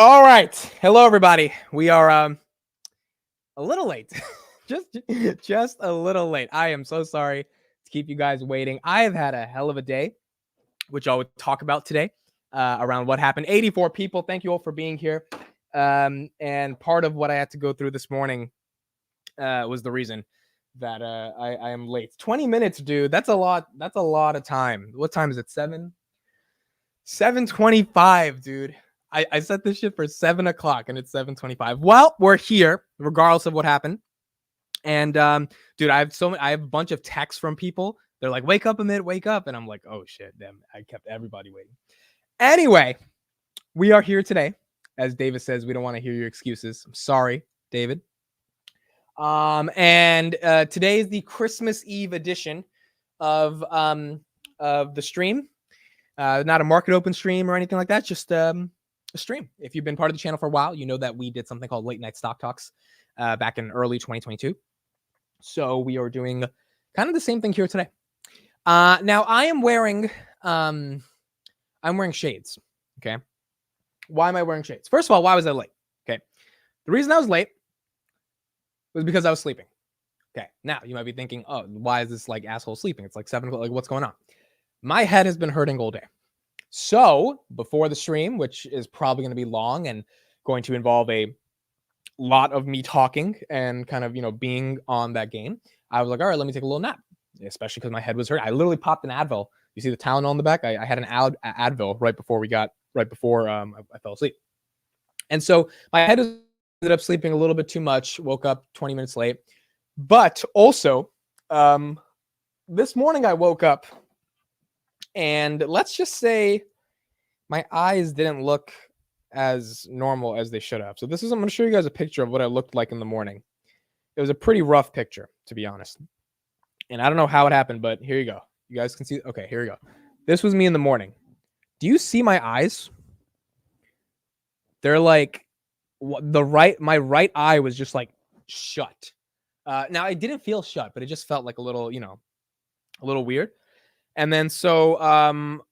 All right. Hello, everybody. We are a little late. just just a little late. I am so sorry to keep you guys waiting. I have had a hell of a day, which I would talk about today around what happened. 84 people. Thank you all for being here. And part of what I had to go through this morning was the reason that I am late. 20 minutes, dude. That's a lot. That's a lot of time. What time is it? 7:25, dude. I set this shit for 7 o'clock and it's 7:25. Well, we're here, regardless of what happened. And dude, I have a bunch of texts from people. They're like, wake up, Amit, wake up. And I'm like, oh shit, damn, I kept everybody waiting. Anyway, we are here today. As David says, we don't want to hear your excuses. I'm sorry, David. And today is the Christmas Eve edition of the stream. Not a market open stream or anything like that, just a stream. If you've been part of the channel for a while, you know that we did something called Late Night Stock Talks back in early 2022. So we are doing kind of the same thing here today. Now I am wearing shades. Okay. Why am I wearing shades? First of all, why was I late? Okay. The reason I was late was because I was sleeping. Okay. Now you might be thinking, oh, why is this like asshole sleeping? It's like 7 o'clock. Like, what's going on? My head has been hurting all day. So before the stream, which is probably going to be long and going to involve a lot of me talking and kind of, being on that game, I was like, all right, let me take a little nap, especially because my head was hurt. I literally popped an Advil. You see the Tylenol on the back? I had an Advil right before I fell asleep. And so my head ended up sleeping a little bit too much, woke up 20 minutes late. But also, this morning I woke up and let's just say my eyes didn't look as normal as they should have. So I'm going to show you guys a picture of what I looked like in the morning. It was a pretty rough picture, to be honest. And I don't know how it happened, but here you go. You guys can see. Okay, here we go. This was me in the morning. Do you see my eyes? They're like my right eye was just like shut. Now it didn't feel shut, but it just felt like a little weird. And then so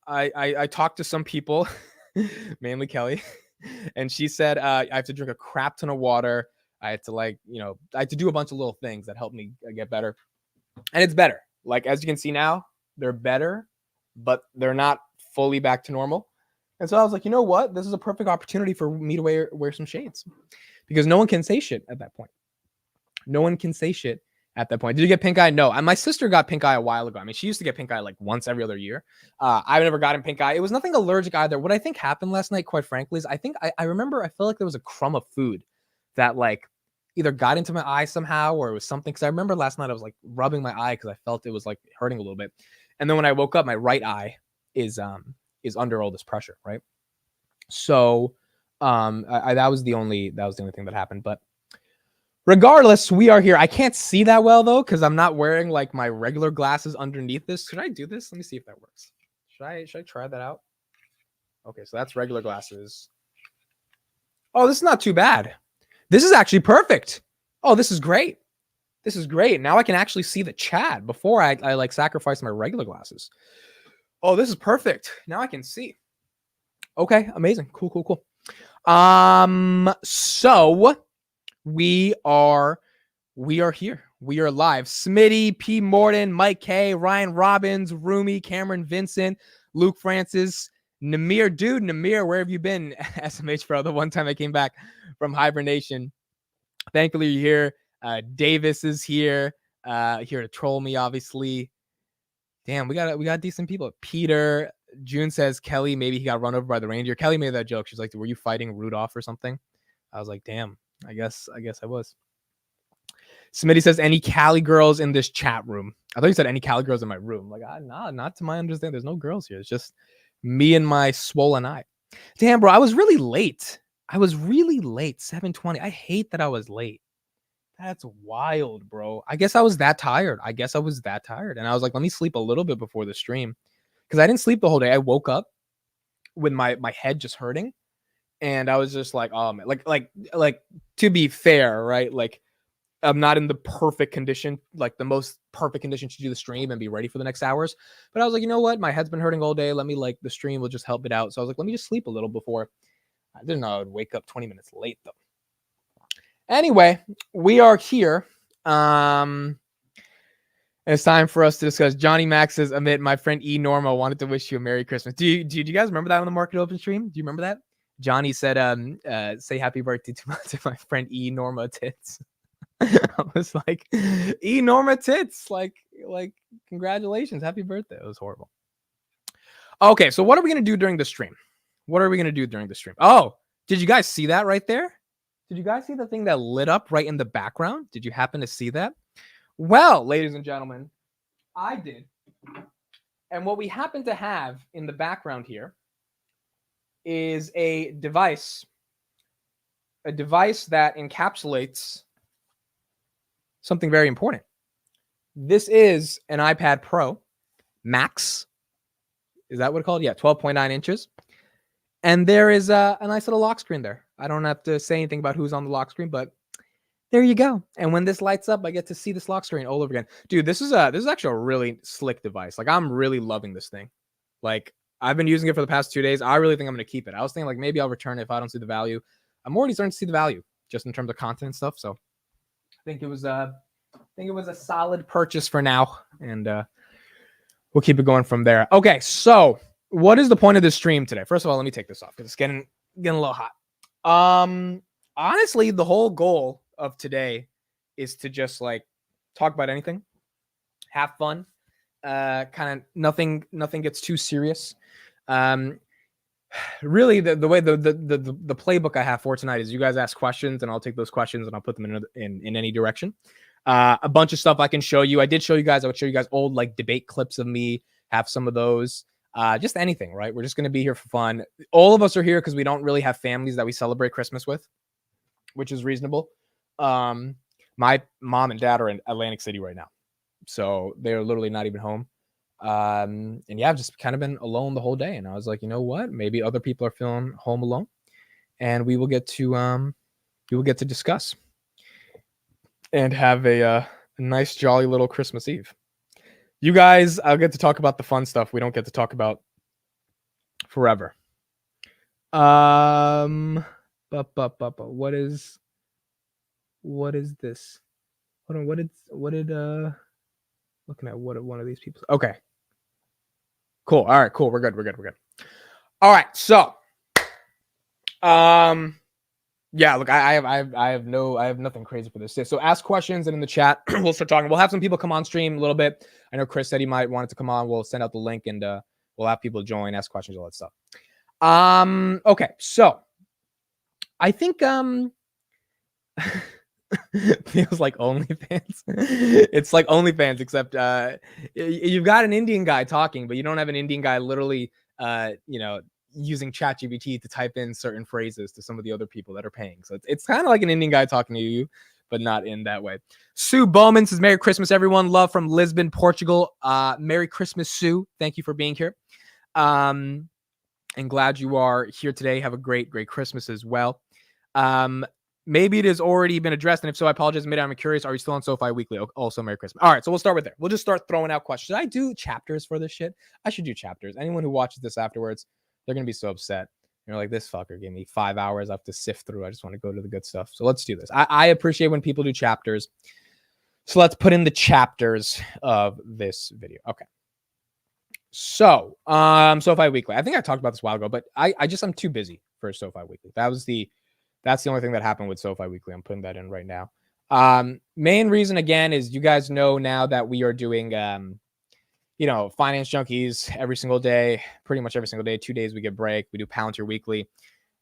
I talked to some people, mainly Kelly, and she said I have to drink a crap ton of water. I had to I had to do a bunch of little things that helped me get better. And it's better. Like, as you can see now, they're better, but they're not fully back to normal. And so I was like, you know what? This is a perfect opportunity for me to wear some shades because no one can say shit at that point. No one can say shit at that point. Did you get pink eye? No. And my sister got pink eye a while ago. I mean, she used to get pink eye like once every other year. I've never gotten pink eye. It was nothing allergic either. What I think happened last night, quite frankly, is I think I remember I felt like there was a crumb of food that like either got into my eye somehow or it was something. Because I remember last night I was like rubbing my eye because I felt it was like hurting a little bit. And then when I woke up, my right eye is under all this pressure, right? So that was the only thing that happened. But regardless, we are here. I can't see that well though because I'm not wearing like my regular glasses underneath this. Should I do this? Let me see if that works. Should I try that out? Okay, so that's regular glasses. Oh, this is not too bad. This is actually perfect. Oh, this is great. This is great. Now I can actually see the chat. Before I like sacrificed my regular glasses. Oh, this is perfect. Now I can see. Okay, amazing. Cool. So we are here. We are live. Smitty, P. Morton, Mike K, Ryan Robbins, Rumi, Cameron Vincent, Luke Francis, Namir. Dude, Namir, where have you been? SMH, bro. The one time I came back from hibernation. Thankfully, you're here. Davis is here. Here to troll me, obviously. Damn, we got decent people. Peter, June says Kelly, maybe he got run over by the reindeer. Kelly made that joke. She's like, were you fighting Rudolph or something? I was like, damn, I guess I was. Smitty says, any Cali girls in this chat room? I thought you said any Cali girls in my room. Like, nah, not to my understanding. There's no girls here. It's just me and my swollen eye. Damn, bro, I was really late. 7:20. I hate that I was late. That's wild, bro. I guess I was that tired. And I was like, let me sleep a little bit before the stream. Because I didn't sleep the whole day. I woke up with my head just hurting. And I was just like, oh man, like to be fair, right? Like I'm not in the perfect condition, like the most perfect condition to do the stream and be ready for the next hours. But I was like, you know what? My head's been hurting all day. The stream will just help it out. So I was like, let me just sleep a little before I didn't know I would wake up 20 minutes late though. Anyway, we are here. It's time for us to discuss Johnny Max says, Amit, my friend E Norma wanted to wish you a Merry Christmas. Do you guys remember that on the Market Open stream? Do you remember that? Johnny said, say happy birthday to my friend E Norma Tits. I was like, E Norma Tits, like congratulations, happy birthday. It was horrible. Okay, so what are we gonna do during the stream? Oh, did you guys see that right there? Did you guys see the thing that lit up right in the background? Did you happen to see that? Well, ladies and gentlemen, I did. And what we happen to have in the background here is a device that encapsulates something very important. This is an iPad Pro Max. Is that what it's called? Yeah, 12.9 inches. And there is a nice little lock screen there. I don't have to say anything about who's on the lock screen, but there you go. And when this lights up, I get to see this lock screen all over again. Dude, this is actually a really slick device. Like, I'm really loving this thing. Like, I've been using it for the past 2 days. I really think I'm going to keep it. I was thinking, like, maybe I'll return it if I don't see the value. I'm already starting to see the value just in terms of content and stuff. So I think it was a solid purchase for now. And we'll keep it going from there. Okay, so what is the point of this stream today? First of all, let me take this off because it's getting a little hot. Honestly, the whole goal of today is to just like talk about anything, have fun, kind of nothing gets too serious. Really the way the playbook I have for tonight is you guys ask questions and I'll take those questions and I'll put them in any direction. A bunch of stuff I can show you. I would show you guys old like debate clips of me, have some of those. Just anything, right? We're just going to be here for fun. All of us are here because we don't really have families that we celebrate Christmas with, which is reasonable. My mom and dad are in Atlantic City right now, so they're literally not even home. And yeah, I've just kind of been alone the whole day. And I was like, you know what? Maybe other people are feeling home alone, and we will get to discuss and have a nice, jolly little Christmas Eve. You guys, I'll get to talk about the fun stuff we don't get to talk about forever. What is this? Hold on, looking at what one of these people. Okay. Cool. All right, cool. We're good. All right, so yeah, look, I have nothing crazy for this. So ask questions and in the chat we'll start talking. We'll have some people come on stream a little bit. I know Kris said he might want it to come on. We'll send out the link and we'll have people join, ask questions, all that stuff. Okay, so I think feels like OnlyFans. It's like OnlyFans, except you've got an Indian guy talking, but you don't have an Indian guy literally using ChatGPT to type in certain phrases to some of the other people that are paying. So it's kind of like an Indian guy talking to you, but not in that way. Sue Bowman says, Merry Christmas, everyone. Love from Lisbon, Portugal. Merry Christmas, Sue. Thank you for being here. And glad you are here today. Have a great Christmas as well. Maybe it has already been addressed, and if so, I apologize. I'm curious. Are you still on SoFi Weekly? Also, Merry Christmas. All right, so we'll start with there. We'll just start throwing out questions. Should I do chapters for this shit? I should do chapters. Anyone who watches this afterwards, they're going to be so upset. You're like, this fucker gave me 5 hours I have to sift through. I just want to go to the good stuff. So let's do this. I appreciate when people do chapters. So let's put in the chapters of this video. Okay. So, SoFi Weekly. I think I talked about this a while ago, but I'm too busy for SoFi Weekly. That's the only thing that happened with SoFi Weekly. I'm putting that in right now. Main reason, again, is you guys know now that we are doing, Finance Junkies every single day, pretty much every single day. 2 days we get break. We do Palantir Weekly.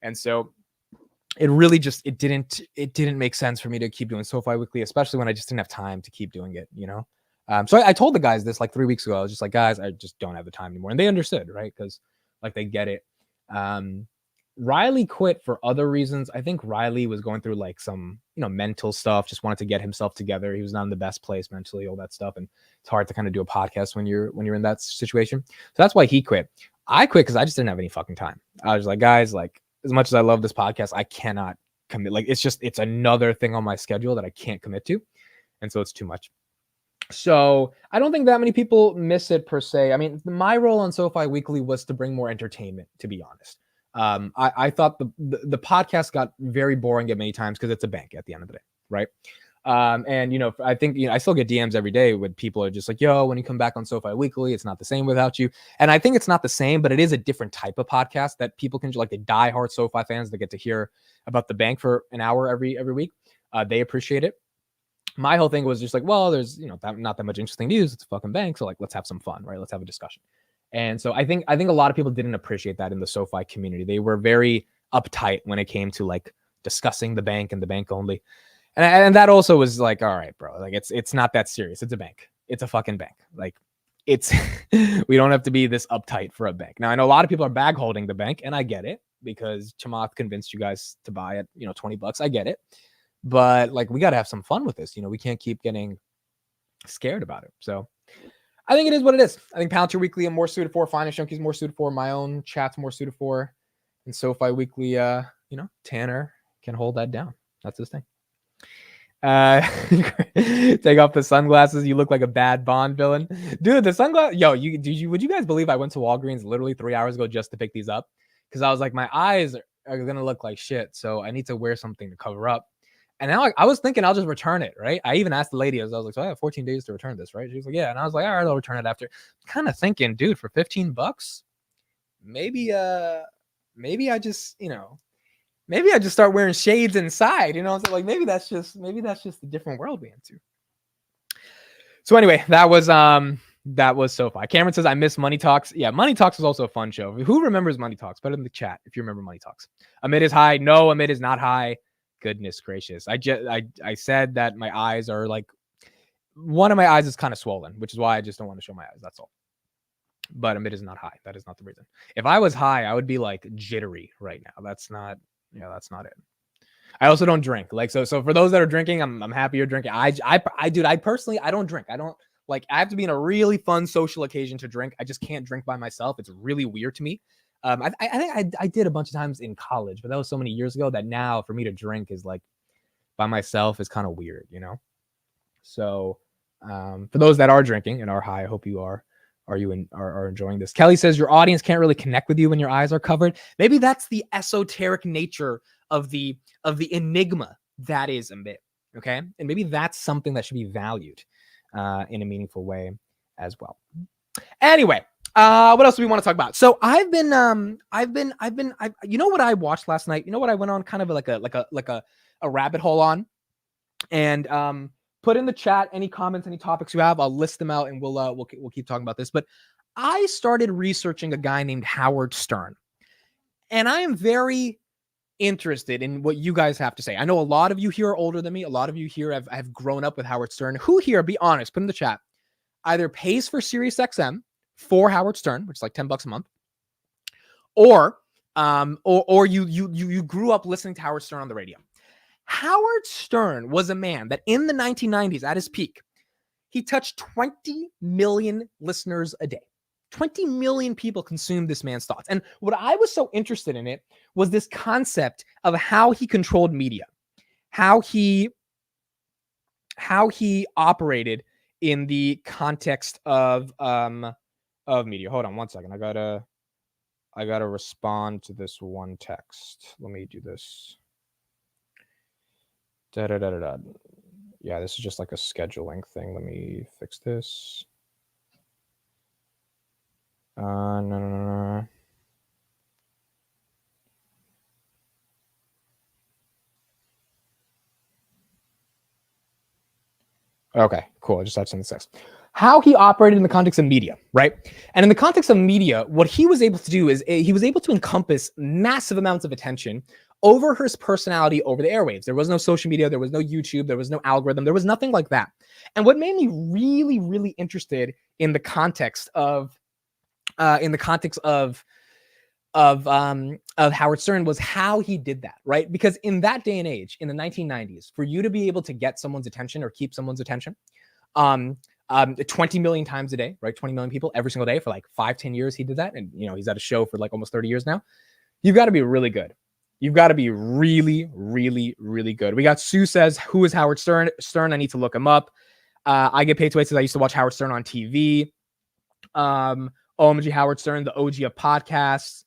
And so it really just, it didn't make sense for me to keep doing SoFi Weekly, especially when I just didn't have time to keep doing it, So I told the guys this like 3 weeks ago. I was just like, guys, I just don't have the time anymore. And they understood, right? Because like they get it. Riley quit for other reasons. I think Riley was going through like some, mental stuff, just wanted to get himself together. He was not in the best place mentally, all that stuff. And it's hard to kind of do a podcast when you're in that situation. So that's why he quit. I quit because I just didn't have any fucking time. I was like, guys, like as much as I love this podcast, I cannot commit. Like it's another thing on my schedule that I can't commit to. And so it's too much. So I don't think that many people miss it per se. I mean, my role on SoFi Weekly was to bring more entertainment, to be honest. I thought the podcast got very boring at many times because it's a bank at the end of the day, right? And I think I still get DMs every day when people are just like, "Yo, when you come back on SoFi Weekly, it's not the same without you." And I think it's not the same, but it is a different type of podcast that people can like the diehard SoFi fans that get to hear about the bank for an hour every week. They appreciate it. My whole thing was just like, well, there's not that much interesting news. It's a fucking bank, so like let's have some fun, right? Let's have a discussion. And so I think a lot of people didn't appreciate that in the SoFi community. They were very uptight when it came to like discussing the bank and the bank only. And that also was like, all right, bro, like it's not that serious. It's a bank. It's a fucking bank. Like it's we don't have to be this uptight for a bank. Now I know a lot of people are bag holding the bank, and I get it because Chamath convinced you guys to buy it, $20. I get it. But like we got to have some fun with this. We can't keep getting scared about it. So I think it is what it is. I think Palantir Weekly I'm more suited for. Finance Junkies more suited for. My own chat's more suited for. And SoFi Weekly, Tanner can hold that down. That's his thing. Take off the sunglasses. You look like a bad Bond villain. Dude, the sunglasses. Yo, would you guys believe I went to Walgreens literally 3 hours ago just to pick these up? Because I was like, my eyes are going to look like shit. So I need to wear something to cover up. And now I was thinking I'll just return it, right? I even asked the lady, I was like, so I have 14 days to return this, right? She was like, yeah. And I was like, all right, I'll return it after. Kind of thinking, dude, for $15, maybe I just, maybe I just start wearing shades inside, So like maybe that's just a different world we into. So anyway, that was SoFi. Cameron says I miss Money Talks. Yeah, Money Talks was also a fun show. Who remembers Money Talks? Put it in the chat if you remember Money Talks. Amit is high. No, Amit is not high. Goodness gracious. I said that my eyes are like, one of my eyes is kind of swollen, which is why I just don't want to show my eyes. That's all. But Amit is not high. That is not the reason. If I was high, I would be like jittery right now. That's not it. I also don't drink. Like, so for those that are drinking, I'm happy you're drinking. I personally, I don't drink. I don't like, I have to be in a really fun social occasion to drink. I just can't drink by myself. It's really weird to me. I think I did a bunch of times in college, but that was so many years ago that now for me to drink is like by myself is kind of weird, So for those that are drinking and are high, I hope you are enjoying this. Kelly says your audience can't really connect with you when your eyes are covered. Maybe that's the esoteric nature of the enigma that is Amit. Okay, and maybe that's something that should be valued in a meaningful way as well. Anyway. What else do we want to talk about? So I've been you know what I watched last night? You know what I went on kind of like a rabbit hole on, and put in the chat any comments, any topics you have. I'll list them out, and we'll keep talking about this. But I started researching a guy named Howard Stern, and I am very interested in what you guys have to say. I know a lot of you here are older than me. A lot of you here have grown up with Howard Stern. Who here, be honest, put in the chat, either pays for SiriusXM for Howard Stern, which is like $10 a month, or you grew up listening to Howard Stern on the radio. Howard Stern was a man that in the 1990s, at his peak, he touched 20 million listeners a day. 20 million people consumed this man's thoughts. And what I was so interested in it was this concept of how he controlled media, how he operated in the context of media. Hold on one second. I gotta respond to this one text. Let me do this. Yeah, this is just like a scheduling thing. Let me fix this. No. Okay, cool. I just have something to say. How he operated in the context of media, right? And in the context of media, what he was able to do is he was able to encompass massive amounts of attention over his personality over the airwaves. There was no social media, there was no YouTube, there was no algorithm, there was nothing like that. And what made me really, really interested in the context of Howard Stern was how he did that, right? Because in that day and age, in the 1990s, for you to be able to get someone's attention or keep someone's attention, 20 million times a day, right? 20 million people every single day for like 5-10 years. He did that. And, he's at a show for like almost 30 years now. You've got to be really good. You've got to be really, really, really good. We got Sue says, who is Howard Stern? I need to look him up. I get paid to wait says I used to watch Howard Stern on TV. OMG Howard Stern, the OG of podcasts.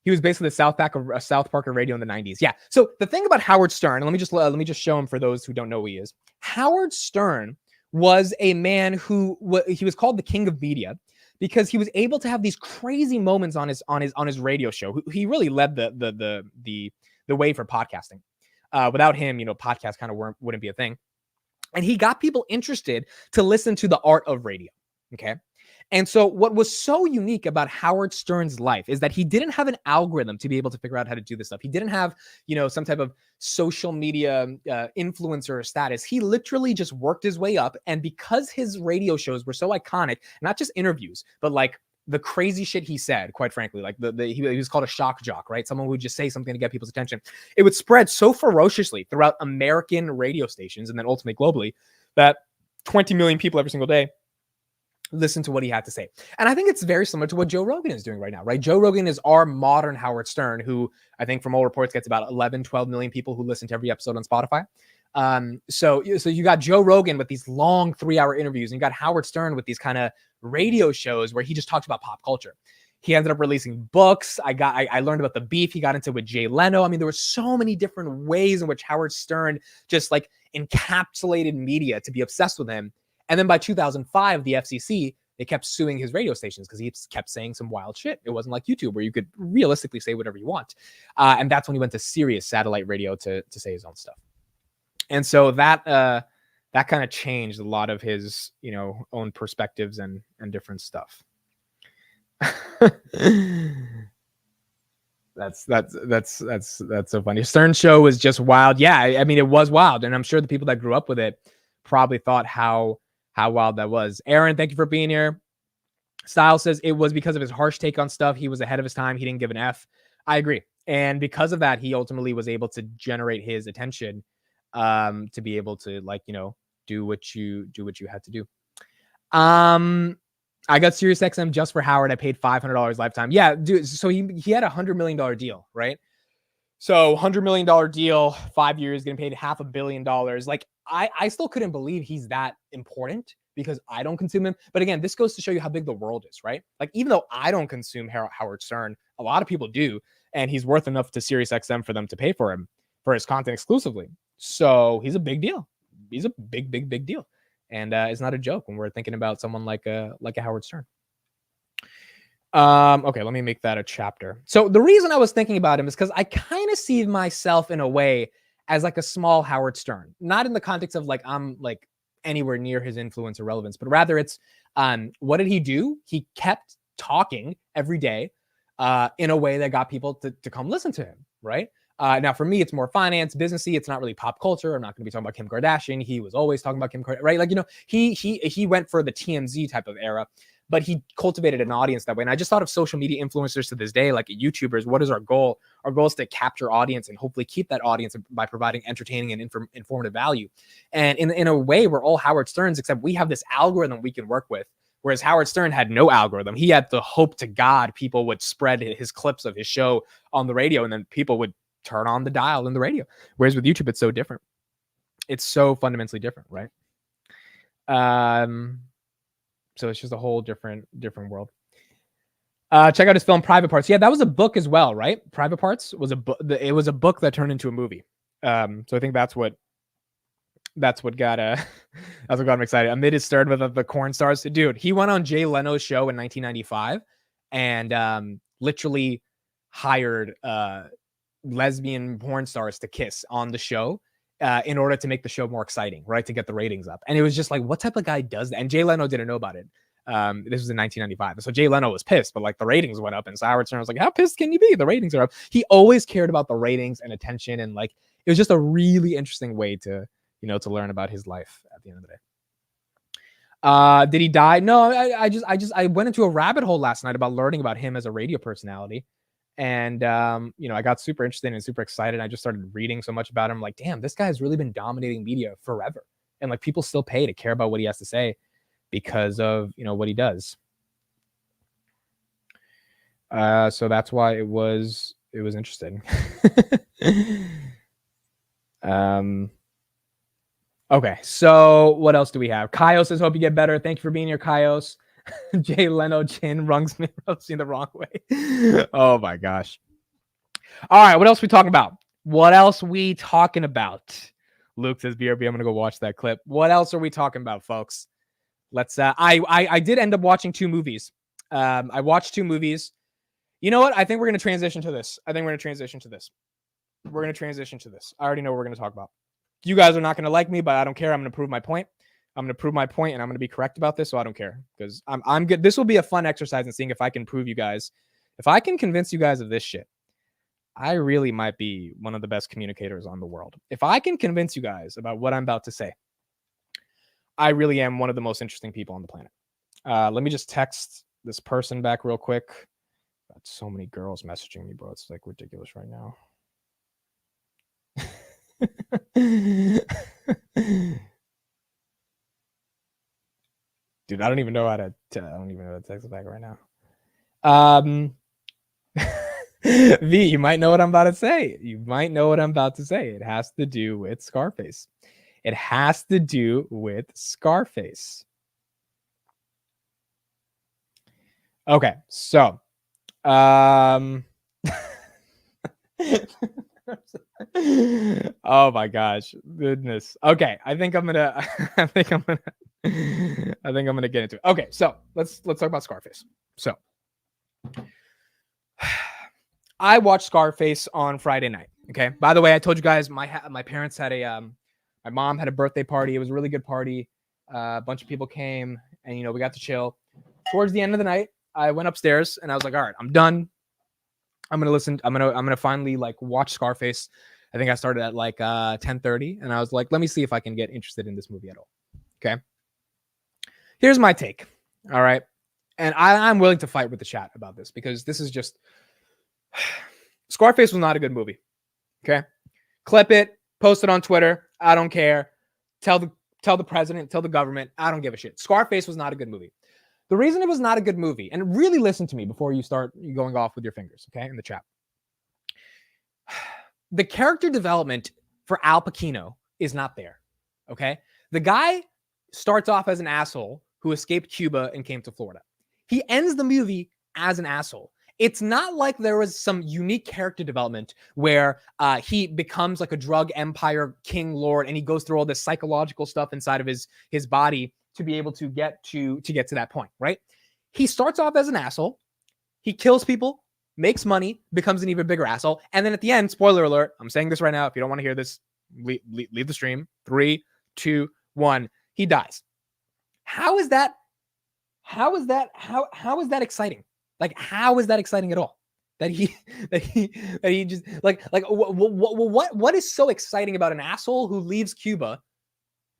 He was basically the South Park of radio in the 90s. Yeah. So the thing about Howard Stern, let me just show him for those who don't know who he is. Howard Stern was a man who he was called the king of media because he was able to have these crazy moments on his radio show. He really led the way for podcasting. Without him, podcasts kind of wouldn't be a thing. And he got people interested to listen to the art of radio. Okay. And so what was so unique about Howard Stern's life is that he didn't have an algorithm to be able to figure out how to do this stuff. He didn't have, some type of social media influencer status. He literally just worked his way up. And because his radio shows were so iconic, not just interviews, but like the crazy shit he said, quite frankly, like he was called a shock jock, right? Someone who would just say something to get people's attention. It would spread so ferociously throughout American radio stations and then ultimately globally that 20 million people every single day listen to what he had to say. And I think it's very similar to what Joe Rogan is doing right now, right? Joe Rogan is our modern Howard Stern, who I think from all reports gets about 11, 12 million people who listen to every episode on Spotify. So you got Joe Rogan with these long 3-hour interviews, and you got Howard Stern with these kind of radio shows where he just talks about pop culture. He ended up releasing books. I learned about the beef he got into with Jay Leno. I mean, there were so many different ways in which Howard Stern just like encapsulated media to be obsessed with him. And then by 2005, the FCC, they kept suing his radio stations because he kept saying some wild shit. It wasn't like YouTube where you could realistically say whatever you want. And that's when he went to Sirius satellite radio to say his own stuff. And so that kind of changed a lot of his, own perspectives and different stuff. That's so funny. Stern's show was just wild. Yeah, I mean, it was wild. And I'm sure the people that grew up with it probably thought how wild that was. Aaron, thank you for being here. Style says it was because of his harsh take on stuff. He was ahead of his time. He didn't give an F. I agree. And because of that, he ultimately was able to generate his attention to be able to do what you had to do. I got SiriusXM just for Howard. I paid $500 lifetime. Yeah, dude. So he had a $100 million deal, right? So $100 million deal, 5 years, getting paid $500 million. Like I still couldn't believe he's that important because I don't consume him. But again, this goes to show you how big the world is, right? Like even though I don't consume Howard Stern, a lot of people do, and he's worth enough to SiriusXM for them to pay for him for his content exclusively. So he's a big deal. He's a big deal. And it's not a joke when we're thinking about someone like a Howard Stern. Okay, let me make that a chapter. So the reason I was thinking about him is because I kind of see myself in a way as like a small Howard Stern, not in the context of like I'm like anywhere near his influence or relevance, but rather it's what did he do? He kept talking every day in a way that got people to come listen to him, right? Now, for me, it's more finance, businessy. It's not really pop culture. I'm not going to be talking about Kim Kardashian. He was always talking about Kim Kardashian, right? Like, he went for the TMZ type of era, but he cultivated an audience that way. And I just thought of social media influencers to this day, like YouTubers. What is our goal? Our goal is to capture audience and hopefully keep that audience by providing entertaining and informative value. And in a way, we're all Howard Sterns, except we have this algorithm we can work with. Whereas Howard Stern had no algorithm. He had to hope to God people would spread his clips of his show on the radio, and then people would turn on the dial in the radio. Whereas with YouTube, it's so different. It's so fundamentally different, right? So it's just a whole different world. Check out his film Private Parts. Yeah, that was a book as well, right? Private Parts was a book. It was a book that turned into a movie. So I think that's what got him excited. Amid his stern with the corn stars, dude. He went on Jay Leno's show in 1995 and literally hired lesbian porn stars to kiss on the show in order to make the show more exciting, right? To get the ratings up. And it was just like, what type of guy does that? And Jay Leno didn't know about it. This was in 1995. So Jay Leno was pissed, but like the ratings went up, and so Howard Stern was like, how pissed can you be? The ratings are up. He always cared about the ratings and attention. And like, it was just a really interesting way to learn about his life at the end of the day. Did he die? No, I went into a rabbit hole last night about learning about him as a radio personality. And, I got super interested and super excited. I just started reading so much about him. Like, damn, this guy has really been dominating media forever. And like, people still pay to care about what he has to say because of, what he does. So that's why it was interesting. Okay. So what else do we have? Kaios says, hope you get better. Thank you for being here, Kaios. Jay Leno chin rungs me the wrong way. Oh my gosh. All right, what else we talking about? What else we talking about? Luke says, "BRB, I'm gonna go watch that clip." What else are we talking about, folks? Let's. I did end up watching 2 movies. I watched 2 movies. You know what? I think we're gonna transition to this. I already know what we're gonna talk about. You guys are not gonna like me, but I don't care. I'm gonna prove my point. And I'm gonna be correct about this, so I don't care because I'm good. This will be a fun exercise in seeing if I can prove you guys, if I can convince you guys of this shit. I really might be one of the best communicators on the world. If I can convince you guys about what I'm about to say, I really am one of the most interesting people on the planet. Let me just text this person back real quick. Got so many girls messaging me, bro. It's like ridiculous right now. Dude, I don't even know how to text it back right now. V, you might know what I'm about to say. It has to do with Scarface. Okay, so oh my gosh, goodness. Okay, I think I'm gonna get into it. Okay, so let's talk about Scarface. So I watched Scarface on Friday night. Okay. By the way, I told you guys my parents had my mom had a birthday party. It was a really good party. A bunch of people came, and we got to chill. Towards the end of the night, I went upstairs and I was like, all right, I'm done. I'm gonna finally like watch Scarface. I think I started at like 10:30, and I was like, let me see if I can get interested in this movie at all. Okay. Here's my take. All right. And I'm willing to fight with the chat about this because this is just Scarface was not a good movie. Okay. Clip it, post it on Twitter. I don't care. Tell the president, tell the government. I don't give a shit. Scarface was not a good movie. The reason it was not a good movie, and really listen to me before you start going off with your fingers, okay, in the chat. The character development for Al Pacino is not there, okay? The guy starts off as an asshole who escaped Cuba and came to Florida. He ends the movie as an asshole. It's not like there was some unique character development where he becomes like a drug empire king lord and he goes through all this psychological stuff inside of his body to be able to get to that point, right? He starts off as an asshole. He kills people, makes money, becomes an even bigger asshole. And then at the end, spoiler alert, I'm saying this right now. If you don't want to hear this, leave the stream. 3, 2, 1. He dies. How is that exciting? Like, how is that exciting at all? That he just what is so exciting about an asshole who leaves Cuba,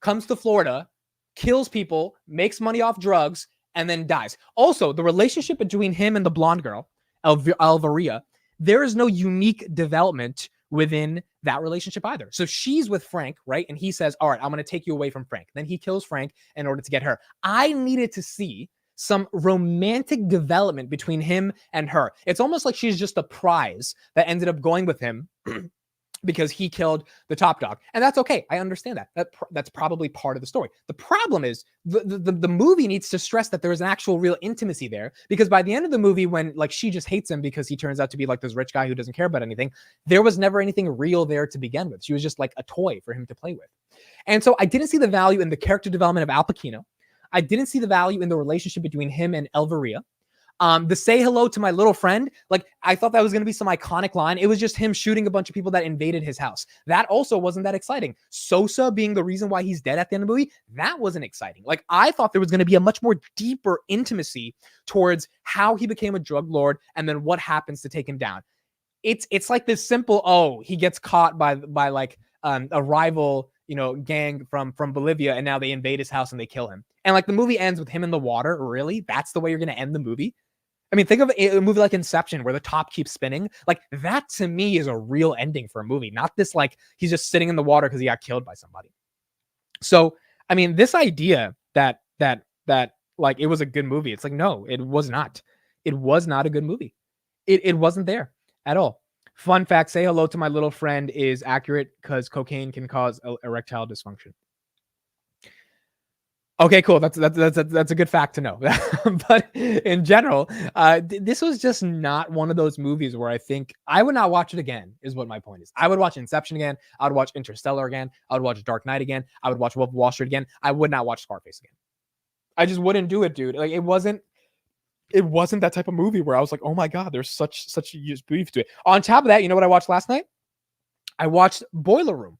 comes to Florida, kills people, makes money off drugs, and then dies? Also, the relationship between him and the blonde girl, Alvaria, there is no unique development within that relationship either. So she's with Frank, right? And he says, all right, I'm going to take you away from Frank. Then he kills Frank in order to get her. I needed to see some romantic development between him and her. It's almost like she's just a prize that ended up going with him because he killed the top dog. And that's okay. I understand that. That's probably part of the story. The problem is the movie needs to stress that there is an actual real intimacy there, because by the end of the movie, when like she just hates him because he turns out to be like this rich guy who doesn't care about anything, there was never anything real there to begin with. She was just like a toy for him to play with. And so I didn't see the value in the character development of Al Pacino. I didn't see the value in the relationship between him and Alvaria. The say hello to my little friend, like I thought that was going to be some iconic line. It was just him shooting a bunch of people that invaded his house. That also wasn't that exciting. Sosa being the reason why he's dead at the end of the movie, that wasn't exciting. Like I thought there was going to be a much more deeper intimacy towards how he became a drug lord and then what happens to take him down. It's like this simple, oh, he gets caught by like a rival, gang from Bolivia, and now they invade his house and they kill him. And like the movie ends with him in the water. Really? That's the way you're going to end the movie? I mean, think of a movie like Inception where the top keeps spinning. Like that to me is a real ending for a movie, not this like he's just sitting in the water because he got killed by somebody. So, I mean, this idea that like it was a good movie, it's like, no, it was not. It was not a good movie. It wasn't there at all. Fun fact, say hello to my little friend is accurate because cocaine can cause erectile dysfunction. Okay, cool. That's a good fact to know. But in general, this was just not one of those movies where I think I would not watch it again. Is what my point is. I would watch Inception again. I would watch Interstellar again. I would watch Dark Knight again. I would watch Wolf of Wall Street again. I would not watch Scarface again. I just wouldn't do it, dude. Like it wasn't that type of movie where I was like, oh my god, there's such a huge beef to it. On top of that, you know what I watched last night? I watched Boiler Room.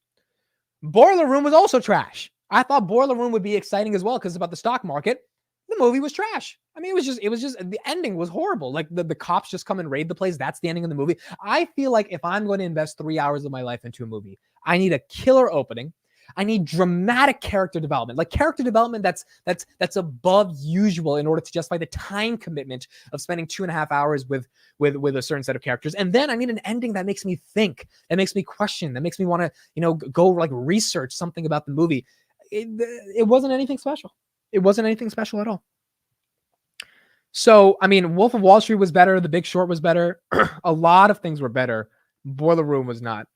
Boiler Room was also trash. I thought Boiler Room would be exciting as well because it's about the stock market. The movie was trash. I mean, it was just the ending was horrible. Like the cops just come and raid the place. That's the ending of the movie. I feel like if I'm going to invest 3 hours of my life into a movie, I need a killer opening. I need dramatic character development, like character development that's above usual in order to justify the time commitment of spending 2.5 hours with a certain set of characters. And then I need an ending that makes me think, that makes me question, that makes me want to, go like research something about the movie. It wasn't anything special. It wasn't anything special at all. So, I mean, Wolf of Wall Street was better. The Big Short was better. A lot of things were better. Boiler Room was not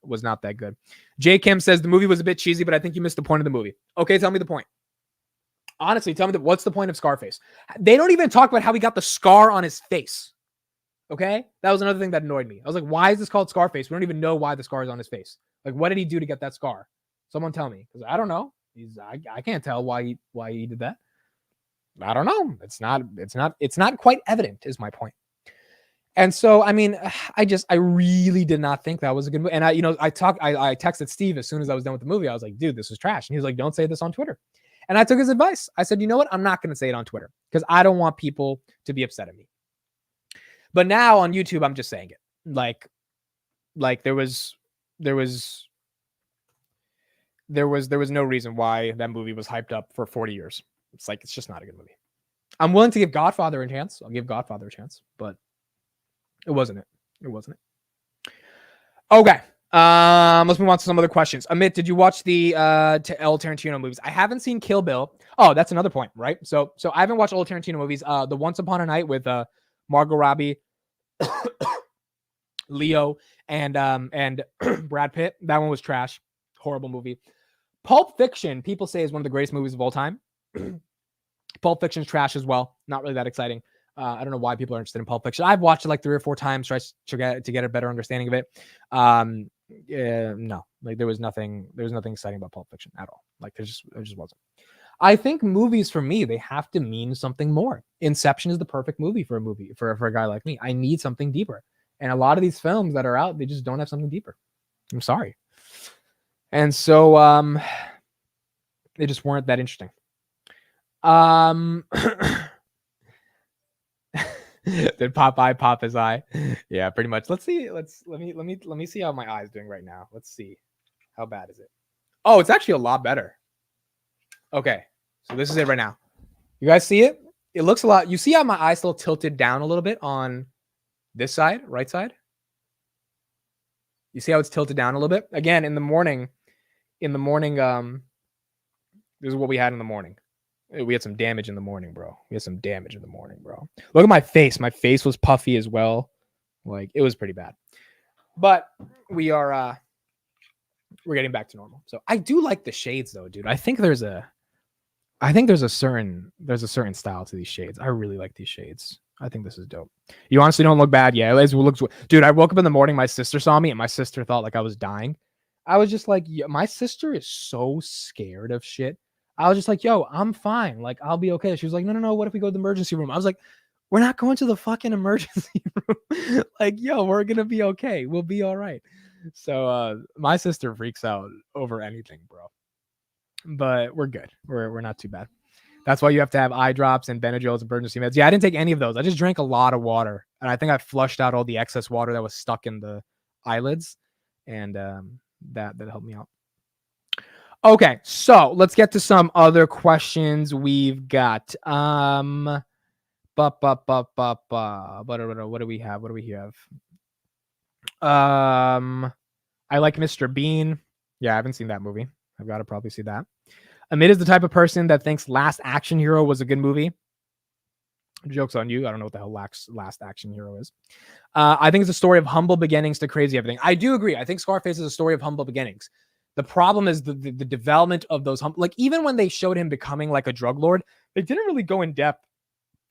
that good. J. Kim says the movie was a bit cheesy, but I think you missed the point of the movie. Okay, tell me the point. Honestly, tell me what's the point of Scarface? They don't even talk about how he got the scar on his face. Okay? That was another thing that annoyed me. I was like, why is this called Scarface? We don't even know why the scar is on his face. Like, what did he do to get that scar? Someone tell me. Because I don't know. I can't tell why he did that. I don't know. It's not quite evident, is my point. And so, I mean, I really did not think that was a good movie. And I texted Steve as soon as I was done with the movie. I was like, dude, this is trash. And he was like, don't say this on Twitter. And I took his advice. I said, you know what? I'm not going to say it on Twitter because I don't want people to be upset at me. But now on YouTube, I'm just saying it. Like there was no reason why that movie was hyped up for 40 years. It's like, it's just not a good movie. I'm willing to give Godfather a chance. I'll give Godfather a chance, but it wasn't it. Okay. Let's move on to some other questions. Amit, did you watch the El Tarantino movies? I haven't seen Kill Bill. Oh, that's another point, right? So I haven't watched all Tarantino movies. The Once Upon a Night with Margot Robbie, Leo, and Brad Pitt. That one was trash. Horrible movie. Pulp Fiction, people say, is one of the greatest movies of all time. Pulp Fiction's trash as well. Not really that exciting. I don't know why people are interested in Pulp Fiction. I've watched it like 3 or 4 times to get a better understanding of it. No, like there was nothing exciting about Pulp Fiction at all. Like there just wasn't. I think movies for me, they have to mean something more. Inception is the perfect movie for a guy like me. I need something deeper. And a lot of these films that are out, they just don't have something deeper. I'm sorry. And so they just weren't that interesting. Did Popeye pop his eye? Yeah, pretty much. Let me see how my eye is doing right now. Let's see. How bad is it? Oh, it's actually a lot better. Okay. So this is it right now. You guys see it? It looks a lot. You see how my eye still tilted down a little bit on this side, right side? You see how it's tilted down a little bit? Again, in the morning, this is what we had in the morning. We had some damage in the morning, bro. Look at my face. My face was puffy as well. Like, it was pretty bad. But we're getting back to normal. So I do like the shades though, dude. I think there's a certain style to these shades. I really like these shades. I think this is dope. You honestly don't look bad. Yeah, it looks. Dude, I woke up in the morning. My sister saw me, and my sister thought like I was dying. I was just like, yeah, my sister is so scared of shit. I was just like, yo, I'm fine. Like, I'll be okay. She was like, no. What if we go to the emergency room? I was like, we're not going to the fucking emergency room. Like, yo, we're gonna be okay. We'll be all right. So my sister freaks out over anything, bro. But we're good. We're not too bad. That's why you have to have eye drops and Benadryls, emergency meds. Yeah, I didn't take any of those. I just drank a lot of water, and I think I flushed out all the excess water that was stuck in the eyelids, and that helped me out. Okay, so let's get to some other questions we've got. What do we have? I like Mr. Bean. Yeah, I haven't seen that movie. I've got to probably see that. Amit is the type of person that thinks Last Action Hero was a good movie. Joke's on you. I don't know what the hell Last Action Hero is. I think it's a story of humble beginnings to crazy everything. I do agree. I think Scarface is a story of humble beginnings. The problem is the development of those like even when they showed him becoming like a drug lord, they didn't really go in depth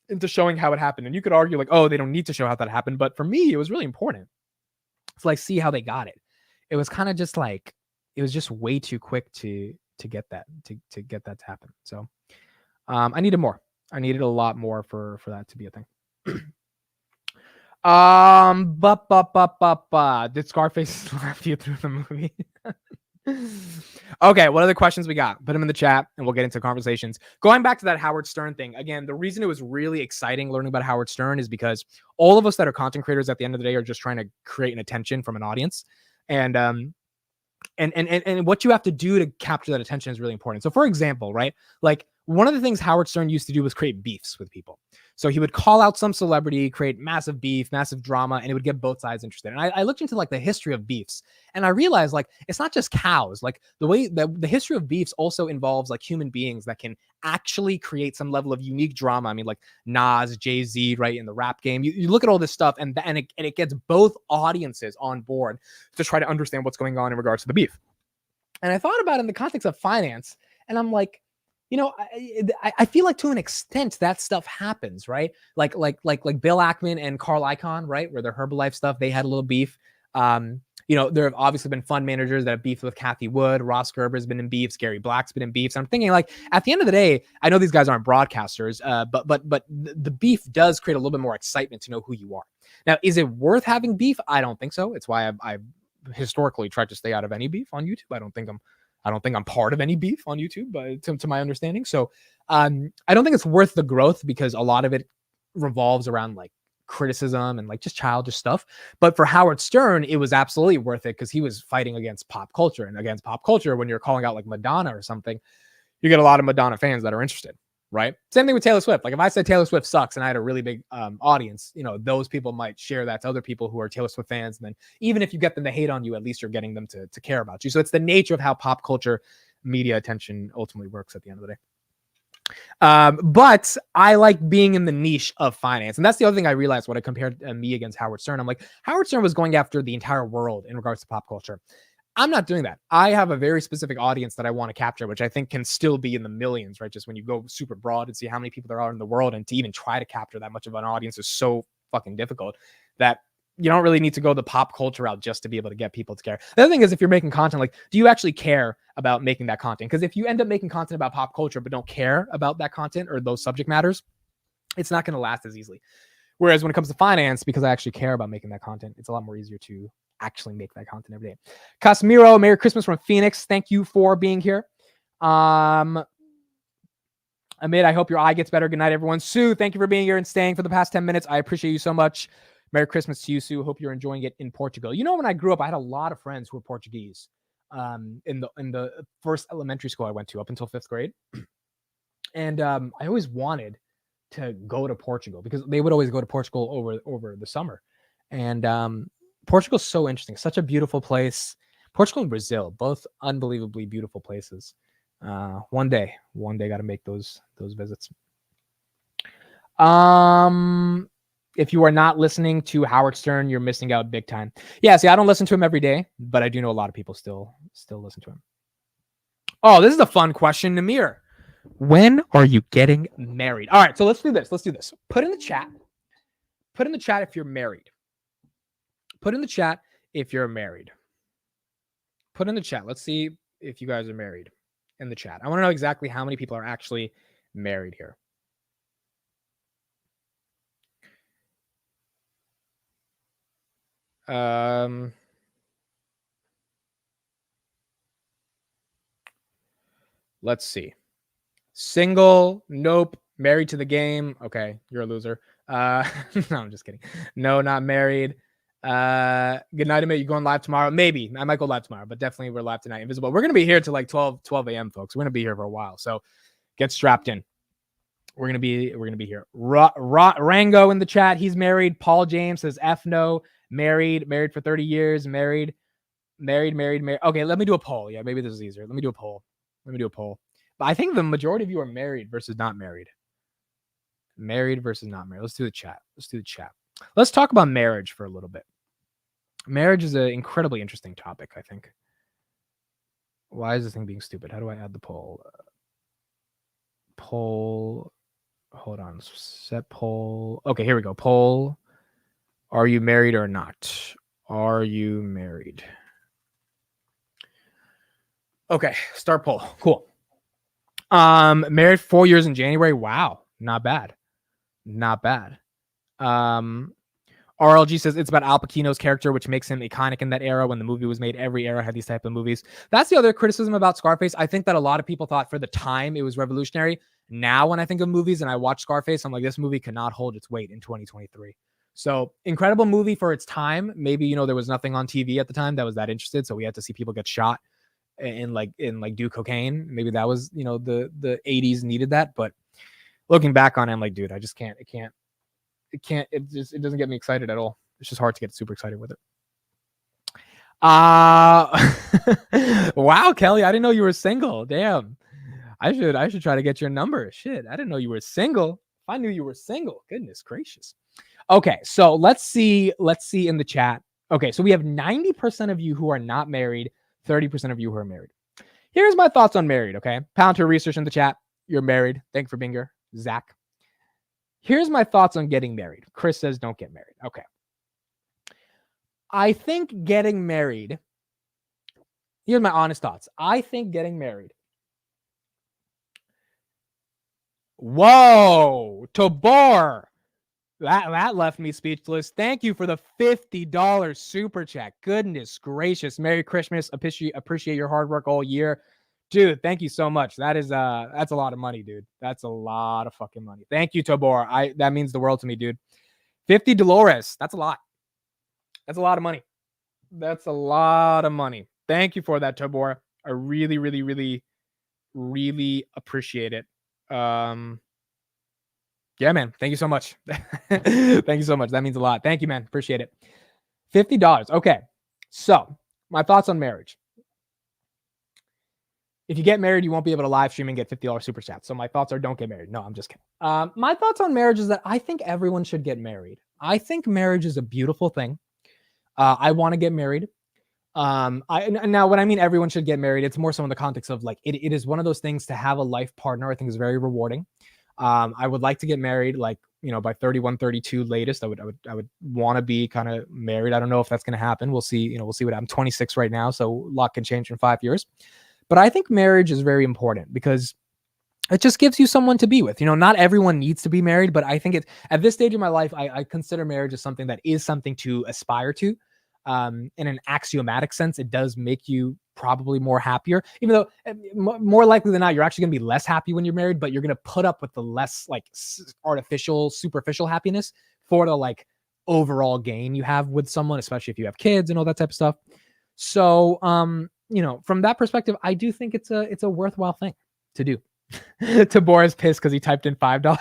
into showing how it happened. And you could argue like, oh, they don't need to show how that happened, but for me, it was really important to like see how they got it. It was kind of just like it was just way too quick to get that to get that to happen. So I needed more. I needed a lot more for that to be a thing. Did Scarface slap you through the movie? Okay, what other questions we got? Put them in the chat and we'll get into conversations. Going back to that Howard Stern thing, again, the reason it was really exciting learning about Howard Stern is because all of us that are content creators at the end of the day are just trying to create an attention from an audience. And what you have to do to capture that attention is really important. So for example, right, like one of the things Howard Stern used to do was create beefs with people. So he would call out some celebrity, create massive beef, massive drama, and it would get both sides interested. And I looked into like the history of beefs, and I realized like it's not just cows. Like the way the history of beefs also involves like human beings that can actually create some level of unique drama. I mean, like Nas, Jay-Z, right, in the rap game. You look at all this stuff, and it gets both audiences on board to try to understand what's going on in regards to the beef. And I thought about it in the context of finance, and I'm like, you know, I feel like to an extent that stuff happens, right? Like Bill Ackman and Carl Icahn, right? Where their Herbalife stuff, they had a little beef. You know, there have obviously been fund managers that have beefed with Kathy Wood. Ross Gerber's been in beefs. Gary Black's been in beefs. I'm thinking like at the end of the day, I know these guys aren't broadcasters, but the beef does create a little bit more excitement to know who you are. Now, is it worth having beef? I don't think so. It's why I've historically tried to stay out of any beef on YouTube. I don't think I'm part of any beef on YouTube, to my understanding. So I don't think it's worth the growth because a lot of it revolves around like criticism and like just childish stuff. But for Howard Stern, it was absolutely worth it because he was fighting against pop culture. And against pop culture, when you're calling out like Madonna or something, you get a lot of Madonna fans that are interested. Right. Same thing with Taylor Swift. Like if I said Taylor Swift sucks and I had a really big audience, you know, those people might share that to other people who are Taylor Swift fans. And then even if you get them to hate on you, at least you're getting them to care about you. So it's the nature of how pop culture media attention ultimately works at the end of the day. But I like being in the niche of finance. And that's the other thing I realized when I compared me against Howard Stern. I'm like, Howard Stern was going after the entire world in regards to pop culture. I'm not doing that. I have a very specific audience that I want to capture, which I think can still be in the millions, right? Just when you go super broad and see how many people there are in the world, and to even try to capture that much of an audience is so fucking difficult that you don't really need to go the pop culture route just to be able to get people to care. The other thing is if you're making content, like, do you actually care about making that content? Because if you end up making content about pop culture, but don't care about that content or those subject matters, it's not going to last as easily. Whereas when it comes to finance, because I actually care about making that content, it's a lot more easier to actually make that content every day. Casimiro, Merry Christmas from Phoenix. Thank you for being here. Amit, I hope your eye gets better. Good night, everyone. Sue, thank you for being here and staying for the past 10 minutes. I appreciate you so much. Merry Christmas to you, Sue. Hope you're enjoying it in Portugal. You know, when I grew up, I had a lot of friends who were Portuguese in the first elementary school I went to up until 5th grade. And I always wanted to go to Portugal because they would always go to Portugal over the summer. And Portugal's so interesting. Such a beautiful place. Portugal and Brazil, both unbelievably beautiful places. One day got to make those visits. If you are not listening to Howard Stern, you're missing out big time. Yeah, see, I don't listen to him every day, but I do know a lot of people still listen to him. Oh, this is a fun question, Namir. When are you getting married? All right, so let's do this. Put in the chat if you're married. Put in the chat if you're married. Put in the chat. Let's see if you guys are married in the chat. I want to know exactly how many people are actually married here. Let's see. Single, nope. Married to the game. Okay, you're a loser. No, I'm just kidding. No, not married. Good night, Amit. You going live tomorrow? Maybe. I might go live tomorrow, but definitely we're live tonight. Invisible. We're going to be here till like 12 a.m., folks. We're going to be here for a while. So get strapped in. We're going to be here. Rango in the chat. He's married. Paul James says F no. Married for 30 years. Married. Okay, let me do a poll. Yeah, maybe this is easier. Let me do a poll. But I think the majority of you are married versus not married. Married versus not married. Let's do the chat. Let's talk about marriage for a little bit. Marriage is an incredibly interesting topic, I think. Why is this thing being stupid? How do I add the poll? Poll. Hold on. Set poll. Okay, here we go. Poll. Are you married or not? Are you married? Okay, start poll. Cool. Married 4 years in January. Wow, not bad. Not bad. RLG says it's about Al Pacino's character, which makes him iconic in that era. When the movie was made, every era had these type of movies. That's the other criticism about Scarface. I think that a lot of people thought for the time it was revolutionary. Now, when I think of movies and I watch Scarface, I'm like, this movie cannot hold its weight in 2023. So incredible movie for its time. Maybe, there was nothing on TV at the time that was that interested. So we had to see people get shot and do cocaine. Maybe that was, the 80s needed that. But looking back on it, I'm like, dude, I just can't. It doesn't get me excited at all. It's just hard to get super excited with it. Wow, Kelly, I didn't know you were single. Damn. I should try to get your number. Shit, I didn't know you were single. If I knew you were single, goodness gracious. Okay, so let's see in the chat. Okay, so we have 90% of you who are not married, 30% of you who are married. Here's my thoughts on married, okay? Palantir Research in the chat. You're married. Thank you for being here, Zach. Here's my thoughts on getting married. Chris says don't get married. Okay. I think getting married, here's my honest thoughts. I think getting married. Whoa, Tabor. That left me speechless. Thank you for the $50 super chat. Goodness gracious. Merry Christmas. Appreciate your hard work all year. Dude, thank you so much. That's a lot of money, dude. That's a lot of fucking money. Thank you, Tabor. That means the world to me, dude. 50 Dolores. That's a lot. That's a lot of money. That's a lot of money. Thank you for that, Tabor. I really, really, really, really appreciate it. Yeah, man. Thank you so much. Thank you so much. That means a lot. Thank you, man. Appreciate it. $50. Okay. So my thoughts on marriage. If you get married, you won't be able to live stream and get $50 super chats. So my thoughts are don't get married. No, I'm just kidding. My thoughts on marriage is that I think everyone should get married. I think marriage is a beautiful thing. I want to get married. Now when I mean everyone should get married, it's more so in the context of like, it is one of those things to have a life partner. I think is very rewarding. I would like to get married, like, by 31, 32 latest. I would want to be kind of married. I don't know if that's going to happen. We'll see. We'll see what I'm 26 right now. So a lot can change in 5 years. But I think marriage is very important because it just gives you someone to be with. Not everyone needs to be married, but I think at this stage of my life, I consider marriage as something that is something to aspire to. In an axiomatic sense, it does make you probably more happier, even though more likely than not, you're actually going to be less happy when you're married, but you're going to put up with the less like artificial, superficial happiness for the like overall gain you have with someone, especially if you have kids and all that type of stuff. So, from that perspective, I do think it's a worthwhile thing to do. Tabor's pissed because he typed in $5.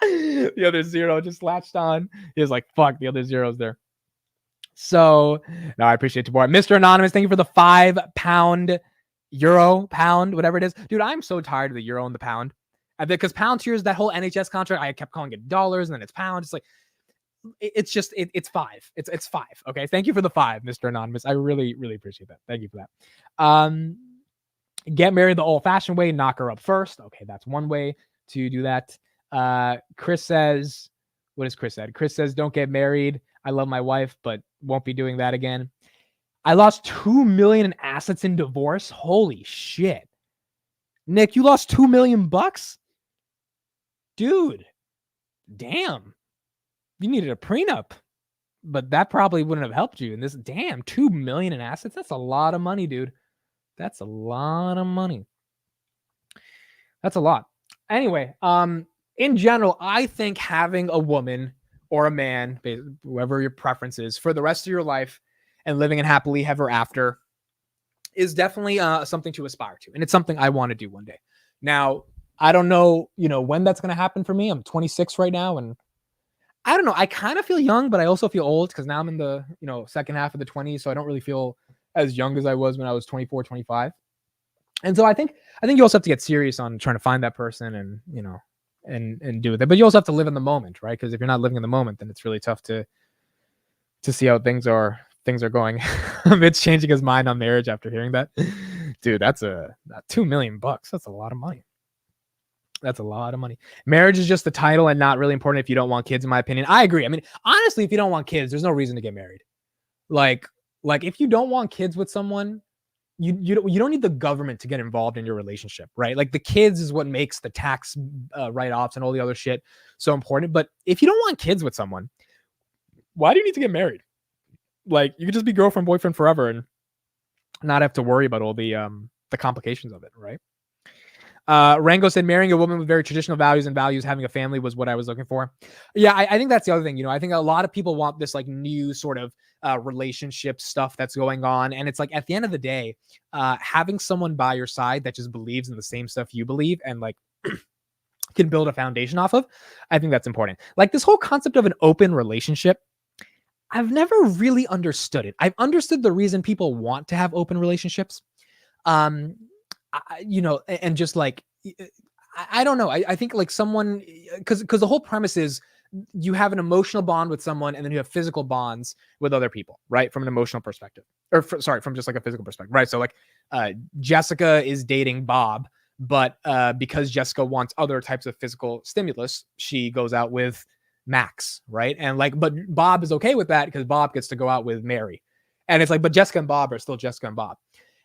The other zero just latched on. He was like, fuck, the other zero's there. So, no, I appreciate Tabor. Mr. Anonymous, thank you for the £5, euro, pound, whatever it is. Dude, I'm so tired of the euro and the pound. Because Palantir's that whole NHS contract, I kept calling it dollars and then it's pound. It's like, it's just, it's five. It's five. Okay. Thank you for the $5, Mr. Anonymous. I really, really appreciate that. Thank you for that. Get married the old fashioned way, knock her up first. Okay. That's one way to do that. Chris says, what has Chris said? Chris says, don't get married. I love my wife, but won't be doing that again. I lost $2 million in assets in divorce. Holy shit. Nick, you lost $2 million? Dude. Damn. You needed a prenup, but that probably wouldn't have helped you. And this, damn, $2 million in assets. That's a lot of money, dude. That's a lot of money. That's a lot. Anyway, in general, I think having a woman or a man, whoever your preference is, for the rest of your life and living in happily ever after is definitely something to aspire to. And it's something I want to do one day. Now, I don't know, when that's going to happen for me. I'm 26 right now. And I don't know. I kind of feel young, but I also feel old because now I'm in the, second half of the 20s. So I don't really feel as young as I was when I was 24, 25. And so I think you also have to get serious on trying to find that person and, and do that. But you also have to live in the moment, right? Because if you're not living in the moment, then it's really tough to see how things are going. It's changing his mind on marriage after hearing that. Dude, that's $2 million. That's a lot of money. That's a lot of money. Marriage is just the title and not really important if you don't want kids, in my opinion. I agree. I mean, honestly, if you don't want kids, there's no reason to get married. Like if you don't want kids with someone, you don't need the government to get involved in your relationship, right? Like the kids is what makes the tax write-offs and all the other shit so important. But if you don't want kids with someone, why do you need to get married? Like you could just be girlfriend, boyfriend forever and not have to worry about all the complications of it, right? Rango said marrying a woman with very traditional values and having a family was what I was looking for. Yeah, I think that's the other thing. You know, I think a lot of people want this like new sort of relationship stuff that's going on. And it's like at the end of the day, having someone by your side that just believes in the same stuff you believe and like can build a foundation off of, I think that's important. Like this whole concept of an open relationship, I've never really understood it. I've understood the reason people want to have open relationships. You know, and just like, I don't know. I think like someone, because the whole premise is you have an emotional bond with someone and then you have physical bonds with other people, right? From an emotional perspective from just like a physical perspective, right? So like Jessica is dating Bob, but because Jessica wants other types of physical stimulus, she goes out with Max, right? And like, but Bob is okay with that because Bob gets to go out with Mary. And it's like, but Jessica and Bob are still Jessica and Bob.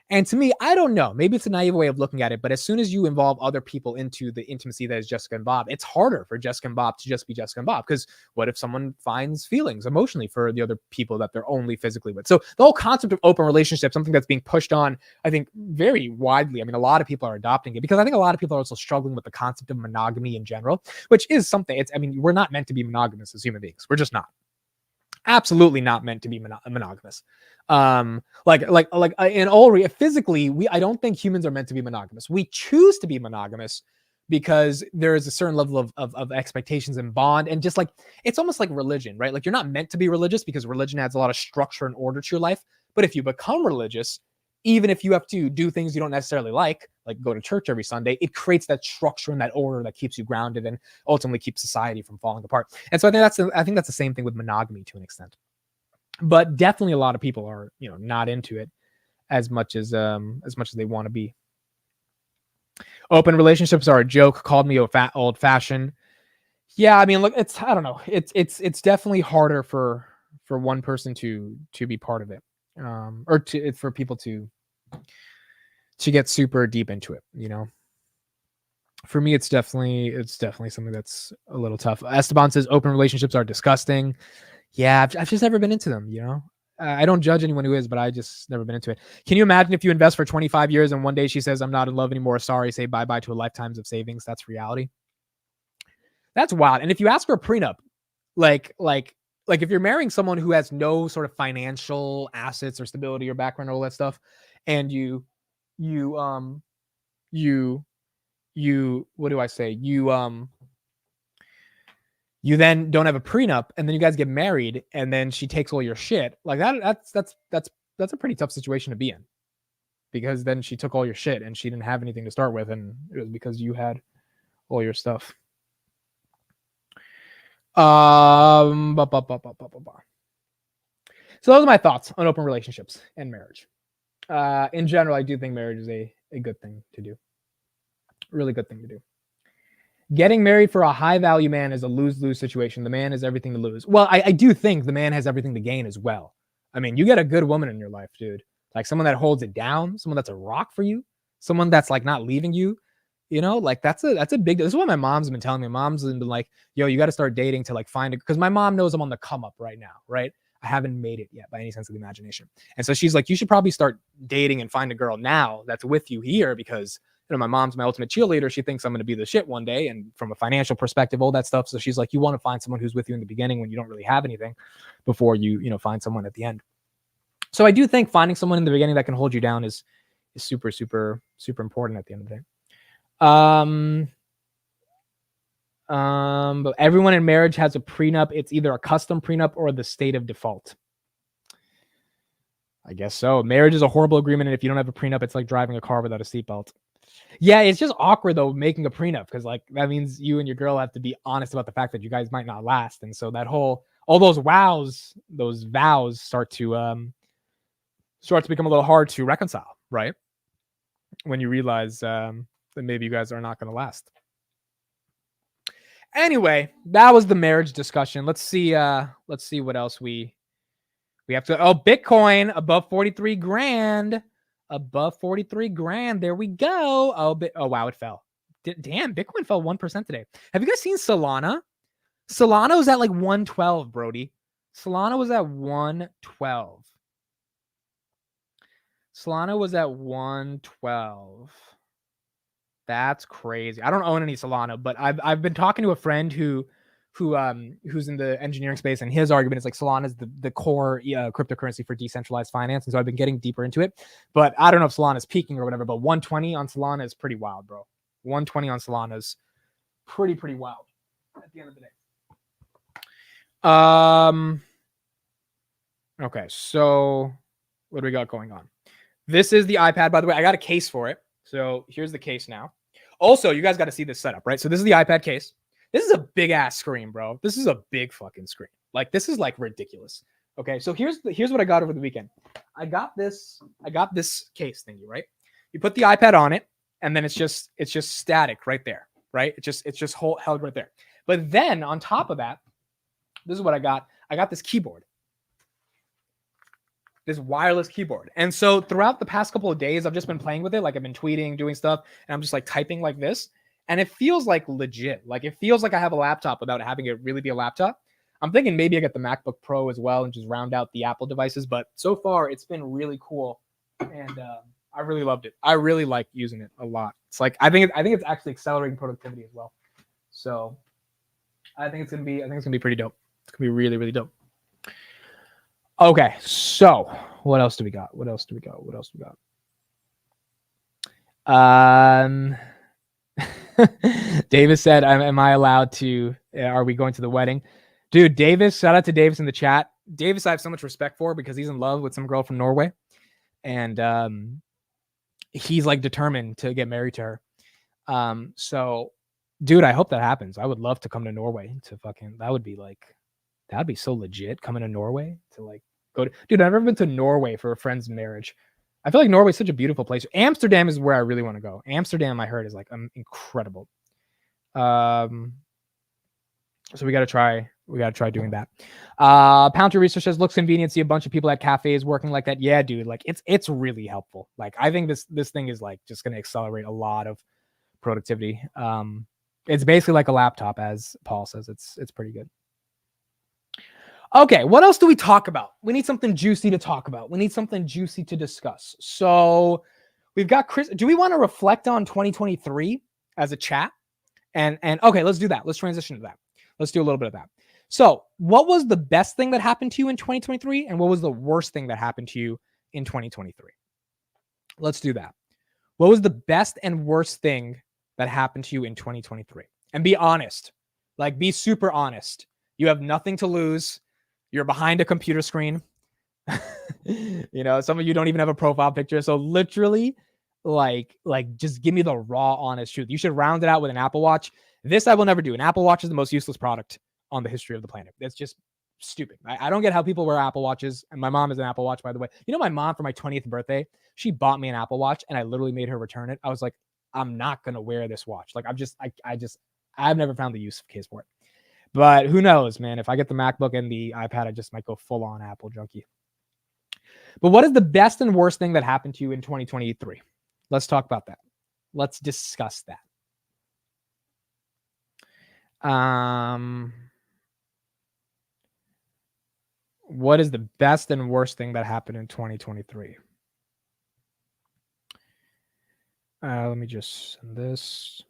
And to me, I don't know, maybe it's a naive way of looking at it, but as soon as you involve other people into the intimacy that is Jessica and Bob, it's harder for Jessica and Bob to just be Jessica and Bob. Because what if someone finds feelings emotionally for the other people that they're only physically with? So the whole concept of open relationship, something that's being pushed on, I think, very widely. I mean, a lot of people are adopting it because I think a lot of people are also struggling with the concept of monogamy in general, which is something. I mean, we're not meant to be monogamous as human beings. We're just not. Absolutely not meant to be monogamous. Physically, I don't think humans are meant to be monogamous. We choose to be monogamous because there is a certain level of expectations and bond, and just like it's almost like religion, right? Like you're not meant to be religious because religion adds a lot of structure and order to your life. But if you become religious, even if you have to do things you don't necessarily like go to church every Sunday, it creates that structure and that order that keeps you grounded and ultimately keeps society from falling apart. And so I think that's the same thing with monogamy to an extent. But definitely a lot of people are, you know, not into it as much as they want to be. Open relationships are a joke. Called me old fashioned. Yeah, I mean, look, I don't know. It's definitely harder for one person to be part of it. For people to get super deep into it, you know. For me, it's definitely something that's a little tough. Esteban says open relationships are disgusting. Yeah, I've just never been into them, you know. I don't judge anyone who is, but I just never been into it. Can you imagine if you invest for 25 years and one day she says, I'm not in love anymore, sorry, say bye-bye to a lifetimes of savings? That's reality. That's wild. And if you ask for a prenup, like if you're marrying someone who has no sort of financial assets or stability or background or all that stuff, and you what do I say? You then don't have a prenup, and then you guys get married, and then she takes all your shit. Like that's a pretty tough situation to be in, because then she took all your shit and she didn't have anything to start with, and it was because you had all your stuff. So those are my thoughts on open relationships and marriage. In general, I do think marriage is a good thing to do. Really good thing to do. Getting married for a high value man is a lose-lose situation. The man has everything to lose. Well, I do think the man has everything to gain as well. I mean, you get a good woman in your life, dude. Like someone that holds it down, someone that's a rock for you, someone that's like not leaving you. You know, like that's a big deal. This is what my mom's been telling me. Mom's been like, yo, you got to start dating to like find it. Because my mom knows I'm on the come up right now, right? I haven't made it yet by any sense of the imagination. And so she's like, you should probably start dating and find a girl now that's with you here, because you know, my mom's my ultimate cheerleader. She thinks I'm going to be the shit one day. And from a financial perspective, all that stuff. So she's like, you want to find someone who's with you in the beginning when you don't really have anything, before you find someone at the end. So I do think finding someone in the beginning that can hold you down is super, super, super important at the end of the day. But everyone in marriage has a prenup. It's either a custom prenup or the state of default. I guess so. Marriage is a horrible agreement, and if you don't have a prenup, it's like driving a car without a seatbelt. Yeah, it's just awkward though making a prenup, because like that means you and your girl have to be honest about the fact that you guys might not last, and so that all those vows start to become a little hard to reconcile, right? when you realize that maybe you guys are not going to last. Anyway, that was the marriage discussion. Let's see what else we have to. Oh, Bitcoin above 43 grand. Above 43 grand. There we go. Oh wow, it fell. Damn, Bitcoin fell 1% today. Have you guys seen Solana? Solana was at like 112, Brody. Solana was at 112. Solana was at 112. That's crazy. I don't own any Solana, but I've been talking to a friend who's in the engineering space, and his argument is like Solana is the core cryptocurrency for decentralized finance, and so I've been getting deeper into it. But I don't know if Solana is peaking or whatever. But 120 on Solana is pretty wild, bro. 120 on Solana is pretty wild at the end of the day. Okay, so what do we got going on? This is the iPad, by the way. I got a case for it. So here's the case now. Also, you guys got to see this setup, right? So this is the iPad case. This is a big ass screen, bro. This is a big fucking screen. Like, this is like ridiculous. Okay, so here's what I got over the weekend. I got this case thingy, right? You put the iPad on it, and then it's just static right there, right? It's just held right there. But then on top of that, this is what I got. I got this keyboard. This wireless keyboard. And so throughout the past couple of days, I've just been playing with it. Like, I've been tweeting, doing stuff, and I'm just like typing like this. And it feels like legit. Like, it feels like I have a laptop without having it really be a laptop. I'm thinking maybe I get the MacBook Pro as well and just round out the Apple devices. But so far, it's been really cool. And I really loved it. I really like using it a lot. It's like, I think it's actually accelerating productivity as well. So I think it's gonna be pretty dope. It's gonna be really, really dope. Okay, so what else do we got? Davis said, am I allowed to, are we going to the wedding? Dude, Davis, shout out to Davis in the chat. Davis, I have so much respect for because he's in love with some girl from Norway. And he's like determined to get married to her. So dude, I hope that happens. I would love to come to Norway to that'd be so legit, coming to Norway to like go to, dude, I've never been to Norway for a friend's marriage. I feel like Norway's such a beautiful place. Amsterdam is where I really want to go. Amsterdam, I heard, is like incredible. So we got to try doing that. Pounter Research says, looks convenient. See a bunch of people at cafes working like that. Yeah, dude, like it's really helpful. Like, I think this thing is like just going to accelerate a lot of productivity. It's basically like a laptop, as Paul says. It's pretty good. Okay, what else do we talk about? We need something juicy to talk about. We need something juicy to discuss. So we've got Kris. Do we want to reflect on 2023 as a chat? And okay, let's do that. Let's transition to that. Let's do a little bit of that. So what was the best thing that happened to you in 2023? And what was the worst thing that happened to you in 2023? Let's do that. What was the best and worst thing that happened to you in 2023? And be honest. Like, be super honest. You have nothing to lose. You're behind a computer screen. You know, some of you don't even have a profile picture. So literally, like just give me the raw, honest truth. You should round it out with an Apple Watch. This I will never do. An Apple Watch is the most useless product on the history of the planet. It's just stupid. I don't get how people wear Apple Watches. And my mom is an Apple Watch, by the way. You know, my mom, for my 20th birthday, she bought me an Apple Watch, and I literally made her return it. I was like, I'm not going to wear this watch. Like, I've never found the use case for it. But who knows, man? If I get the MacBook and the iPad, I just might go full on Apple junkie. But what is the best and worst thing that happened to you in 2023? Let's talk about that. Let's discuss that. What is the best and worst thing that happened in 2023? Let me just send this.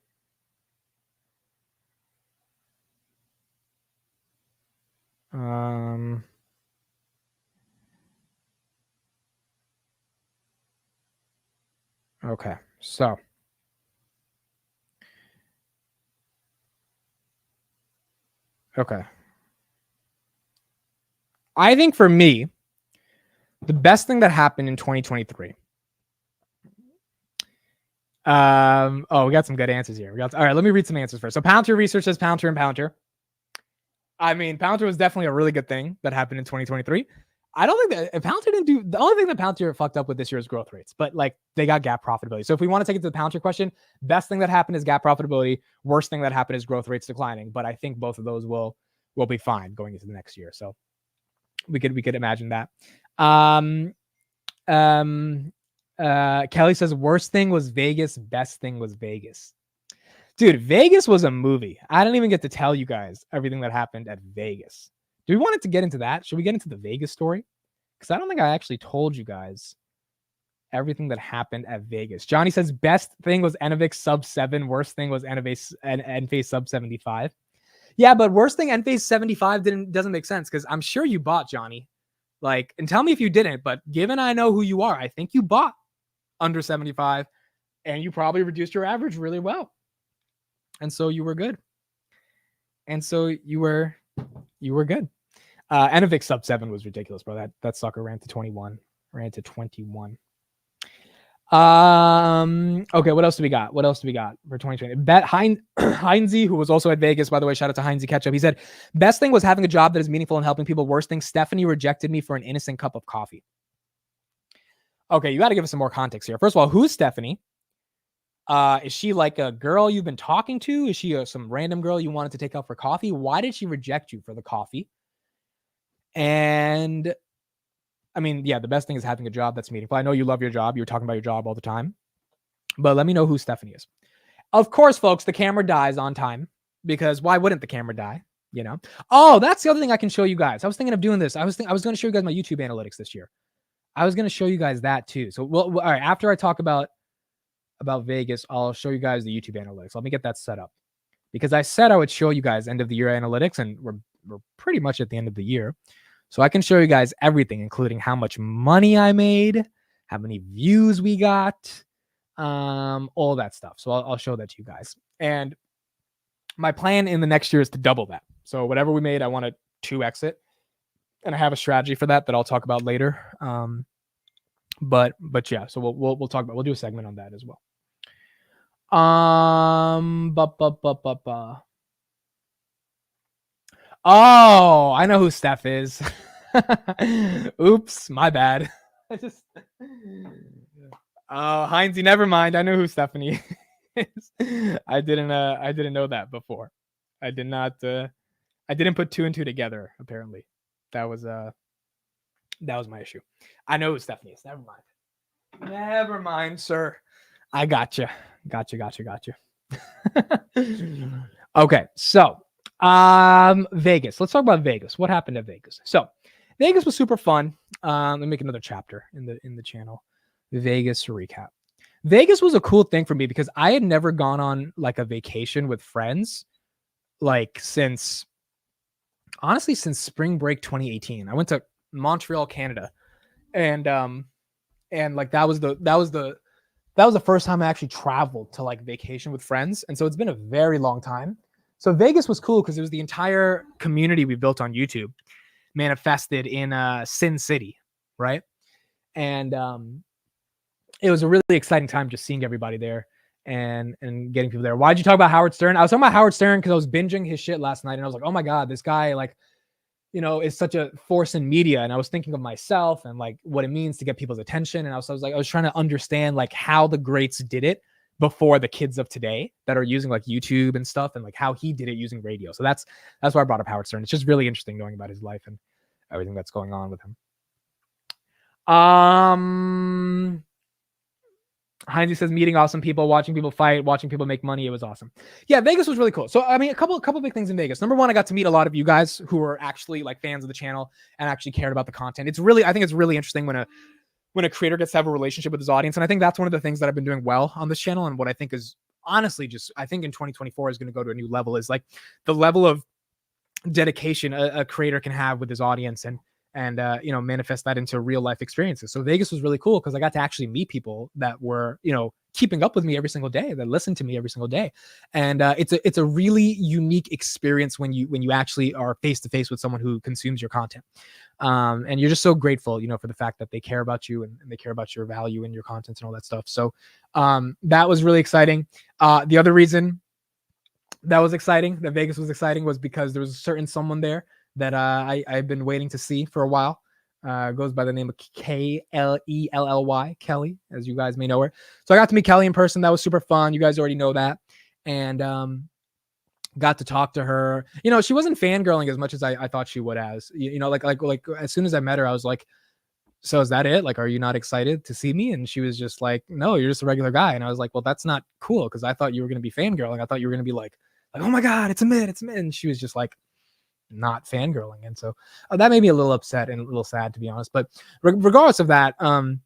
Okay, so I think for me, the best thing that happened in 2023. We got some good answers here. All right, let me read some answers first. So Pounter Research says Pounter and Pounter. I mean, Pounter was definitely a really good thing that happened in 2023. I don't think that Palantir didn't do the only thing that Palantir fucked up with this year is growth rates, but like they got gap profitability. So if we want to take it to the Palantir question, best thing that happened is gap profitability. Worst thing that happened is growth rates declining. But I think both of those will be fine going into the next year. So we could imagine that. Kelly says worst thing was Vegas, best thing was Vegas. Dude, Vegas was a movie. I didn't even get to tell you guys everything that happened at Vegas. Do we want to get into that? Should we get into the Vegas story? Because I don't think I actually told you guys everything that happened at Vegas. Johnny says best thing was Enavix sub 7. Worst thing was Enphase sub 75. Yeah, but worst thing Enphase 75 doesn't make sense because I'm sure you bought, Johnny. Like, and tell me if you didn't, but given I know who you are, I think you bought under 75 and you probably reduced your average really well. And so you were good. And so you were good. Enavix sub 7 was ridiculous, bro. That sucker ran to 21. Okay, what else do we got? For 2020? Heinze, who was also at Vegas, by the way, shout out to Heinze Ketchup. He said, best thing was having a job that is meaningful and helping people. Worst thing, Stephanie rejected me for an innocent cup of coffee. Okay, you got to give us some more context here. First of all, who's Stephanie? Is she like a girl you've been talking to? Is she some random girl you wanted to take out for coffee? Why did she reject you for the coffee? And I mean, yeah, the best thing is having a job that's meaningful. I know you love your job. You're talking about your job all the time. But let me know who Stephanie is. Of course, folks, the camera dies on time because why wouldn't the camera die? You know? Oh, that's the other thing I can show you guys. I was thinking of doing this. I was going to show you guys my YouTube analytics this year. I was going to show you guys that too. So, well, all right, after I talk about Vegas, I'll show you guys the YouTube analytics. Let me get that set up because I said I would show you guys end of the year analytics, and we're pretty much at the end of the year. So I can show you guys everything, including how much money I made, how many views we got, all that stuff. So I'll show that to you guys. And my plan in the next year is to double that. So whatever we made, I want to 2x it. And I have a strategy for that I'll talk about later. But yeah, so we'll talk about, we'll do a segment on that as well. Oh, I know who Steph is. Oops, my bad. Heinze, never mind. I know who Stephanie is. I didn't know that before. I didn't put 2 and 2 together, apparently. That was my issue. I know who Stephanie is. Never mind, sir. I gotcha. Okay, so Vegas. Let's talk about Vegas. What happened at Vegas? So Vegas was super fun. Let me make another chapter in the channel. Vegas recap. Vegas was a cool thing for me because I had never gone on like a vacation with friends like since spring break 2018. I went to Montreal, Canada. And like that was the first time I actually traveled to like vacation with friends. And so it's been a very long time. So Vegas was cool because it was the entire community we built on YouTube manifested in Sin City, right? And it was a really exciting time just seeing everybody there and getting people there. Why'd you talk about Howard Stern? I was talking about Howard Stern because I was binging his shit last night and I was like, oh my God, this guy like, you know, is such a force in media. And I was thinking of myself and like what it means to get people's attention. And I was trying to understand like how the greats did it before the kids of today that are using like YouTube and stuff and like how he did it using radio. So that's why I brought up Howard Stern. It's just really interesting knowing about his life and everything that's going on with him. Heinze says meeting awesome people, watching people fight, watching people make money. It was awesome. Yeah, Vegas was really cool. So, I mean, a couple big things in Vegas. Number one, I got to meet a lot of you guys who are actually like fans of the channel and actually cared about the content. I think it's really interesting when a creator gets to have a relationship with his audience. And I think that's one of the things that I've been doing well on this channel. And what I think is honestly I think in 2024 is going to go to a new level is like the level of dedication a creator can have with his audience and you know, manifest that into real life experiences. So Vegas was really cool because I got to actually meet people that were, you know, keeping up with me every single day, that listened to me every single day. And it's a really unique experience when you actually are face to face with someone who consumes your content. And you're just so grateful, you know, for the fact that they care about you and they care about your value and your content and all that stuff. So that was really exciting. The other reason that was exciting, that Vegas was exciting, was because there was a certain someone there that I've been waiting to see for a while. Goes by the name of Kelley, Kelly, as you guys may know her. So I got to meet Kelly in person. That was super fun. You guys already know that. And got to talk to her. She wasn't fangirling as much as I thought she would as. Like as soon as I met her, I was like, so is that it? Like, are you not excited to see me? And she was just like, no, you're just a regular guy. And I was like, well, that's not cool, because I thought you were going to be fangirling. I thought you were going to be like, oh my God, it's a mid. And she was just like, not fangirling. And so that made me a little upset and a little sad, to be honest. But regardless of that, it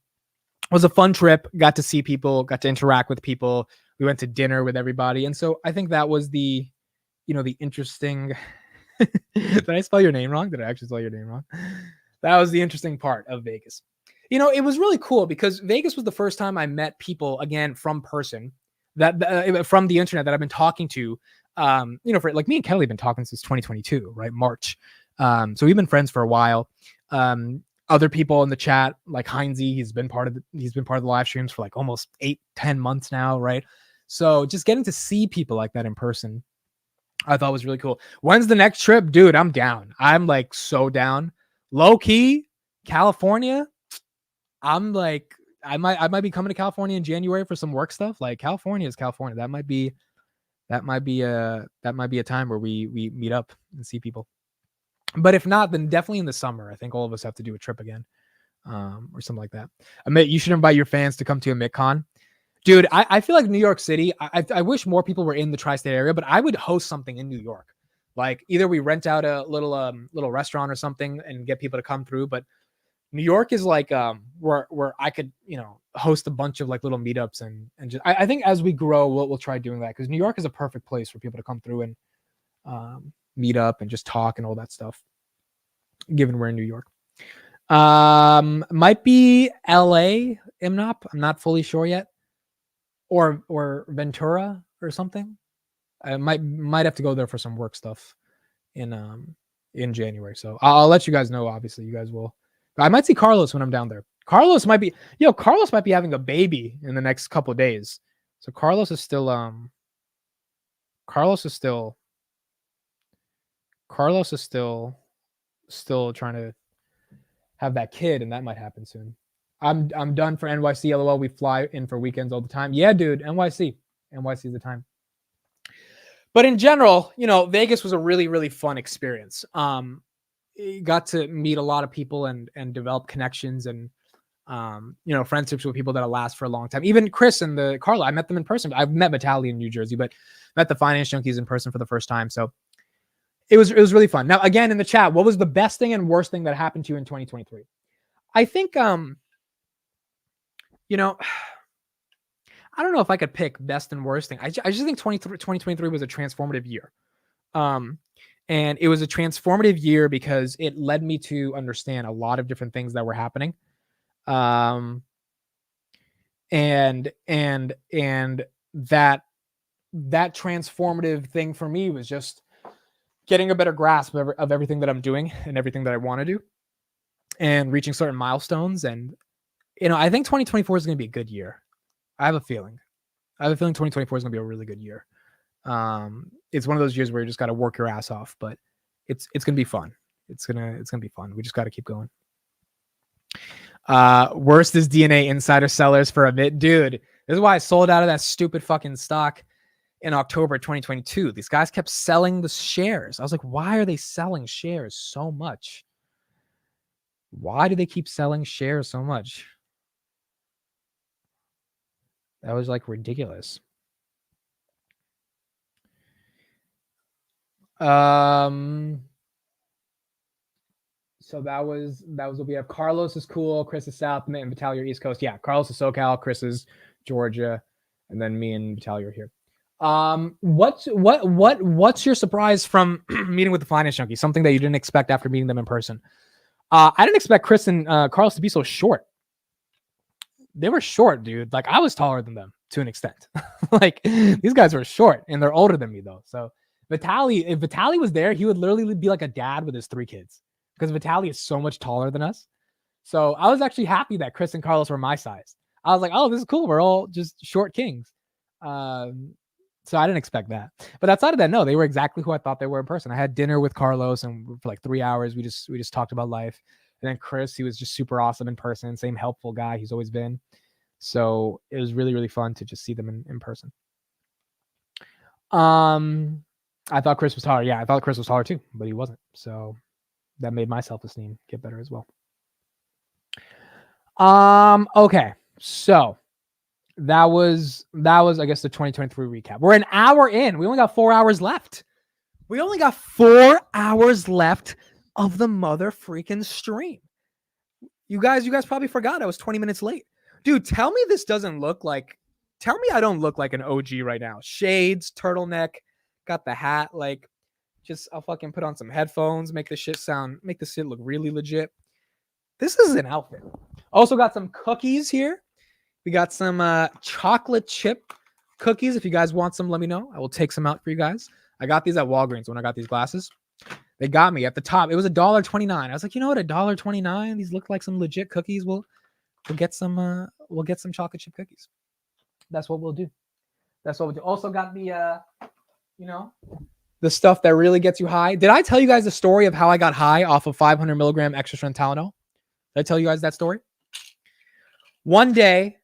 was a fun trip. Got to see people, got to interact with people. We went to dinner with everybody. And so I think that was the interesting. Did I spell your name wrong? Did I actually spell your name wrong? That was the interesting part of Vegas. It was really cool because Vegas was the first time I met people again from person, that from the internet, that I've been talking to. For like me and Kelly have been talking since 2022, right? March. So we've been friends for a while. Other people in the chat, like Heinzie, he's been part of the live streams for like almost 8-10 months now, right? So just getting to see people like that in person, I thought was really cool. When's the next trip? Dude, I'm down. I'm like so down. Low key, California. I'm like, I might be coming to California in January for some work stuff. Like, California is California. That might be a time where we meet up and see people. But if not, then definitely in the summer. I think all of us have to do a trip again, or something like that. Amit, you should invite your fans to come to a MitCon. Dude, I feel like New York City, I wish more people were in the tri-state area, but I would host something in New York. Like, either we rent out a little restaurant or something and get people to come through. But New York is like where I could, host a bunch of like little meetups and just, I think as we grow, we'll try doing that, because New York is a perfect place for people to come through and meet up and just talk and all that stuff, given we're in New York. Might be LA, IMNOP. I'm not fully sure yet. Or Ventura or something. I might have to go there for some work stuff in January. So I'll let you guys know. Obviously, you guys will. I might see Carlos when I'm down there. Carlos might be having a baby in the next couple of days. So Carlos is still trying to have that kid, and that might happen soon. I'm done for NYC. LOL. We fly in for weekends all the time. Yeah, dude. NYC is the time. But in general, Vegas was a really, really fun experience. Got to meet a lot of people and develop connections and friendships with people that'll last for a long time. Even Kris and Carla, I met them in person. I've met Vitaly in New Jersey, but met the Finance Junkies in person for the first time. So it was really fun. Now, again, in the chat, what was the best thing and worst thing that happened to you in 2023? I think I don't know if I could pick best and worst thing. I just think 2023 was a transformative year. And it was a transformative year because it led me to understand a lot of different things that were happening. And that transformative thing for me was just getting a better grasp of everything that I'm doing and everything that I want to do and reaching certain milestones. And, I think 2024 is going to be a good year. I have a feeling 2024 is going to be a really good year. It's one of those years where you just got to work your ass off, but it's going to be fun. It's going to be fun. We just got to keep going. Worst is DNA insider sellers for a bit. Dude, this is why I sold out of that stupid fucking stock in October 2022. These guys kept selling the shares. I was like, why are they selling shares so much? Why do they keep selling shares so much? That was like ridiculous. So that was what we have. Carlos is cool. Kris is South, and Vitaly are East Coast. Yeah, Carlos is SoCal, Kris is Georgia, and then me and Vitaly are here. What's your surprise from meeting with the Finance Junkies? Something that you didn't expect after meeting them in person? I didn't expect Kris and Carlos to be so short. They were short, dude. Like, I was taller than them to an extent. Like, these guys were short, and they're older than me though. So if Vitaly was there, he would literally be like a dad with his 3 kids, because Vitaly is so much taller than us. So I was actually happy that Kris and Carlos were my size. I was like, oh, this is cool. We're all just short kings. So I didn't expect that. But outside of that, no, they were exactly who I thought they were in person. I had dinner with Carlos, and for like 3 hours, we just talked about life. And then Kris, he was just super awesome in person. Same helpful guy he's always been. So it was really, really fun to just see them in person. I thought Kris was taller. Yeah, I thought Kris was taller too, but he wasn't. So that made my self-esteem get better as well. Okay. So that was I guess the 2023 recap. We're an hour in. We only got 4 hours left. We only got 4 hours left of the mother freaking stream. You guys probably forgot I was 20 minutes late. Dude, tell me this doesn't look like, tell me I don't look like an OG right now. Shades, turtleneck, got the hat, like, just, I'll fucking put on some headphones, make the shit look really legit. This is an outfit. Also got some cookies here. We got some chocolate chip cookies. If you guys want some, let me know. I will take some out for you guys. I got these at Walgreens when I got these glasses. They got me at the top. It was $1.29. I was like, you know what? $1.29. These look like some legit cookies. We'll get some chocolate chip cookies. That's what we'll do. That's what we'll do. Also got the the stuff that really gets you high. Did I tell you guys the story of how I got high off of 500 milligram extra strength Tylenol? Did I tell you guys that story? One day,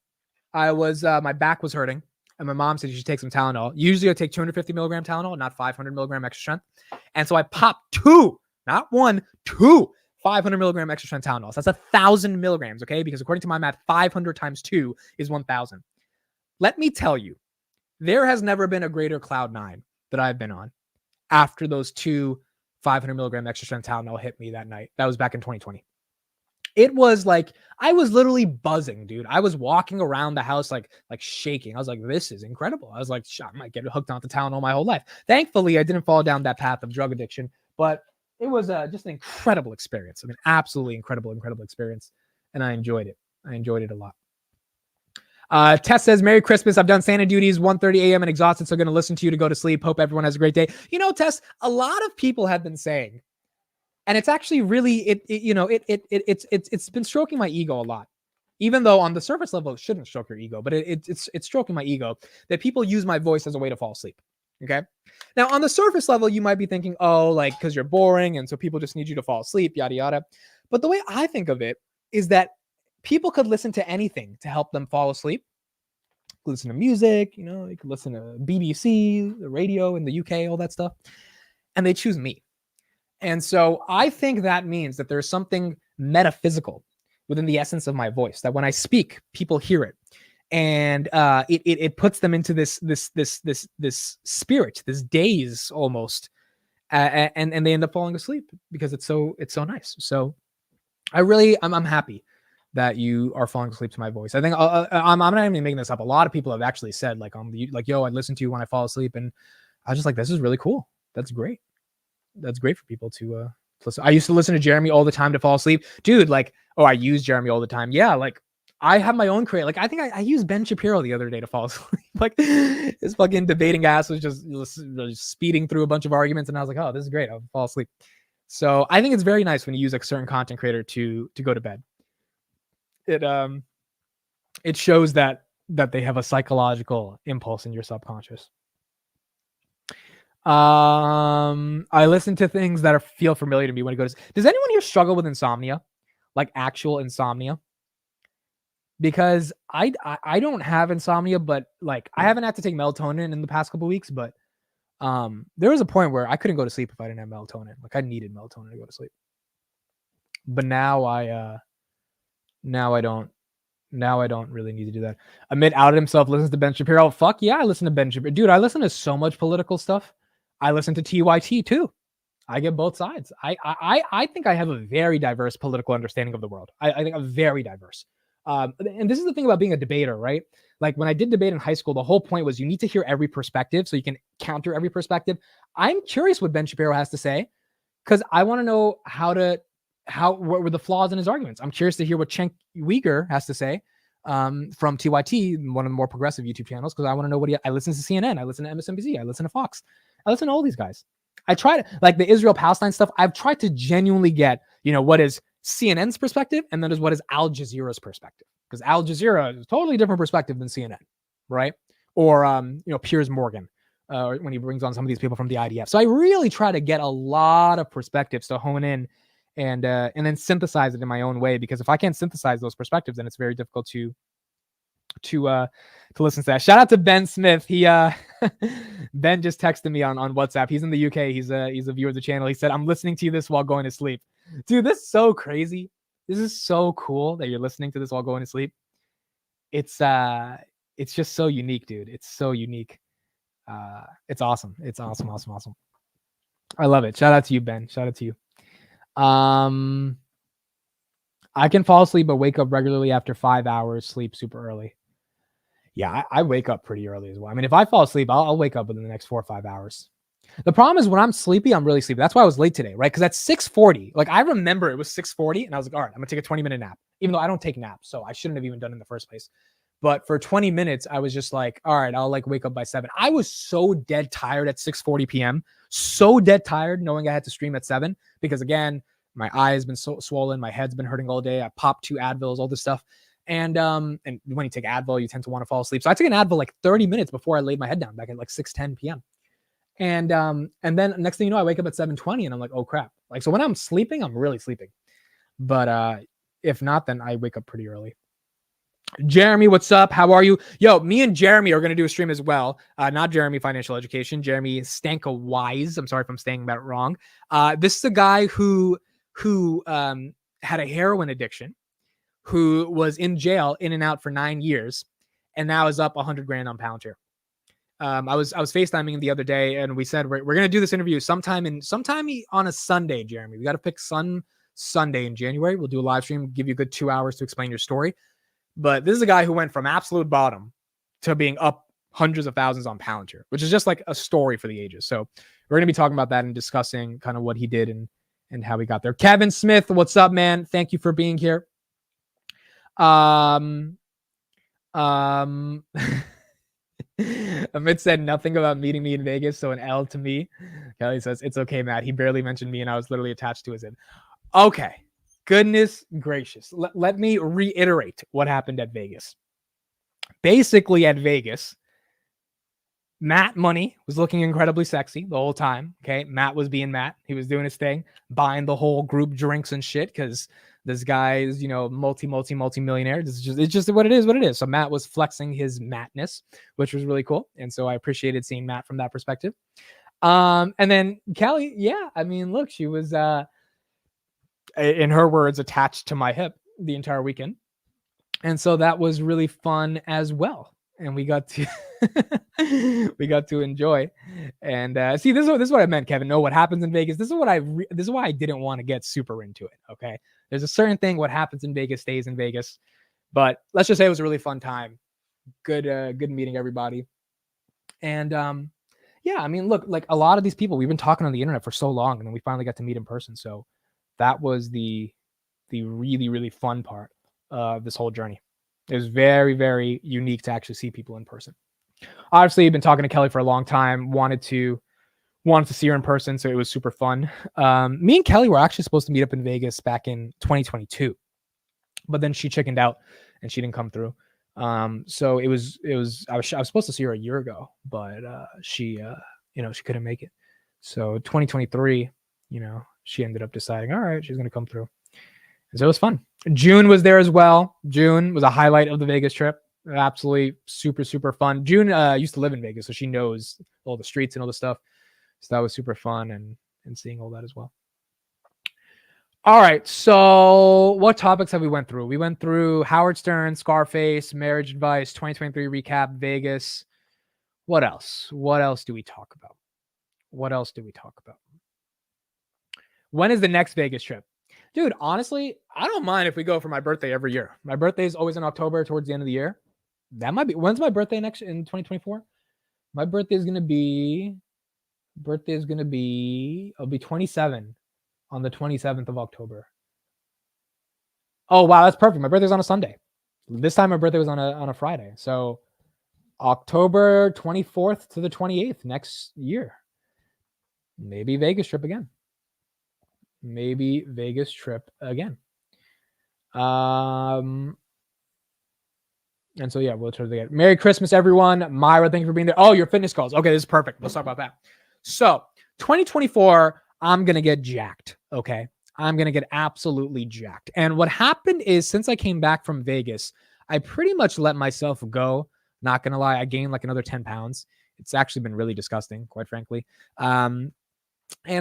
I was my back was hurting, and my mom said you should take some Tylenol. Usually, I take 250 milligram Tylenol, not 500 milligram extra strength. And so I popped 2, not 1, 2 500 milligram extra strength Tylenols. That's 1,000 milligrams, okay? Because according to my math, 500 times 2 is 1,000. Let me tell you, there has never been a greater cloud nine that I've been on after those 2 500 milligram extra strength Tylenol hit me that night. That was back in 2020. It was like, I was literally buzzing, dude. I was walking around the house like shaking. I was like, this is incredible. I was like, I might get hooked on to Tylenol my whole life. Thankfully, I didn't fall down that path of drug addiction, but it was just an incredible experience. I mean, absolutely incredible experience. And I enjoyed it. I enjoyed it a lot. Tess says, Merry Christmas. I've done Santa duties, 1:30 a.m. and exhausted, so going to listen to you to go to sleep. Hope everyone has a great day. You know, Tess, a lot of people have been saying, and it's actually really, it's been stroking my ego a lot. Even though on the surface level, it shouldn't stroke your ego, but it's stroking my ego that people use my voice as a way to fall asleep. Okay. Now on the surface level, you might be thinking, oh, like, cause you're boring. And so people just need you to fall asleep, yada, yada. But the way I think of it is that people could listen to anything to help them fall asleep. Listen to music, you could listen to BBC, the radio in the UK, all that stuff. And they choose me. And so I think that means that there's something metaphysical within the essence of my voice, that when I speak, people hear it. And it puts them into this spirit, this daze almost. And they end up falling asleep because it's so nice. So I'm happy that you are falling asleep to my voice. I think I'm not even making this up. A lot of people have actually said like, yo, I listen to you when I fall asleep. And I was just like, this is really cool. That's great. That's great for people to listen. I used to listen to Jeremy all the time to fall asleep. Dude, like, I use Jeremy all the time. Yeah, like, I have my own create. Like, I think I used Ben Shapiro the other day to fall asleep. Like, his fucking debating ass was just speeding through a bunch of arguments, and I was like, oh, this is great. I'll fall asleep. So I think it's very nice when you use a certain content creator to go to bed. It shows that they have a psychological impulse in your subconscious. I listen to things that feel familiar to me when I go to. Does anyone here struggle with insomnia, like actual insomnia? Because I don't have insomnia, but like I haven't had to take melatonin in the past couple of weeks. But there was a point where I couldn't go to sleep if I didn't have melatonin. Like I needed melatonin to go to sleep. But now I don't really need to do that. Amit outed himself, listens to Ben Shapiro. Fuck yeah, I listen to Ben Shapiro. Dude, I listen to so much political stuff. I listen to TYT too. I get both sides. I think I have a very diverse political understanding of the world. I think I'm very diverse. And this is the thing about being a debater, right? Like when I did debate in high school, the whole point was you need to hear every perspective so you can counter every perspective. I'm curious what Ben Shapiro has to say because I want to know what were the flaws in his arguments. I'm curious to hear what Cenk Uygur has to say from TYT, one of the more progressive YouTube channels, because I want to know I listen to CNN, I listen to MSNBC, I listen to Fox, I listen to all these guys. I try to, like the Israel-Palestine stuff, I've tried to genuinely get, what is CNN's perspective and then what is Al Jazeera's perspective. Because Al Jazeera is a totally different perspective than CNN, right? Or, Piers Morgan, when he brings on some of these people from the IDF. So I really try to get a lot of perspectives to hone in and then synthesize it in my own way, because if I can't synthesize those perspectives, then it's very difficult to listen to that. Shout out to Ben Smith. He Ben just texted me on WhatsApp. He's in the UK. He's a viewer of the channel. He said, "I'm listening to this while going to sleep." Dude, this is so crazy. This is so cool that you're listening to this while going to sleep. It's just so unique, dude. It's so unique. It's awesome. It's awesome. I love it. Shout out to you, Ben. Shout out to you. I can fall asleep but wake up regularly after 5 hours sleep super early. Yeah, I wake up pretty early as well. I mean, if I fall asleep, I'll wake up within the next 4 or 5 hours. The problem is when I'm sleepy, I'm really sleepy. That's why I was late today, right? Because at 6:40, like I remember it was 6:40 and I was like, all right, I'm gonna take a 20-minute nap, even though I don't take naps. So I shouldn't have even done it in the first place. But for 20 minutes, I was just like, all right, I'll like wake up by 7. I was so dead tired at 6:40 p.m. So dead tired knowing I had to stream at 7 because again, my eye has been so swollen. My head's been hurting all day. I popped 2 Advils, all this stuff. And when you take Advil, you tend to want to fall asleep. So I took an Advil like 30 minutes before I laid my head down back at like 6:10 p.m. And then next thing you know, I wake up at 7:20 and I'm like, oh crap. Like, so when I'm sleeping, I'm really sleeping. But if not, then I wake up pretty early. Jeremy, what's up? How are you? Yo, me and Jeremy are going to do a stream as well. Not Jeremy Financial Education, Jeremy Stanka Wise. I'm sorry if I'm saying that wrong. This is a guy who had a heroin addiction, who was in jail in and out for 9 years, and now is up 100 grand on Palantir. I was FaceTiming the other day, and we said we're going to do this interview sometime on a Sunday, Jeremy. We got to pick Sunday in January. We'll do a live stream, give you a good 2 hours to explain your story. But this is a guy who went from absolute bottom to being up hundreds of thousands on Palantir, which is just like a story for the ages. So we're going to be talking about that and discussing kind of what he did and how he got there. Kevin Smith, what's up, man? Thank you for being here. Amit said nothing about meeting me in Vegas, so an L to me. Kelly says, it's okay, Matt. He barely mentioned me, and I was literally attached to his end. Okay. Goodness gracious. Let me reiterate what happened at Vegas. Basically, at Vegas, Matt Money was looking incredibly sexy the whole time. Okay. Matt was being Matt. He was doing his thing, buying the whole group drinks and shit because this guy is, multi-millionaire. It's just what it is. So Matt was flexing his Mattness, which was really cool. And so I appreciated seeing Matt from that perspective. And then Kelly, yeah, I mean, look, she was, in her words, attached to my hip the entire weekend. And so that was really fun as well. And we got to enjoy. And see, this is what I meant, Kevin. Know what happens in Vegas. This is why I didn't want to get super into it. Okay. There's a certain thing, what happens in Vegas stays in Vegas. But let's just say it was a really fun time. Good meeting everybody. And yeah, I mean, look, like a lot of these people, we've been talking on the internet for so long, and then we finally got to meet in person. So that was the really, really fun part of this whole journey. It was very, very unique to actually see people in person. Obviously, I've been talking to Kelly for a long time, wanted to see her in person, so it was super fun. Me and Kelly were actually supposed to meet up in Vegas back in 2022, but then she chickened out and she didn't come through. So I was supposed to see her a year ago, but she couldn't make it. So 2023, she ended up deciding, all right, she's going to come through. And so it was fun. June was there as well. June was a highlight of the Vegas trip. Absolutely super, super fun. June used to live in Vegas, so she knows all the streets and all the stuff. So that was super fun and seeing all that as well. All right. So what topics have we went through? We went through Howard Stern, Scarface, marriage advice, 2023 recap, Vegas. What else? What else do we talk about? When is the next Vegas trip? Dude, honestly, I don't mind if we go for my birthday every year. My birthday is always in October towards the end of the year. That might be. When's my birthday next in 2024? My birthday is going to be, I'll be 27 on the 27th of October. Oh, wow. That's perfect. My birthday's on a Sunday. This time my birthday was on a Friday. So October 24th to the 28th next year. Maybe Vegas trip again. And so, yeah, we'll try to get Merry Christmas, everyone. Myra, thank you for being there. Oh, your fitness goals. Okay, this is perfect. Let's talk about that. So 2024, I'm going to get jacked. Okay. I'm going to get absolutely jacked. And what happened is, since I came back from Vegas, I pretty much let myself go. Not going to lie, I gained like another 10 pounds. It's actually been really disgusting, quite frankly. And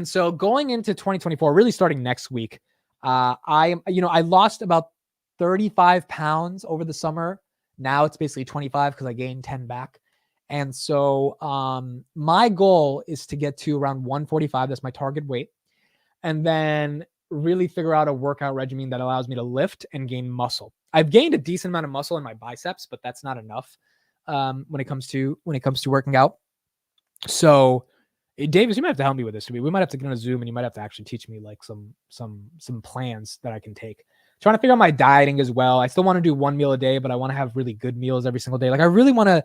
so going into 2024, really starting next week, I lost about 35 pounds over the summer. Now it's basically 25 because I gained 10 back. And so my goal is to get to around 145. That's my target weight. And then really figure out a workout regimen that allows me to lift and gain muscle. I've gained a decent amount of muscle in my biceps, but that's not enough when it comes to working out. So Davis, you might have to help me with this. We might have to get on a Zoom, and you might have to actually teach me like some plans that I can take. Trying to figure out my dieting as well. I still want to do 1 meal a day, but I want to have really good meals every single day. Like I really want to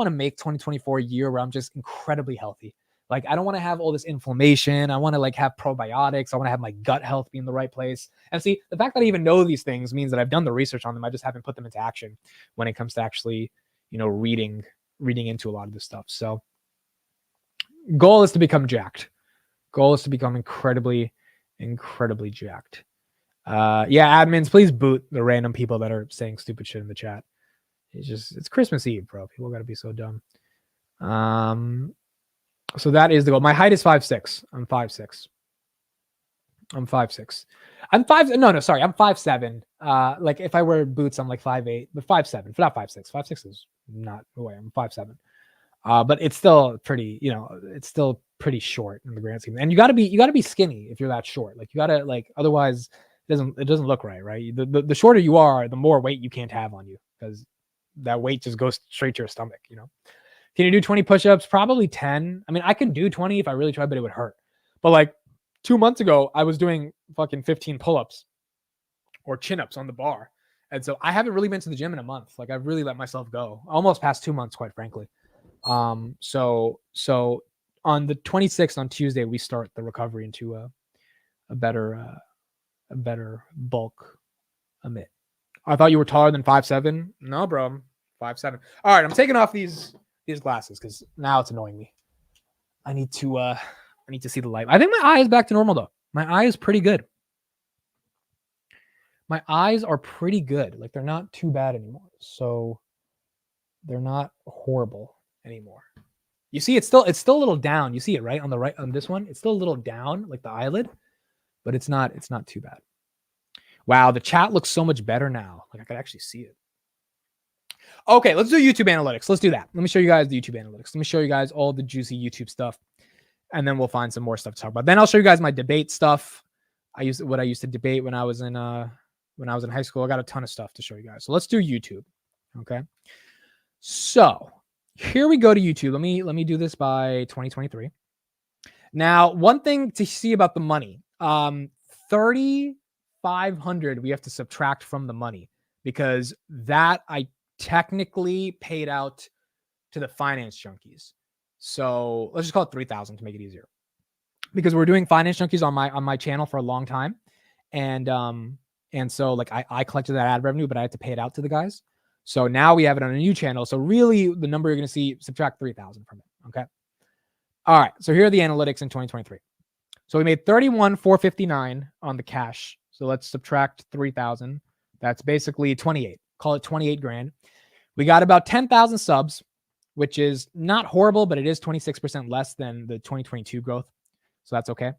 make 2024 a year where I'm just incredibly healthy. Like I don't want to have all this inflammation. I want to like have probiotics. I want to have my gut health be in the right place. And see, the fact that I even know these things means that I've done the research on them. I just haven't put them into action when it comes to actually, reading into a lot of this stuff. So goal is to become jacked. Goal is to become incredibly, incredibly jacked. Yeah, admins, please boot the random people that are saying stupid shit in the chat. It's Christmas Eve, bro. People got to be so dumb. So that is the goal. My height is 5'6". I'm 5'6". I'm 5'6". I'm 5'7". Like if I wear boots, I'm like 5'8", but 5'7", but not 5'6". 5'6" is not the way. I'm 5'7". But it's still pretty, it's still pretty short in the grand scheme. And you gotta be skinny if you're that short. Like you gotta otherwise it doesn't look right, right? The shorter you are, the more weight you can't have on you because that weight just goes straight to your stomach, Can you do 20 push-ups? Probably 10. I mean, I can do 20 if I really tried, but it would hurt. But like 2 months ago, I was doing fucking 15 pull-ups or chin-ups on the bar. And so I haven't really been to the gym in a month. Like I've really let myself go. Almost past 2 months, quite frankly. So on the 26th on Tuesday, we start the recovery into a better bulk emit. I thought you were taller than 5'7". No, bro, I'm 5'7". All right, I'm taking off these glasses because now it's annoying me. I need to see the light. I think my eye is back to normal though. My eye is pretty good. My eyes are pretty good. Like they're not too bad anymore. So they're not horrible anymore. You see, it's still a little down. You see it right on this one. It's still a little down, like the eyelid, but it's not too bad. Wow, the chat looks so much better now. Like I could actually see it. Okay, let's do YouTube analytics. Let's do that. Let me show you guys the YouTube analytics. Let me show you guys all the juicy YouTube stuff, and then we'll find some more stuff to talk about. Then I'll show you guys my debate stuff. What I used to debate when I was in high school. I got a ton of stuff to show you guys. So let's do YouTube. Okay. So here we go to YouTube. Let me do this by 2023. Now, one thing to see about the money, 3,500 we have to subtract from the money because that I technically paid out to the finance junkies. So let's just call it 3,000 to make it easier because we're doing finance junkies on my channel for a long time. And so like I collected that ad revenue, but I had to pay it out to the guys. So now we have it on a new channel. So really the number you're going to see, subtract 3,000 from it. Okay. All right. So here are the analytics in 2023. So we made 31,459 on the cash. So let's subtract 3,000. That's basically 28. Call it 28 grand. We got about 10,000 subs, which is not horrible, but it is 26% less than the 2022 growth. So that's okay.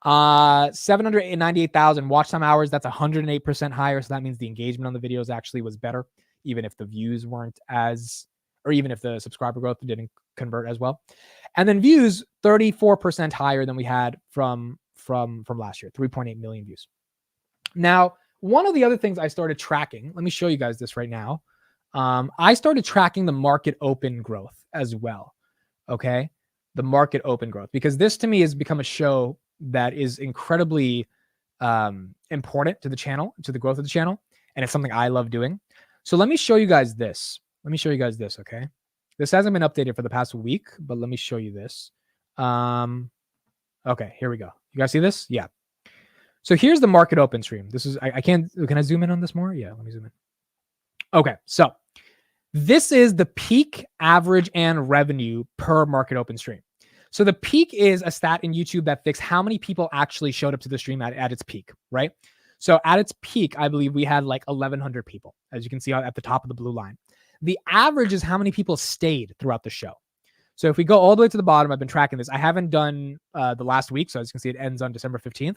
798,000 watch time hours. That's 108% higher. So that means the engagement on the videos actually was better, even if the views weren't or even if the subscriber growth didn't convert as well. And then views, 34% higher than we had from last year, 3.8 million views. Now, one of the other things I started tracking, let me show you guys this right now. I started tracking the market open growth as well. Okay. The market open growth, because this to me has become a show that is incredibly important to the channel, to the growth of the channel. And it's something I love doing. So let me show you guys this. Okay. This hasn't been updated for the past week, but let me show you this. Okay, here we go. You guys see this? Yeah. So here's the market open stream. This is, can I zoom in on this more? Yeah, let me zoom in. Okay, so this is the peak average and revenue per market open stream. So the peak is a stat in YouTube that fixed how many people actually showed up to the stream at its peak, right? So at its peak, I believe we had like 1,100 people, as you can see at the top of the blue line. The average is how many people stayed throughout the show. So if we go all the way to the bottom, I've been tracking this. I haven't done the last week, so as you can see, it ends on December 15th.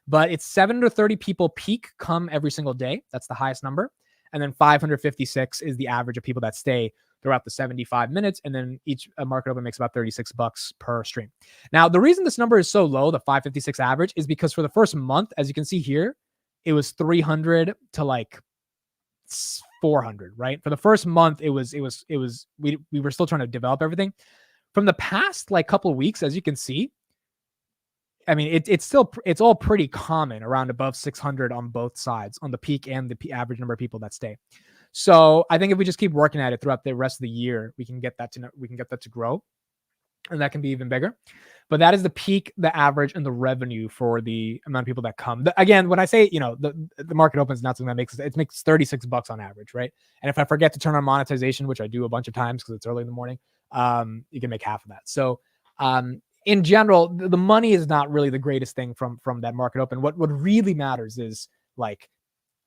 But it's 7 to 30 people peak come every single day. That's the highest number. And then 556 is the average of people that stay throughout the 75 minutes. And then each market open makes about $36 per stream. Now, the reason this number is so low, the 556 average, is because for the first month, as you can see here, it was 300 to like 400, right? For the first month, we were still trying to develop everything. From the past like couple of weeks, as you can see, I mean, it's all pretty common around above 600 on both sides, on the peak and the average number of people that stay. So I think if we just keep working at it throughout the rest of the year, we can get that to grow, and that can be even bigger. But that is the peak, the average, and the revenue for the amount of people that come. Again, when I say, the market opens, not something that makes $36 on average, right? And if I forget to turn on monetization, which I do a bunch of times because it's early in the morning, you can make half of that. So in general, the money is not really the greatest thing from that market open. What really matters is like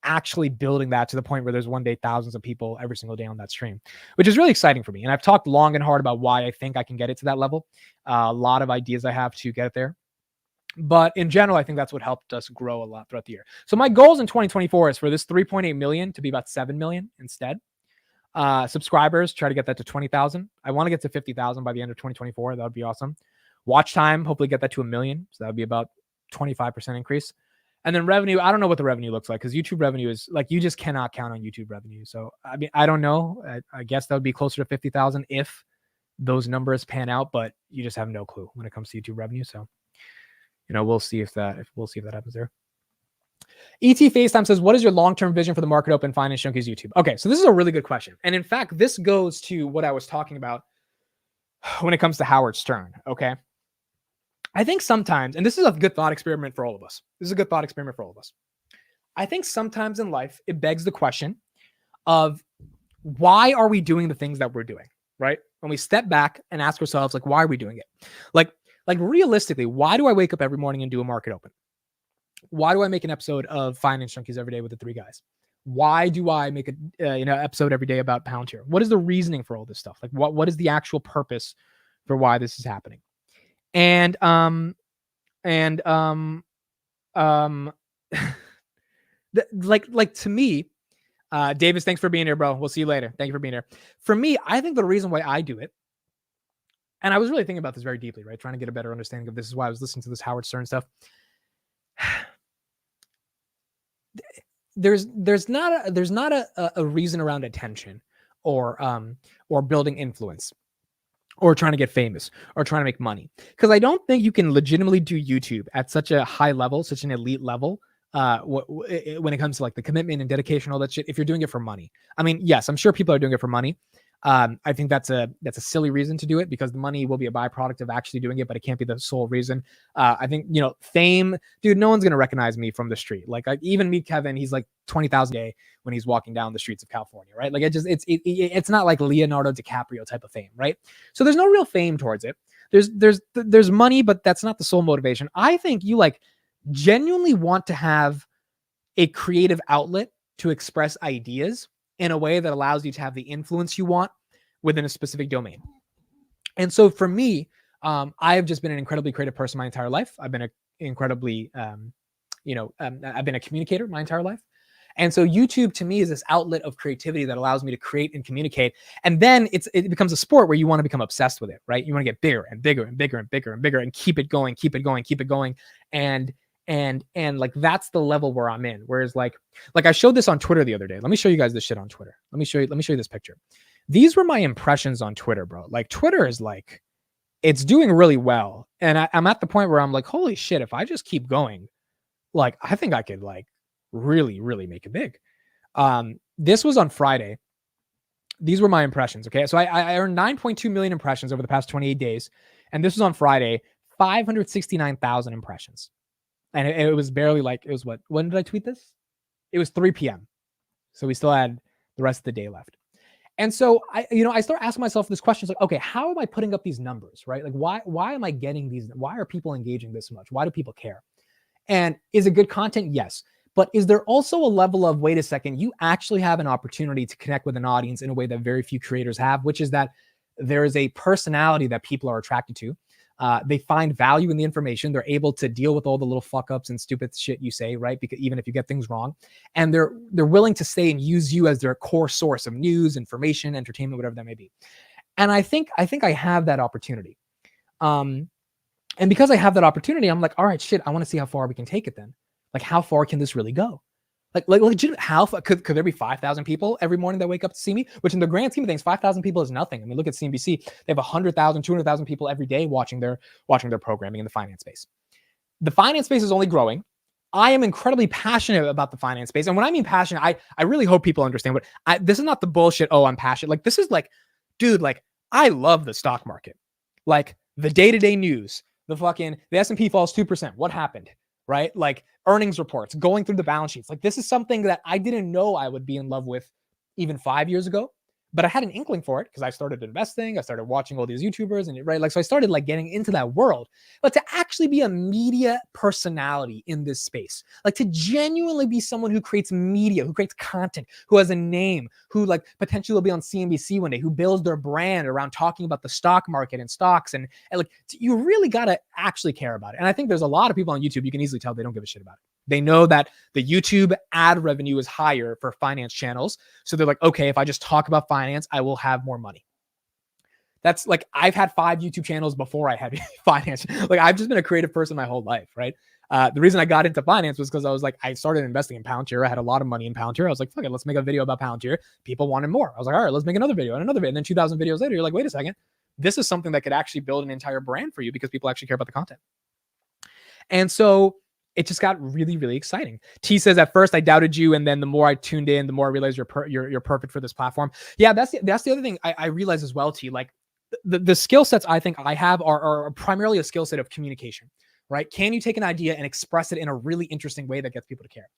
actually building that to the point where there's one day thousands of people every single day on that stream, which is really exciting for me. And I've talked long and hard about why I think I can get it to that level. A lot of ideas I have to get it there. But in general, I think that's what helped us grow a lot throughout the year. So my goals in 2024 is for this 3.8 million to be about 7 million instead. Subscribers, try to get that to 20,000. I want to get to 50,000 by the end of 2024. That would be awesome. Watch time, hopefully get that to 1 million. So that would be about 25% increase. And then revenue, I don't know what the revenue looks like because YouTube revenue is like, you just cannot count on YouTube revenue. So, I mean, I don't know. I guess that would be closer to 50,000 if those numbers pan out, but you just have no clue when it comes to YouTube revenue. So, we'll see if that happens there. ET FaceTime says, what is your long-term vision for the market open finance junkies YouTube? Okay, so this is a really good question. And in fact, this goes to what I was talking about when it comes to Howard Stern, okay? I think sometimes, and this is a good thought experiment for all of us. I think sometimes in life, it begs the question of why are we doing the things that we're doing, right? When we step back and ask ourselves, like, why are we doing it? Like realistically, why do I wake up every morning and do a market open? Why do I make an episode of Finance Junkies every day with the three guys? Why do I make an episode every day about Palantir? What is the reasoning for all this stuff? Like, what is the actual purpose for why this is happening? And to me, Davis, thanks for being here, bro. We'll see you later. Thank you for being here. For me, I think the reason why I do it, and I was really thinking about this very deeply, right? Trying to get a better understanding of this is why I was listening to this Howard Stern stuff. There's not a reason around attention or building influence or trying to get famous or trying to make money. Because I don't think you can legitimately do YouTube at such a high level, such an elite level, when it comes to like the commitment and dedication, all that shit, if you're doing it for money. I mean, yes, I'm sure people are doing it for money. I think that's a silly reason to do it because the money will be a byproduct of actually doing it, but it can't be the sole reason. I think, fame, dude, no one's going to recognize me from the street. Like even me, Kevin, he's like 20,000 a day when he's walking down the streets of California, right? Like it's not like Leonardo DiCaprio type of fame, right? So there's no real fame towards it. There's money, but that's not the sole motivation. I think you like genuinely want to have a creative outlet to express ideas in a way that allows you to have the influence you want within a specific domain. And so for me, I have just been an incredibly creative person my entire life. I've been I've been a communicator my entire life. And so YouTube to me is this outlet of creativity that allows me to create and communicate. And then it becomes a sport where you want to become obsessed with it, right? You want to get bigger and bigger and bigger and bigger and bigger and keep it going. And like, that's the level where I'm in. Whereas like I showed this on Twitter the other day. Let me show you guys this shit on Twitter. Let me show you this picture. These were my impressions on Twitter, bro. Like Twitter is like, it's doing really well. And I'm at the point where I'm like, holy shit, if I just keep going, like, I think I could like really, really make it big. This was on Friday. These were my impressions. Okay. So I earned 9.2 million impressions over the past 28 days. And this was on Friday, 569,000 impressions. And it was barely like, it was what? When did I tweet this? It was 3 p.m. So we still had the rest of the day left. And so I start asking myself this question. It's like, okay, how am I putting up these numbers, right? Like, why am I getting these? Why are people engaging this much? Why do people care? And is it good content? Yes. But is there also a level of, wait a second, you actually have an opportunity to connect with an audience in a way that very few creators have, which is that there is a personality that people are attracted to. They find value in the information. They're able to deal with all the little fuck ups and stupid shit you say, right? Because even if you get things wrong, and they're willing to stay and use you as their core source of news, information, entertainment, whatever that may be. And I think I have that opportunity. And because I have that opportunity, I'm like, all right, shit, I want to see how far we can take it then. Like, how far can this really go? Like legit, how could there be 5,000 people every morning that wake up to see me? Which in the grand scheme of things, 5,000 people is nothing. I mean, look at CNBC; they have 100,000, 200,000 people every day watching their programming in the finance space. The finance space is only growing. I am incredibly passionate about the finance space, and when I mean passionate, I really hope people understand what this is not the bullshit. Oh, I'm passionate. Like, this is like, dude, like, I love the stock market, like the day-to-day news. The S&P falls 2%. What happened? Right? Like, earnings reports, going through the balance sheets. Like, this is something that I didn't know I would be in love with even 5 years ago, but I had an inkling for it because I started investing. I started watching all these YouTubers, and right, like, so I started like getting into that world. But to actually be a media personality in this space, like to genuinely be someone who creates media, who creates content, who has a name, who like potentially will be on CNBC one day, who builds their brand around talking about the stock market and stocks, and like, you really got to actually care about it. And I think there's a lot of people on YouTube, you can easily tell they don't give a shit about it. They know that the YouTube ad revenue is higher for finance channels. So they're like, okay, if I just talk about finance, I will have more money. That's like, I've had 5 YouTube channels before I had finance. Like, I've just been a creative person my whole life, right? The reason I got into finance was because I was like, I started investing in Palantir. I had a lot of money in Palantir. I was like, fuck it, let's make a video about Palantir. People wanted more. I was like, all right, let's make another video and another video. And then 2,000 videos later, you're like, wait a second, this is something that could actually build an entire brand for you because people actually care about the content. And so it just got really, really exciting. T says, at first I doubted you, and then the more I tuned in, the more I realized you're perfect for this platform. Yeah, that's the other thing I realized as well, T. Like, the skill sets I think I have are primarily a skill set of communication, right? Can you take an idea and express it in a really interesting way that gets people to care?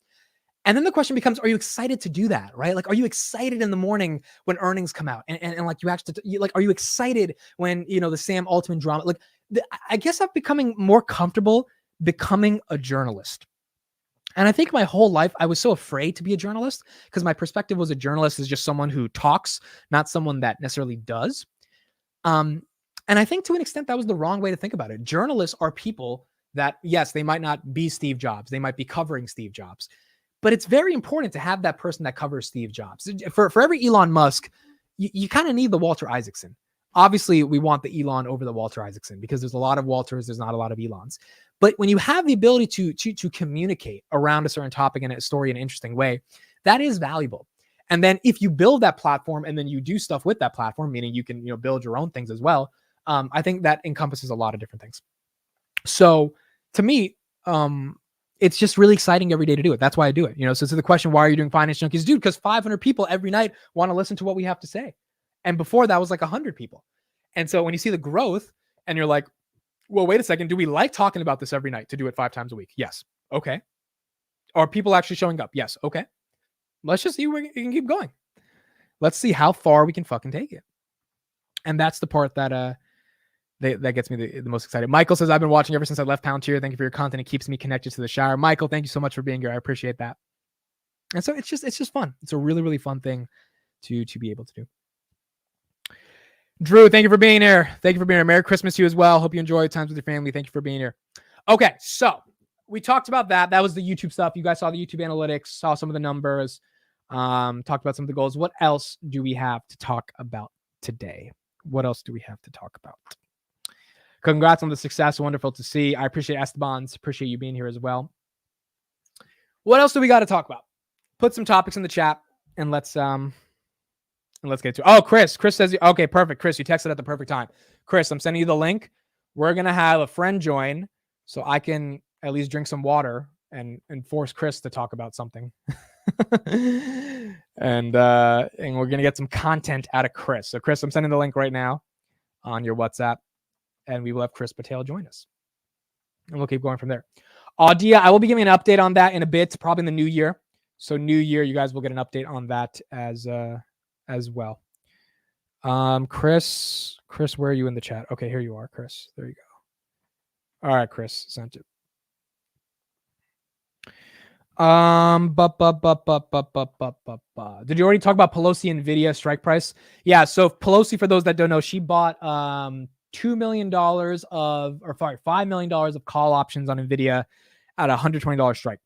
And then the question becomes, are you excited to do that, right? Like, are you excited in the morning when earnings come out? And like, you actually, like, are you excited when, the Sam Altman drama? Like, I guess I'm becoming more comfortable becoming a journalist. And I think my whole life, I was so afraid to be a journalist because my perspective was a journalist is just someone who talks, not someone that necessarily does. And I think to an extent that was the wrong way to think about it. Journalists are people that, yes, they might not be Steve Jobs. They might be covering Steve Jobs, but it's very important to have that person that covers Steve Jobs. For every Elon Musk, you kind of need the Walter Isaacson. Obviously, we want the Elon over the Walter Isaacson because there's a lot of Walters, there's not a lot of Elons. But when you have the ability to communicate around a certain topic in a story in an interesting way, that is valuable. And then if you build that platform and then you do stuff with that platform, meaning you can build your own things as well, I think that encompasses a lot of different things. So to me, it's just really exciting every day to do it. That's why I do it. So to the question, why are you doing Finance Junkies? Dude, because 500 people every night want to listen to what we have to say. And before that was like 100 people. And so when you see the growth and you're like, well, wait a second, do we like talking about this every night to do it 5 times a week? Yes. Okay. Are people actually showing up? Yes. Okay. Let's just see where we can keep going. Let's see how far we can fucking take it. And that's the part that that gets me the most excited. Michael says, I've been watching ever since I left Palantir. Thank you for your content. It keeps me connected to the shower. Michael, thank you so much for being here. I appreciate that. And so it's just fun. It's a really, really fun thing to be able to do. Drew, thank you for being here. Thank you for being here. Merry Christmas to you as well. Hope you enjoy times with your family. Thank you for being here. Okay, so we talked about that. That was the YouTube stuff. You guys saw the YouTube analytics, saw some of the numbers, talked about some of the goals. What else do we have to talk about today? What else do we have to talk about? Congrats on the success. Wonderful to see. I appreciate Esteban's. Appreciate you being here as well. What else do we got to talk about? Put some topics in the chat and let's get to it. Oh, Kris says, okay, perfect. Kris, you texted at the perfect time. Kris, I'm sending you the link. We're going to have a friend join so I can at least drink some water and force Kris to talk about something. and we're going to get some content out of Kris. So Kris, I'm sending the link right now on your WhatsApp and we will have Kris Patel join us. And we'll keep going from there. Audia, I will be giving an update on that in a bit, probably in the new year. So new year, you guys will get an update on that as well. Kris, where are you in the chat? Okay, here you are, Kris. There you go. All right, Kris, sent it. Did you already talk about Pelosi and Nvidia strike price? Yeah. So Pelosi, for those that don't know, she bought $2 million $5 million of call options on Nvidia at $120 strike.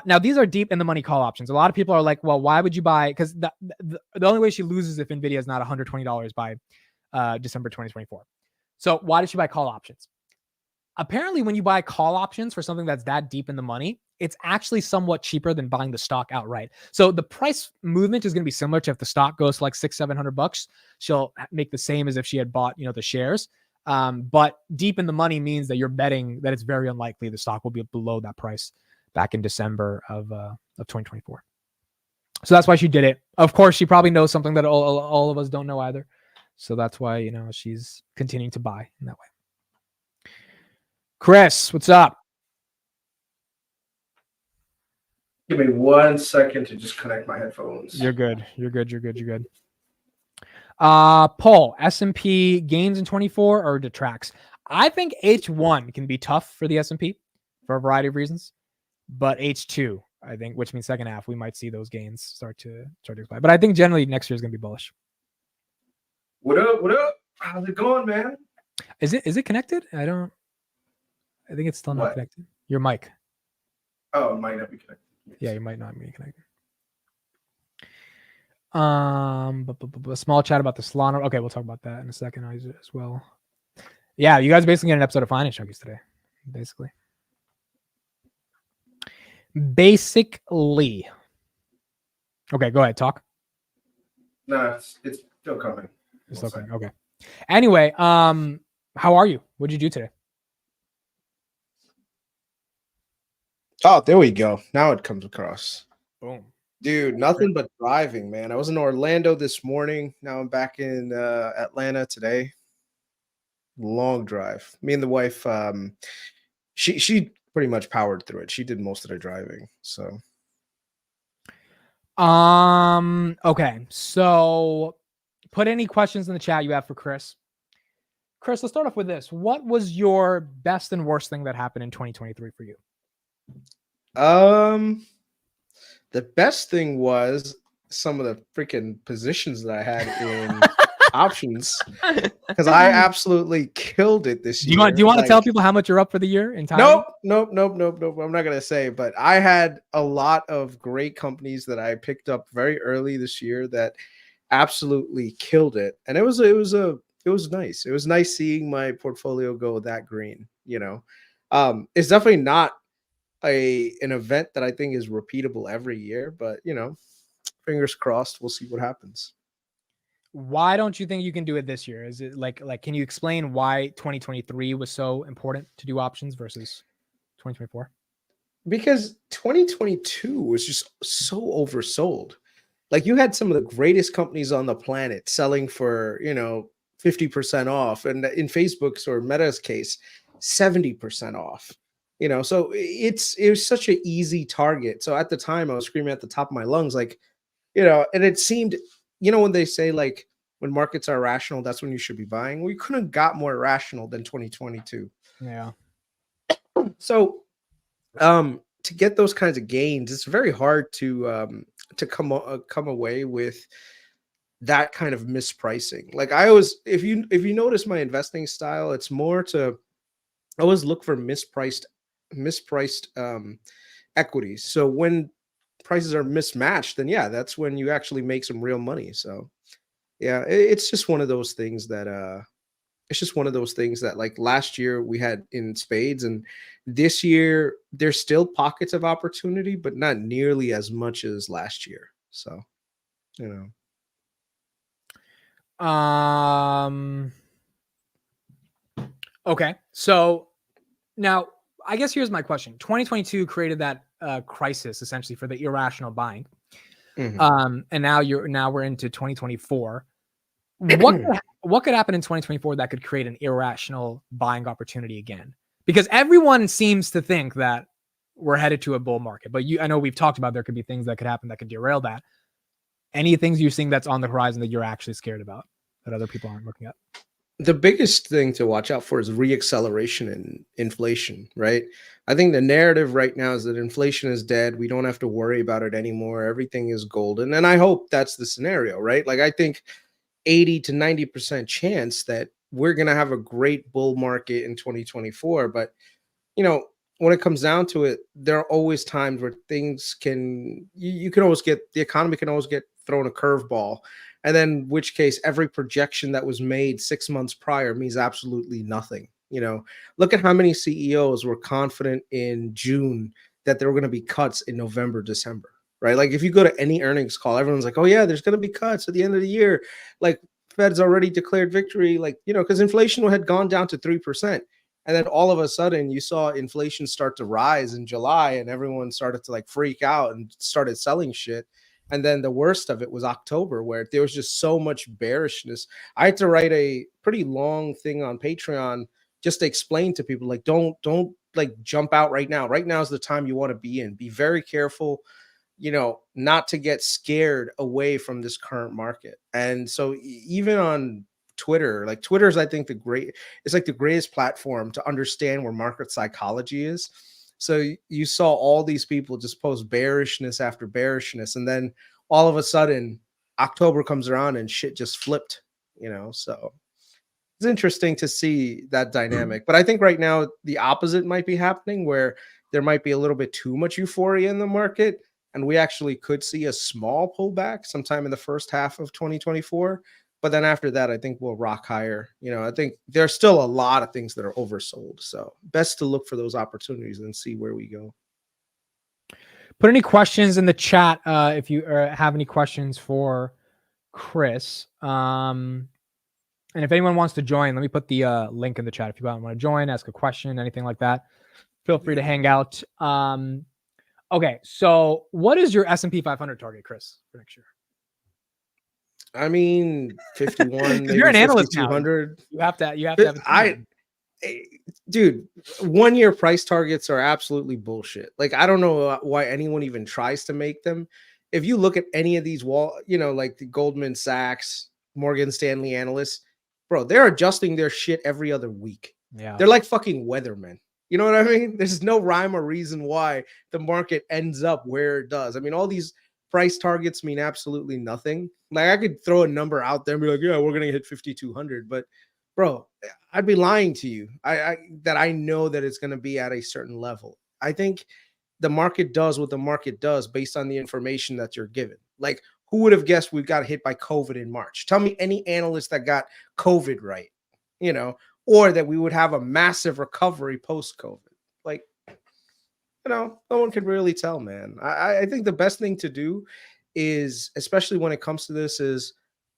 Now these are deep in the money call options. A lot of people are like, well, why would you buy? Because the only way she loses if Nvidia is not $120 by December 2024. So why did she buy call options? Apparently, when you buy call options for something that's that deep in the money, it's actually somewhat cheaper than buying the stock outright. So the price movement is going to be similar to if the stock goes to like $600-700, she'll make the same as if she had bought, the shares. But deep in the money means that you're betting that it's very unlikely the stock will be below that price back in December of 2024. So that's why she did it. Of course, she probably knows something that all of us don't know either. So that's why, she's continuing to buy in that way. Kris, what's up? Give me 1 second to just connect my headphones. You're good. Paul, S&P gains in 24 or detracts? I think H1 can be tough for the S&P for a variety of reasons, but H2, I think, which means second half, we might see those gains start to expire. But I think generally next year is going to be bullish. What up? How's it going, man? Is it connected? I think it's still not connected. Your mic. Oh, it might not be connected. Yeah, you might not be connected. A small chat about the Solana. Okay, we'll talk about that in a second as well. Yeah, you guys basically get an episode of Finance Junkies today. Basically. Okay, go ahead. Talk. No, it's still coming. It's still coming. Okay. Anyway, how are you? What'd you do today? Oh, there we go. Now it comes across. Boom. Dude, nothing but driving, man. I was in Orlando this morning. Now I'm back in Atlanta today. Long drive. Me and the wife, she pretty much powered through it. She did most of the driving. So okay. So put any questions in the chat you have for Kris. Kris, let's start off with this. What was your best and worst thing that happened in 2023 for you? The best thing was some of the freaking positions that I had in options, because I absolutely killed it this year. Do you want to tell people how much you're up for the year entirely? Nope. I'm not gonna say, but I had a lot of great companies that I picked up very early this year that absolutely killed it, and it was nice. It was nice seeing my portfolio go that green. It's definitely not an event that I think is repeatable every year, but fingers crossed, we'll see what happens. Why don't you think you can do it this year? Is it like can you explain why 2023 was so important to do options versus 2024? Because 2022 was just so oversold. Like, you had some of the greatest companies on the planet selling for 50% off, and in Facebook's or Meta's case, 70% off. So it was such an easy target. So at the time I was screaming at the top of my lungs, like, and it seemed, when they say like when markets are rational, that's when you should be buying. We couldn't have got more rational than 2022. Yeah. So to get those kinds of gains, it's very hard to come away with that kind of mispricing. Like, I always, if you notice my investing style, it's more to always look for mispriced equities. So when prices are mismatched, then that's when you actually make some real money. So it's just one of those things that like last year we had in spades, and this year there's still pockets of opportunity, but not nearly as much as last year. So okay. So now I guess here's my question. 2022 created that crisis essentially for the irrational buying. Mm-hmm. And now we're into 2024. What could happen in 2024 that could create an irrational buying opportunity again? Because everyone seems to think that we're headed to a bull market, but I know we've talked about there could be things that could happen that could derail that. Any things you're seeing that's on the horizon that you're actually scared about that other people aren't looking at? The biggest thing to watch out for is reacceleration in inflation, right? I think the narrative right now is that inflation is dead. We don't have to worry about it anymore. Everything is golden. And I hope that's the scenario, right? Like, I think 80 to 90% chance that we're going to have a great bull market in 2024. But, you know, when it comes down to it, there are always times where things can, you can always get, the economy can always get thrown a curveball. And then, which case, every projection that was made 6 months prior means absolutely nothing. You know, look at how many CEOs were confident in June that there were going to be cuts in November, December, right? Like, if you go to any earnings call, everyone's like, oh, yeah, there's going to be cuts at the end of the year. Like, Fed's already declared victory, like, you know, because inflation had gone down to 3%. And then all of a sudden, you saw inflation start to rise in July, and everyone started to like freak out and started selling shit. And then the worst of it was October, where there was just so much bearishness. I had to write a pretty long thing on Patreon just to explain to people, like, don't like jump out right now. Right now is the time you want to be in. Be very careful, you know, not to get scared away from this current market. And so even on Twitter, like, Twitter is, I think, it's like the greatest platform to understand where market psychology is. So you saw all these people just post bearishness after bearishness, and then all of a sudden October comes around and shit just flipped, you know. So it's interesting to see that dynamic. But I think right now the opposite might be happening, where there might be a little bit too much euphoria in the market, and we actually could see a small pullback sometime in the first half of 2024. But then after that, I think we'll rock higher. You know, I think there's still a lot of things that are oversold. So best to look for those opportunities and see where we go. Put any questions in the chat if you have any questions for Kris. And if anyone wants to join, let me put the link in the chat. If you want to join, ask a question, anything like that, feel free to hang out. Okay, so what is your S&P 500 target, Kris, for next year? I mean, 51, maybe you're an analyst 5,200. You have to have dude, 1 year price targets are absolutely bullshit. Like, I don't know why anyone even tries to make them. If you look at any of these like the Goldman Sachs, Morgan Stanley analysts, bro, they're adjusting their shit every other week. Yeah. They're like fucking weathermen. You know what I mean? There's no rhyme or reason why the market ends up where it does. I mean, all these price targets mean absolutely nothing. Like, I could throw a number out there and be like, yeah, we're gonna hit 5,200, but bro, I'd be lying to you. That I know that it's gonna be at a certain level. I think the market does what the market does based on the information that you're given. Like, who would have guessed we got hit by COVID in March? Tell me any analyst that got COVID right, you know, or that we would have a massive recovery post-COVID. Like, you know, no one can really tell, man. I think the best thing to do is, especially when it comes to this, is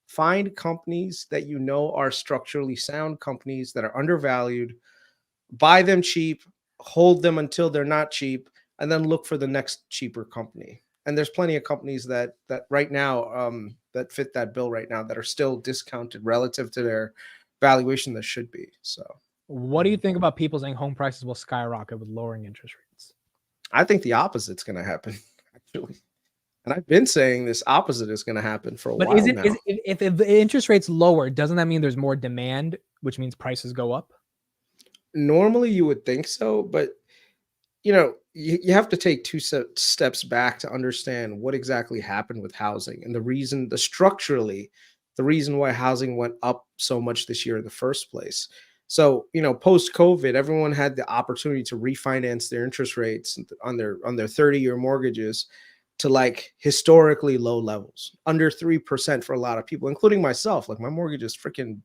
find companies that you know are structurally sound companies that are undervalued, buy them cheap, hold them until they're not cheap, and then look for the next cheaper company. And there's plenty of companies that right now that fit that bill right now that are still discounted relative to their valuation that should be. So what do you think about people saying home prices will skyrocket with lowering interest rates? I think the opposite's going to happen, actually. And I've been saying this opposite is going to happen for a while now. But if the interest rates lower, doesn't that mean there's more demand, which means prices go up? Normally you would think so, but you know, you have to take two steps back to understand what exactly happened with housing and the reason why housing went up so much this year in the first place. So, you know, post COVID, everyone had the opportunity to refinance their interest rates on their 30-year mortgages to like historically low levels, under 3% for a lot of people, including myself. Like, my mortgage is freaking,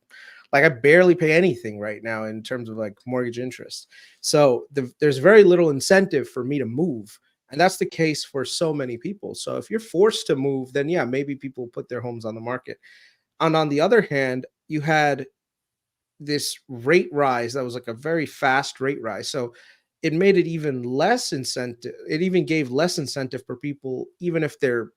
like, I barely pay anything right now in terms of like mortgage interest. So there's very little incentive for me to move. And that's the case for so many people. So if you're forced to move, then yeah, maybe people put their homes on the market. And on the other hand, you had this rate rise that was like a very fast rate rise. So it made it even less incentive. It even gave less incentive for people, even if their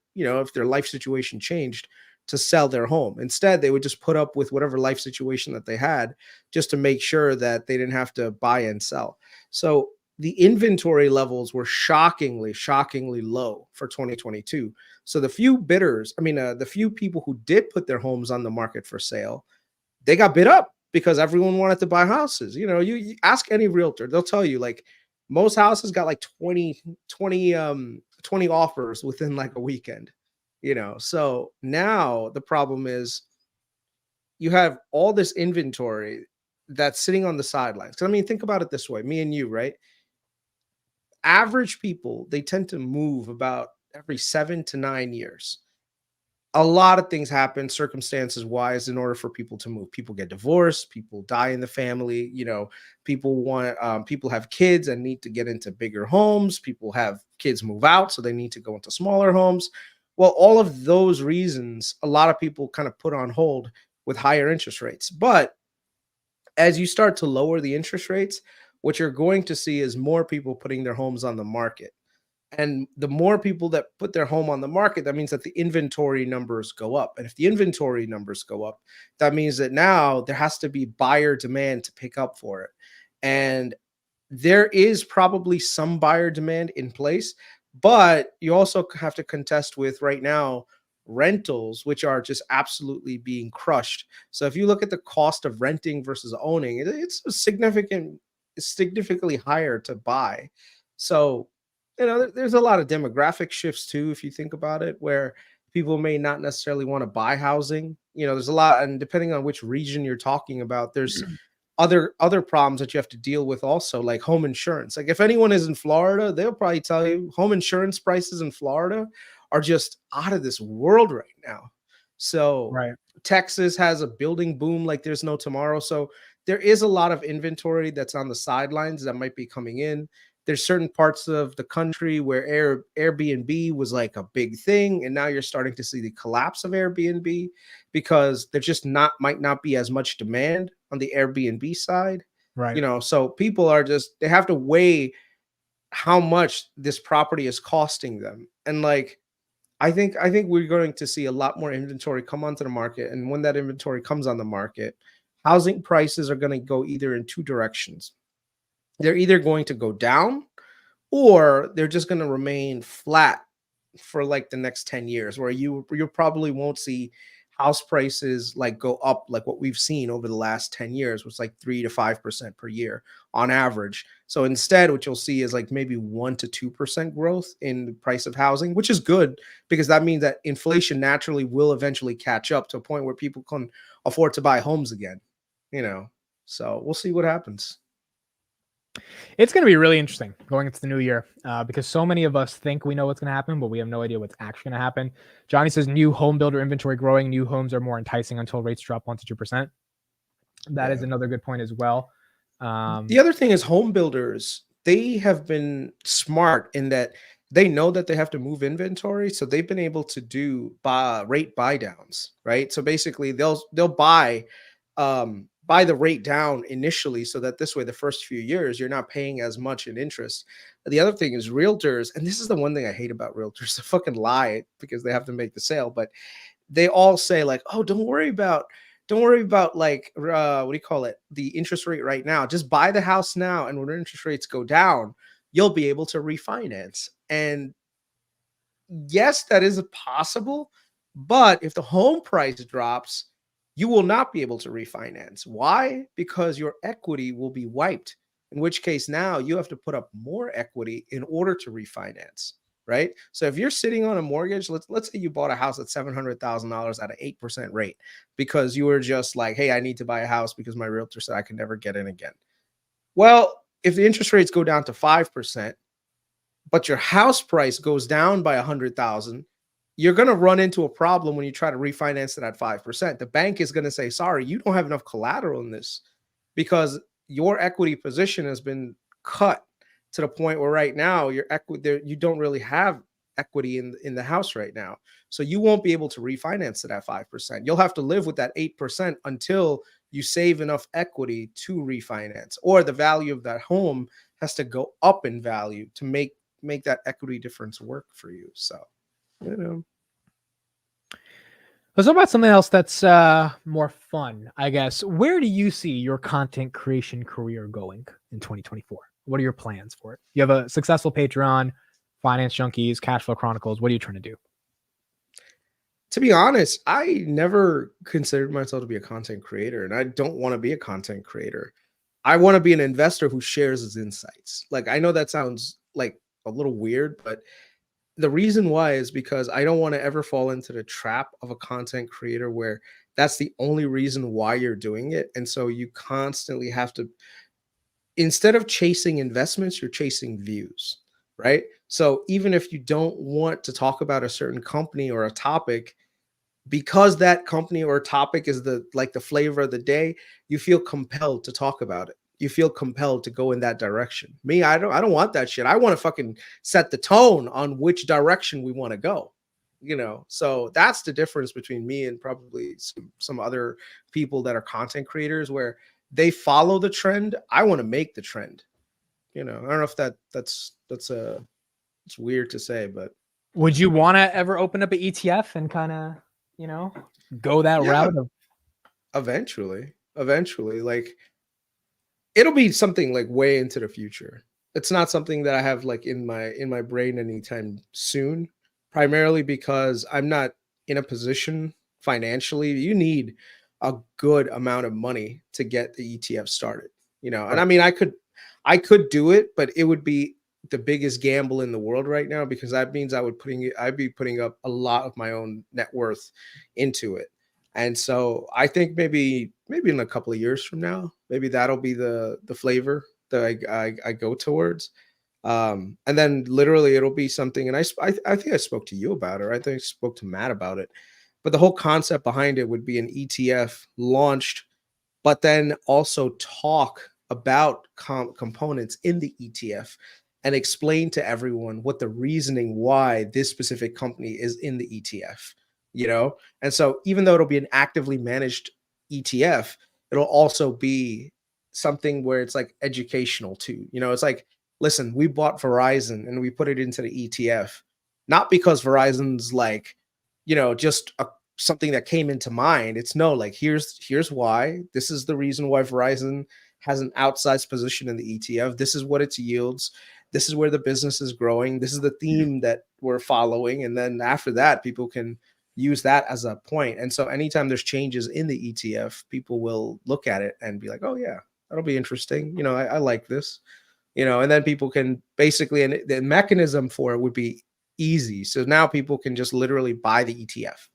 life situation changed, to sell their home. Instead, they would just put up with whatever life situation that they had just to make sure that they didn't have to buy and sell. So the inventory levels were shockingly low for 2022. So the few bidders, the few people who did put their homes on the market for sale they got bid up because everyone wanted to buy houses. You ask any realtor, they'll tell you like most houses got like 20 offers within like a weekend. So now the problem is you have all this inventory that's sitting on the sidelines. Because I mean, think about it this way: me and you, right? Average people, they tend to move about every 7 to 9 years. A lot of things happen circumstances wise in order for people to move. People get divorced, people die in the family, people have kids and need to get into bigger homes, people have kids move out, so they need to go into smaller homes. Well, all of those reasons, a lot of people kind of put on hold with higher interest rates. But as you start to lower the interest rates, what you're going to see is more people putting their homes on the market. And the more people that put their home on the market, that means that the inventory numbers go up. And if the inventory numbers go up, that means that now there has to be buyer demand to pick up for it. And there is probably some buyer demand in place, but you also have to contest with right now rentals, which are just absolutely being crushed. So if you look at the cost of renting versus owning, it's significantly higher to buy. So there's a lot of demographic shifts too, if you think about it, where people may not necessarily want to buy housing. There's a lot, and depending on which region you're talking about, there's other problems that you have to deal with also, like home insurance. Like if anyone is in Florida, they'll probably tell you home insurance prices in Florida are just out of this world right now. So Right. Texas has a building boom like there's no tomorrow. So there is a lot of inventory that's on the sidelines that might be coming in. There's certain parts of the country where Airbnb was like a big thing, and now you're starting to see the collapse of Airbnb because there just might not be as much demand on the Airbnb side. Right. So people are they have to weigh how much this property is costing them. And like I think we're going to see a lot more inventory come onto the market, and when that inventory comes on the market, housing prices are going to go either in two directions. They're either going to go down or they're just going to remain flat for like the next 10 years, where you probably won't see house prices like go up like what we've seen over the last 10 years, which is like 3 to 5% per year on average. So instead, what you'll see is like maybe 1 to 2% growth in the price of housing, which is good because that means that inflation naturally will eventually catch up to a point where people can afford to buy homes again. So we'll see what happens. It's going to be really interesting going into the new year because so many of us think we know what's going to happen, but we have no idea what's actually going to happen. Johnny says new home builder inventory growing. New homes are more enticing until rates drop 1 to 2%. That is another good point as well. The other thing is home builders, they have been smart in that they know that they have to move inventory. So they've been able to do rate buy downs, right? So basically they'll buy the rate down initially so that this way the first few years you're not paying as much in interest. The other thing is realtors, and this is the one thing I hate about realtors, they fucking lie because they have to make the sale, but they all say like, oh, don't worry about like what do you call it, the interest rate right now, just buy the house now, and when interest rates go down you'll be able to refinance. And yes, that is possible, but if the home price drops, you will not be able to refinance. Why? Because your equity will be wiped, in which case now you have to put up more equity in order to refinance, right? So if you're sitting on a mortgage, let's say you bought a house at $700,000 at an 8% rate because you were just like, hey, I need to buy a house because my realtor said I can never get in again. Well, if the interest rates go down to 5%, but your house price goes down by 100,000, you're going to run into a problem when you try to refinance it at 5%. The bank is going to say, sorry, you don't have enough collateral in this because your equity position has been cut to the point where right now your equity, you don't really have equity in the house right now. So you won't be able to refinance it at 5%. You'll have to live with that 8% until you save enough equity to refinance, or the value of that home has to go up in value to make that equity difference work for you. So, let's talk about something else that's more fun, I guess. Where do you see your content creation career going in 2024? What are your plans for it? You have a successful Patreon, Finance Junkies, Cash Flow Chronicles. What are you trying to do? To be honest, I never considered myself to be a content creator, and I don't want to be a content creator. I want to be an investor who shares his insights. Like, I know that sounds like a little weird, but the reason why is because I don't want to ever fall into the trap of a content creator where that's the only reason why you're doing it. And so you constantly have to, instead of chasing investments, you're chasing views, right? So even if you don't want to talk about a certain company or a topic, because that company or topic is the flavor of the day, you feel compelled to talk about it. You feel compelled to go in that direction. Me, I don't want that shit. I want to fucking set the tone on which direction we want to go. So that's the difference between me and probably some other people that are content creators, where they follow the trend. I want to make the trend. I don't know if that's it's weird to say, but Would you want to ever open up an ETF and kind of, go that yeah, route of? eventually, like, it'll be something like way into the future. It's not something that I have like in my brain anytime soon, primarily because I'm not in a position financially. You need a good amount of money to get the ETF started, And I Right. mean, I could do it, but it would be the biggest gamble in the world right now, because that means I'd be putting up a lot of my own net worth into it. And so I think maybe in a couple of years from now, maybe that'll be the flavor that I go towards. And then literally it'll be something. And I think I spoke to you about it. I think I spoke to Matt about it. But the whole concept behind it would be an ETF launched, but then also talk about components in the ETF and explain to everyone what the reasoning why this specific company is in the ETF. And so even though it'll be an actively managed ETF, it'll also be something where it's like educational too. It's like, listen, we bought Verizon and we put it into the ETF, not because Verizon's like, just something that came into mind. It's no, like, here's why. This is the reason why Verizon has an outsized position in the ETF. This is what its yields. This is where the business is growing. This is the theme that we're following. And then after that, people can use that as a point. And so anytime there's changes in the ETF, people will look at it and be like, oh yeah, that'll be interesting. I like this. And then people can basically, and the mechanism for it would be easy. So now people can just literally buy the ETF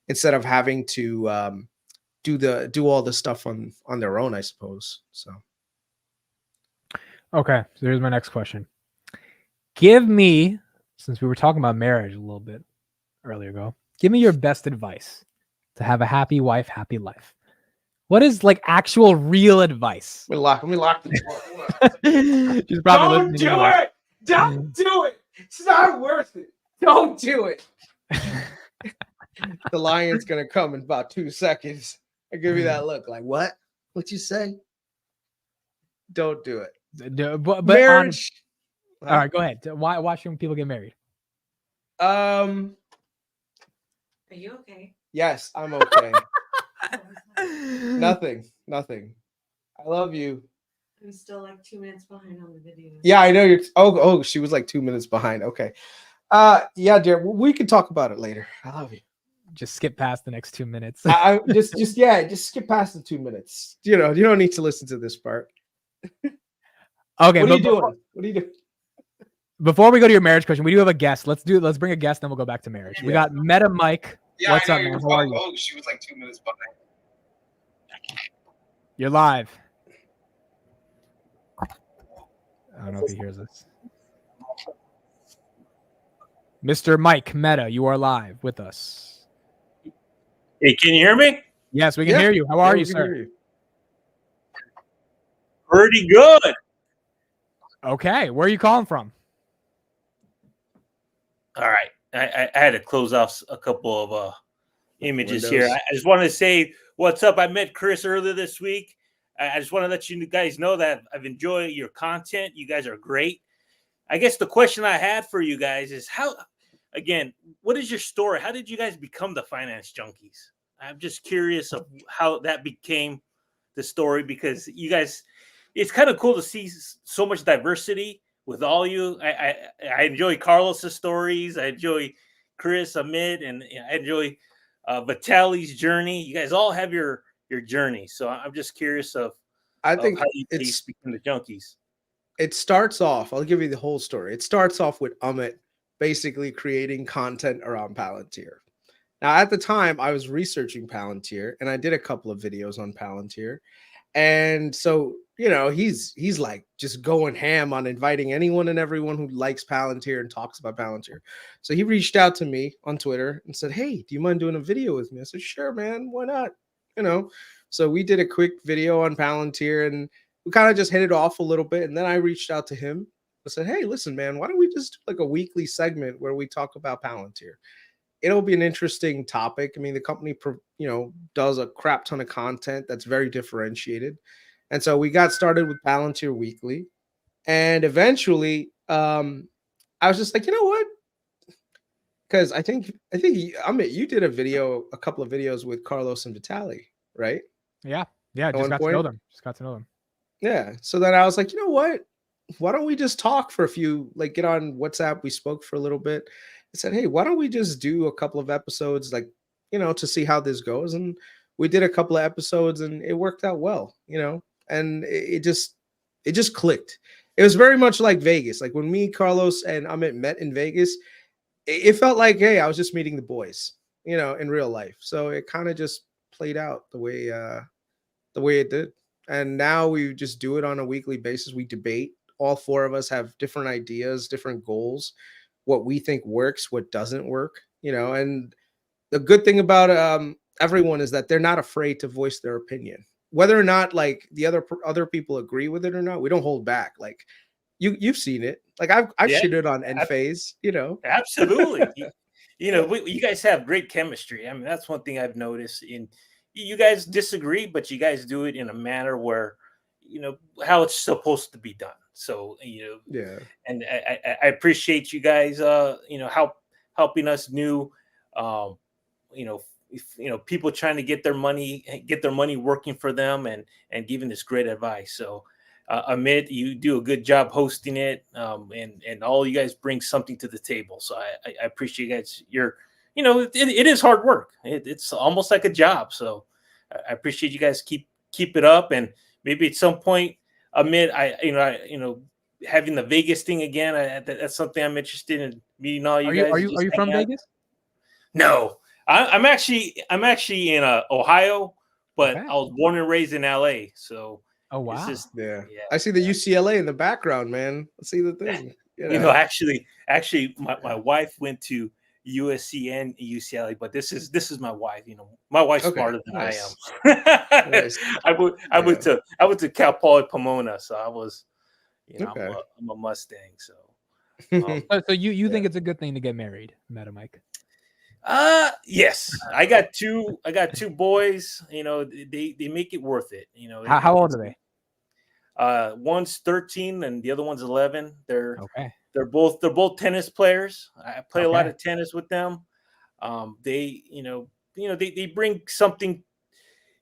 instead of having to do all the stuff on their own, I suppose. So Okay, so here's my next question. Give me, since we were talking about marriage a little bit earlier ago, give me your best advice to have a happy wife, happy life. What is like actual real advice? let me lock the door. She's probably Don't listening do anyway. it. Don't do it. It's not worth it. Don't do it. The lion's gonna come in about 2 seconds. I give you that look, like, what? What you say? Don't do it. But Marriage. all right, go ahead. Why shouldn't people get married? Are you okay? Yes, I'm okay. Nothing. I love you. I'm still like 2 minutes behind on the video. Yeah, I know you're. Oh, she was like 2 minutes behind. Okay. Yeah, dear. We can talk about it later. I love you. Just skip past the next 2 minutes. I just skip past the 2 minutes. You don't need to listen to this part. Okay, What are you doing? What are you doing? Before we go to your marriage question, we do have a guest. Let's bring a guest, then we'll go back to marriage. Yeah. We got Meta Mike. Yeah, What's up, man? How are you? Oh, she was like 2 minutes behind. You're live. I don't know if he hears us. Mr. Mike Meta, you are live with us. Hey, can you hear me? Yes, we can hear you. How are you, sir? Pretty good. Okay, where are you calling from? All right. I had to close off a couple of images Windows. here. I just wanted to say what's up. I met Kris earlier this week. I just want to let you guys know that I've enjoyed your content. You guys are great. I guess the question I had for you guys is what is your story? How did you guys become the finance junkies? I'm just curious of how that became the story, because you guys, it's kind of cool to see so much diversity with all you. I enjoy Carlos's stories. I enjoy Kris, Amit, and I enjoy Vitaly's journey. You guys all have your journey. So I'm just curious of I think how you guys become the junkies. it starts off, I'll give you the whole story. It starts off with Amit basically creating content around Palantir. Now, at the time, I was researching Palantir, and I did a couple of videos on Palantir. And so, he's like just going ham on inviting anyone and everyone who likes Palantir and talks about Palantir. So he reached out to me on Twitter and said, "Hey, do you mind doing a video with me?" I said, "Sure, man. Why not?" So we did a quick video on Palantir, and we kind of just hit it off a little bit. And then I reached out to him. I said, "Hey, listen, man, why don't we just do like a weekly segment where we talk about Palantir? It'll be an interesting topic. I mean, the company, does a crap ton of content that's very differentiated." And so we got started with Palantir Weekly. And eventually, I was just like, you know what? Because I think Amit, you did a couple of videos with Carlos and Vitaly, right? Yeah. At Just one got to point? know them. Just got to know them. Yeah. So then I was like, you know what? Why don't we just talk for a few, like get on WhatsApp? We spoke for a little bit. I said, hey, why don't we just do a couple of episodes, like, to see how this goes? And we did a couple of episodes and it worked out well, and it just clicked. It was very much like Vegas. Like when me, Carlos, and Amit met in Vegas, it felt like, hey, I was just meeting the boys, in real life. So it kind of just played out the way it did. And now we just do it on a weekly basis. We debate. All four of us have different ideas, different goals, what we think works, what doesn't work, and the good thing about everyone is that they're not afraid to voice their opinion, whether or not like the other people agree with it or not. We don't hold back. Like you've seen it. Like I've shitted on Enphase, Absolutely. You guys have great chemistry. I mean, that's one thing I've noticed. You guys disagree, but you guys do it in a manner where how it's supposed to be done. So yeah. And I appreciate you guys helping us new people trying to get their money working for them and giving this great advice. So Amit, you do a good job hosting it, and all you guys bring something to the table. So I appreciate you guys. It is hard work. It's almost like a job. So I appreciate you guys keep it up, and maybe at some point, Amit, having the Vegas thing again. That's something I'm interested in meeting all you guys. Are you from Vegas? No, I'm actually in Ohio, but Okay. I was born and raised in LA. So Oh wow. it's just, Yeah. I see the UCLA in the background, man. I see the thing. Actually, my wife went to USC and UCLA, but this is my wife. My wife's smarter than nice. I am. Nice. I went to Cal Poly Pomona, so I was, Okay. I'm a Mustang. So, So you think it's a good thing to get married, Meta Mike? Yes, I got two boys. They make it worth it. How old are they? One's 13 and the other one's 11. Okay. They're both tennis players. I play a lot of tennis with them. They bring something.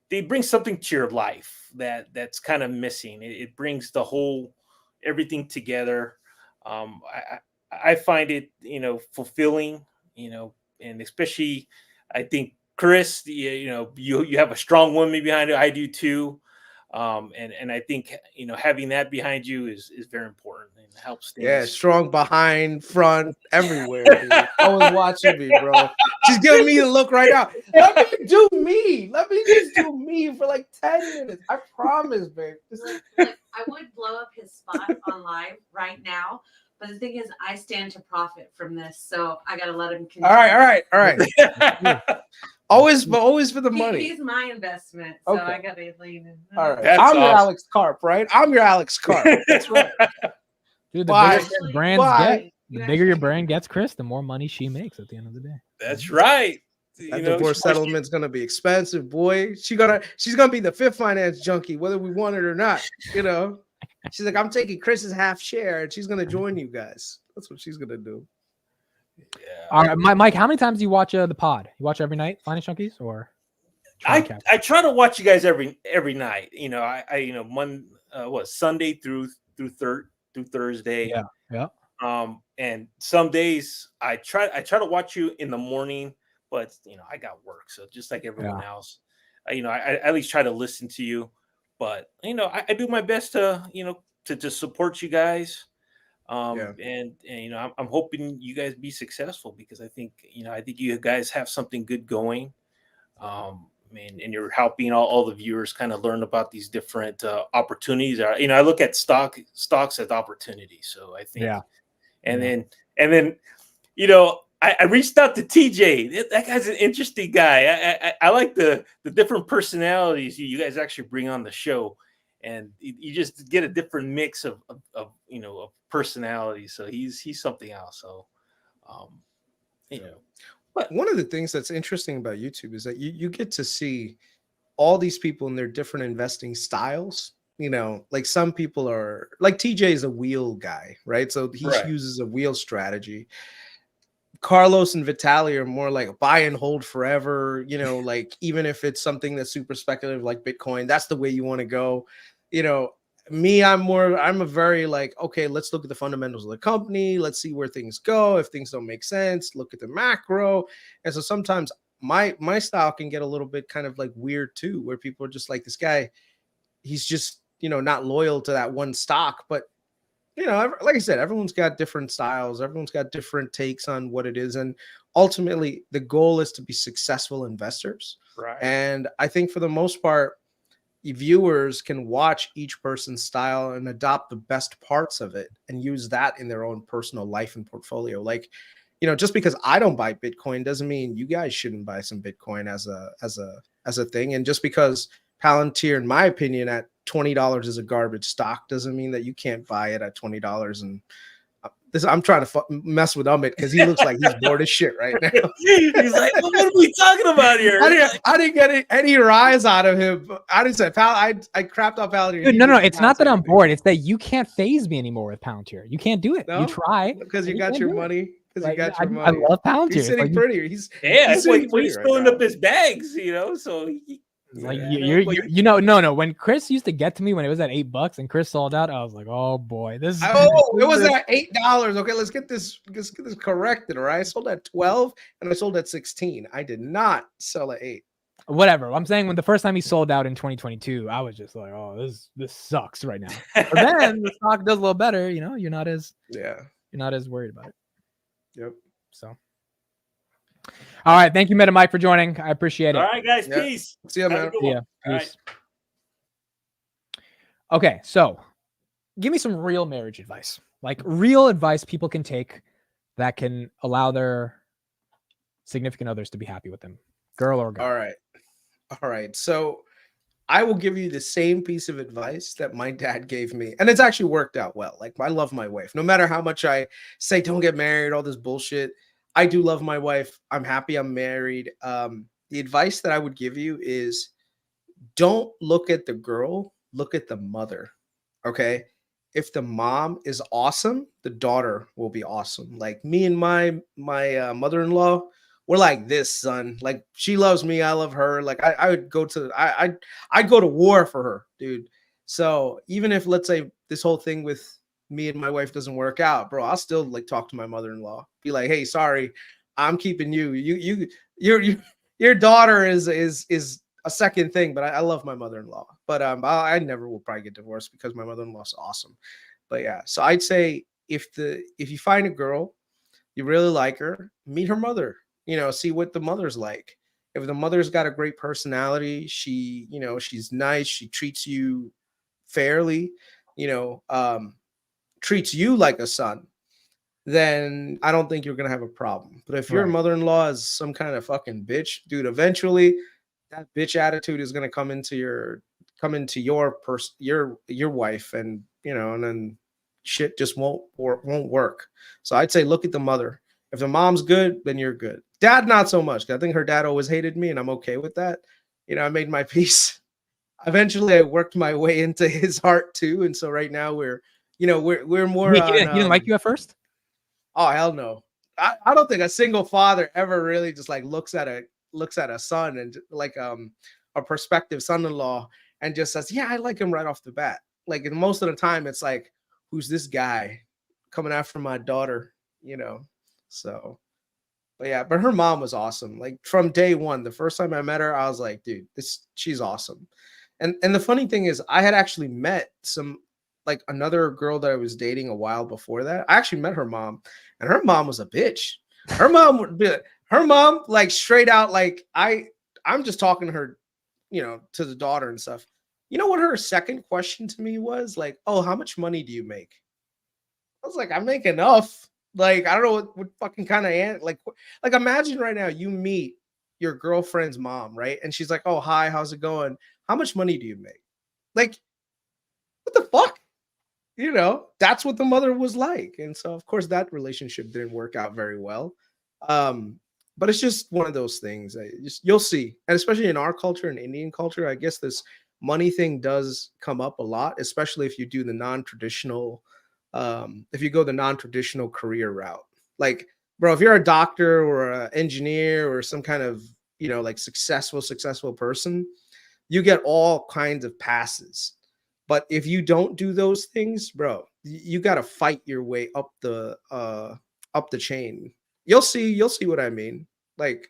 They bring something to your life that's kind of missing. It brings everything together. I find it fulfilling. And especially I think Kris, you have a strong woman behind it. I do too. And I think having that behind you is very important and helps things. Yeah, strong behind, front, everywhere. Dude. Always watching me, bro. She's giving me the look right now. Let me do me. Let me just do me for like 10 minutes. I promise, babe. I would blow up his spot on live right now, but the thing is, I stand to profit from this, so I gotta let him continue. All right. Always for the money. He's my investment, so I gotta lean in. All right. I'm your Alex Karp, right? I'm your Alex Karp. That's right. Dude, the bigger your brand gets, Kris, the more money she makes at the end of the day. That's right. That divorce settlement's gonna be expensive, boy. She's gonna be the fifth finance junkie, whether we want it or not. She's like, I'm taking Chris's half share, and she's gonna join you guys. That's what she's gonna do. Yeah. All right, Mike. How many times do you watch the pod? You watch every night, Finance Junkies, or? I try to watch you guys every night. Sunday through Thursday. Yeah. And some days I try to watch you in the morning, but I got work, so just like everyone else, I at least try to listen to you. But I do my best to to support you guys. Yeah. And I'm hoping you guys be successful, because I think you guys have something good going. And you're helping all the viewers kind of learn about these different opportunities. I look at stocks as opportunities. So I think, and then I reached out to TJ. That guy's an interesting guy. I like the different personalities you guys actually bring on the show, and you just get a different mix of personalities. So he's something else. So, But one of the things that's interesting about YouTube is that you get to see all these people in their different investing styles. Like some people are like TJ is a wheel guy, right? So he Right. uses a wheel strategy. Carlos and Vitaly are more like buy and hold forever, like even if it's something that's super speculative like Bitcoin, that's the way you want to go. Me, I'm a very like, okay, let's look at the fundamentals of the company. Let's see where things go. If things don't make sense, look at the macro. And so sometimes my style can get a little bit kind of like weird too, where people are just like, this guy, he's just, not loyal to that one stock. But like I said, everyone's got different styles. Everyone's got different takes on what it is. And ultimately, the goal is to be successful investors. Right. And I think for the most part, viewers can watch each person's style and adopt the best parts of it and use that in their own personal life and portfolio. Like, just because I don't buy Bitcoin doesn't mean you guys shouldn't buy some Bitcoin as a thing. And just because Palantir, in my opinion, at $20 is a garbage stock doesn't mean that you can't buy it at $20. And I'm trying to mess with Amit because he looks like he's bored as shit right now. He's like, what are we talking about here? I didn't get any rise out of him. I didn't say I crapped up Palantir. Dude, no, it's not that I'm bored. It's that you can't phase me anymore with Palantir. You can't do it. No? You try because you got your money. Because you got your money. I love Palantir. He's sitting prettier. He's filling up his bags, so no. When Kris used to get to me when it was at $8 and Kris sold out, I was like, oh boy, it was at $8. Okay, let's get this corrected. All right, I sold at 12 and I sold at 16. I did not sell at 8. Whatever. I'm saying when the first time he sold out in 2022, I was just like, oh, this sucks right now. But then the stock does a little better. You're not as worried about it. Yep. So. All right. Thank you, Meta Mike, for joining. I appreciate it. All right, guys. Yep. Peace. See you, man. Yeah. Peace. Right. Okay. So give me some real marriage advice, like real advice people can take that can allow their significant others to be happy with them, girl or guy. All right. So I will give you the same piece of advice that my dad gave me. And it's actually worked out well. Like, I love my wife. No matter how much I say, don't get married, all this bullshit, I do love my wife. I'm happy I'm married. The advice that I would give you is don't look at the girl, look at the mother. Okay. If the mom is awesome, the daughter will be awesome. Like me and my mother-in-law, we're like this, son. Like she loves me, I love her. Like I would go to I'd go to war for her, dude. So even if, let's say, this whole thing with me and my wife doesn't work out, bro, I'll still like talk to my mother-in-law. Be like, hey, sorry, I'm keeping you. Your daughter is a second thing, but I love my mother-in-law. But I never will probably get divorced because my mother-in-law's awesome. But yeah, so I'd say if you find a girl, you really like her, meet her mother. See what the mother's like. If the mother's got a great personality, she's nice, she treats you fairly, treats you like a son, then I don't think you're gonna have a problem. But if your mother-in-law is some kind of fucking bitch, dude, eventually that bitch attitude is gonna come into your wife, and and then shit just won't work. So I'd say look at the mother. If the mom's good, then you're good. Dad, not so much. I think her dad always hated me, and I'm okay with that. I made my peace. Eventually, I worked my way into his heart too, and so right now we're more. He didn't like you at first? Oh hell no! I don't think a single father ever really just like looks at a son and like a prospective son-in-law and just says, yeah, I like him right off the bat. Like, and most of the time, it's like, who's this guy coming after my daughter? So but her mom was awesome. Like from day one, the first time I met her, I was like, dude, she's awesome. And the funny thing is, I had actually met like another girl that I was dating a while before that. I actually met her mom, and her mom was a bitch. Her mom would be her mom, like straight out, like I'm just talking to her, to the daughter and stuff. You know what her second question to me was? Like, oh, how much money do you make? I was like, I make enough. Like, I don't know what fucking kind of like imagine right now you meet your girlfriend's mom, right? And she's like, oh, hi, how's it going? How much money do you make? Like, what the fuck? That's what the mother was like. And so, of course, that relationship didn't work out very well. But it's just one of those things. You'll see. And especially in our culture and Indian culture, I guess this money thing does come up a lot, especially if you do the non-traditional, if you go the non-traditional career route. Like, bro, if you're a doctor or an engineer or some kind of, like successful person, you get all kinds of passes. But if you don't do those things, bro, you got to fight your way up the chain. You'll see what I mean. Like,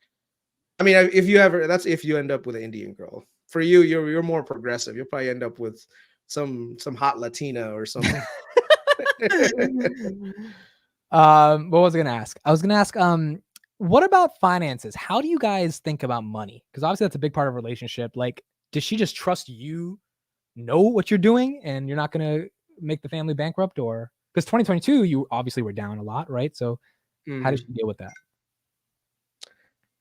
I mean, if you end up with an Indian girl. For you, you're more progressive. You'll probably end up with some hot Latina or something. What was I gonna ask? I was gonna ask, what about finances? How do you guys think about money? Because obviously that's a big part of a relationship. Like, does she just trust you know what you're doing and you're not gonna make the family bankrupt? Or because 2022 you obviously were down a lot, right? So how did she deal with that?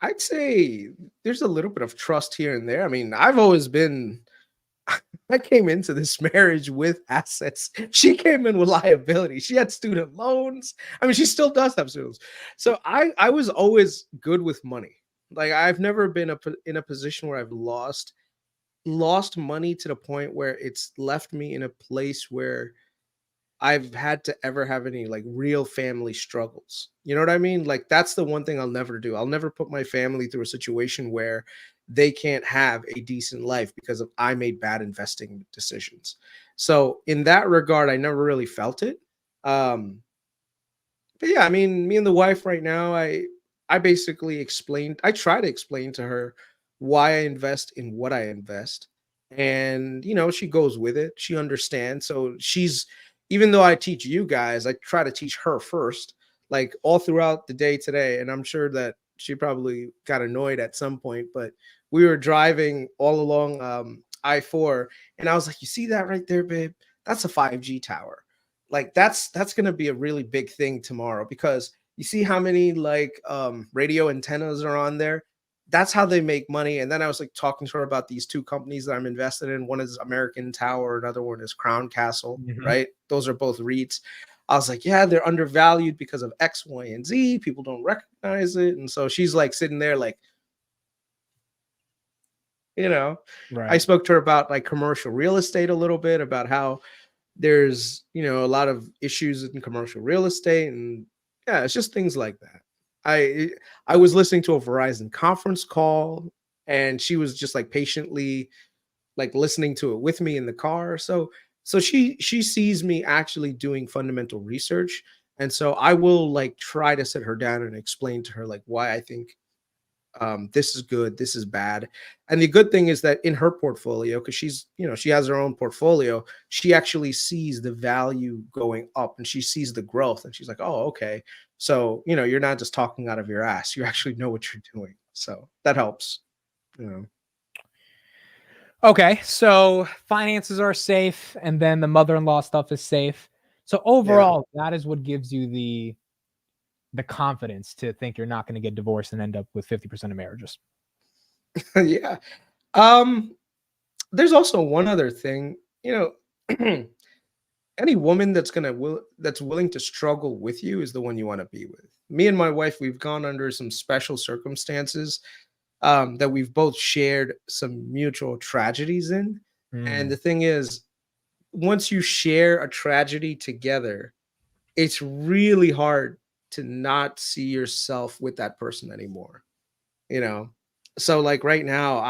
I'd say there's a little bit of trust here and there. I mean, I've always been I came into this marriage with assets. She came in with liability. She had student loans. I mean, she still does have students. So I was always good with money. Like, I've never been in a position where I've lost money to the point where it's left me in a place where I've had to ever have any like real family struggles. You know what I mean? Like, that's the one thing I'll never do. I'll never put my family through a situation where they can't have a decent life because I made bad investing decisions. So in that regard, I never really felt it. But yeah, I mean, me and the wife right now, I basically I try to explain to her why I invest in what I invest. And she goes with it. She understands. So even though I teach you guys, I try to teach her first, like all throughout the day today. And I'm sure that she probably got annoyed at some point, but we were driving all along I-4, and I was like, you see that right there, babe? That's a 5G tower. Like, that's going to be a really big thing tomorrow, because you see how many like radio antennas are on there. That's how they make money. And then I was like talking to her about these two companies that I'm invested in. One is American Tower, another one is Crown Castle, right? Those are both REITs. I was like, yeah, they're undervalued because of X, Y, and Z. People don't recognize it. And so she's like sitting there like, Right. I spoke to her about like commercial real estate a little bit, about how there's, a lot of issues in commercial real estate. And yeah, it's just things like that. I was listening to a Verizon conference call, and she was just like patiently like listening to it with me in the car. So she sees me actually doing fundamental research. And so I will like try to sit her down and explain to her like why I think this is good, this is bad. And the good thing is that in her portfolio, because she has her own portfolio, she actually sees the value going up and she sees the growth, and she's like, oh, okay. So, you're not just talking out of your ass. You actually know what you're doing. So that helps. Okay, so finances are safe, and then the mother-in-law stuff is safe. So overall, that is what gives you the confidence to think you're not going to get divorced and end up with 50% of marriages. Yeah. There's also one other thing, any woman that's willing to struggle with you is the one you want to be with. Me and my wife, we've gone under some special circumstances that we've both shared some mutual tragedies in. And the thing is, once you share a tragedy together, it's really hard to not see yourself with that person anymore. So like right now,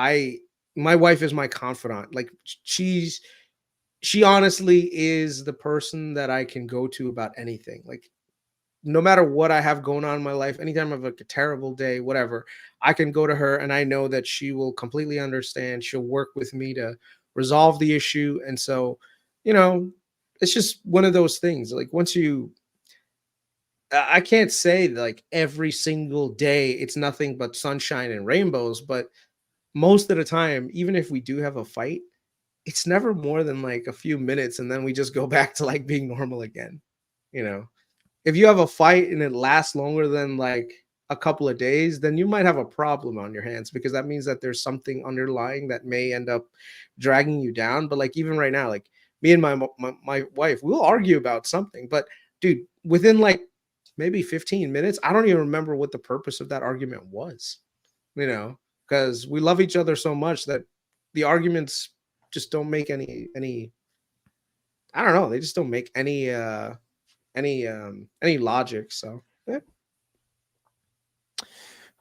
my wife is my confidant. Like, she honestly is the person that I can go to about anything. Like, no matter what I have going on in my life, anytime I have like a terrible day, whatever, I can go to her and I know that she will completely understand. She'll work with me to resolve the issue. And so, you know, it's just one of those things. Like once you, I can't say like every single day it's nothing but sunshine and rainbows, but most of the time, even if we do have a fight, it's never more than like a few minutes and then we just go back to like being normal again. You know, if you have a fight and it lasts longer than like a couple of days, then you might have a problem on your hands because that means that there's something underlying that may end up dragging you down. But like even right now, like me and my wife, we'll argue about something, but dude, within like maybe 15 minutes, I don't even remember what the purpose of that argument was, you know, because we love each other so much that the arguments just don't make any I don't know, they just don't make any logic. So yeah.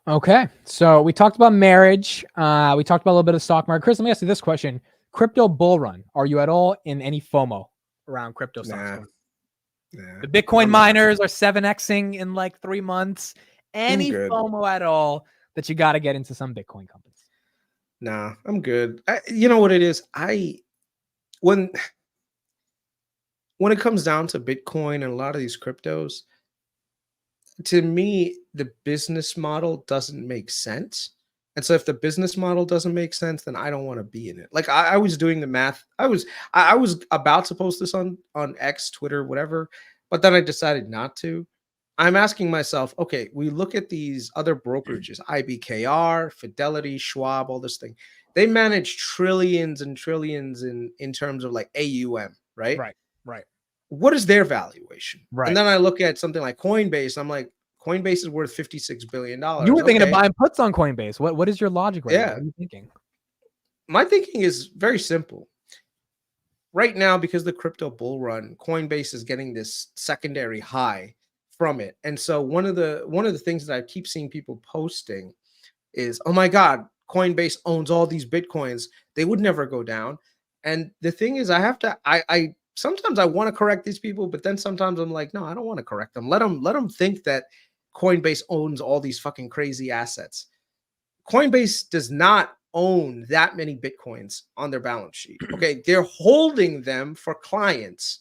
Okay, so we talked about marriage. We talked about a little bit of stock market. Kris, let me ask you this question: crypto bull run. Are you at all in any FOMO around crypto stocks? Nah, The Bitcoin I'm miners are 7xing in like 3 months. Any good. FOMO at all that you got to get into some Bitcoin companies? Nah, I'm good. You know what it is? When it comes down to Bitcoin and a lot of these cryptos, to me, the business model doesn't make sense. And so if the business model doesn't make sense, then I don't want to be in it. Like I was doing the math. I was about to post this on X, Twitter, whatever, but then I decided not to. I'm asking myself, okay, we look at these other brokerages, IBKR, Fidelity, Schwab, all this thing. They manage trillions and trillions in terms of like AUM, right? Right. What is their valuation? Right. And then I look at something like Coinbase. I'm like, Coinbase is worth $56 billion. You were thinking of buying puts on Coinbase. What is your logic right now? Yeah. What are you thinking? My thinking is very simple. Right now, because the crypto bull run, Coinbase is getting this secondary high from it. And so one of the things that I keep seeing people posting is, oh my God, Coinbase owns all these Bitcoins. They would never go down. And the thing is, I sometimes I want to correct these people, but then sometimes I'm like, no, I don't want to correct them. Let them think that Coinbase owns all these fucking crazy assets. Coinbase does not own that many Bitcoins on their balance sheet. Okay. They're holding them for clients.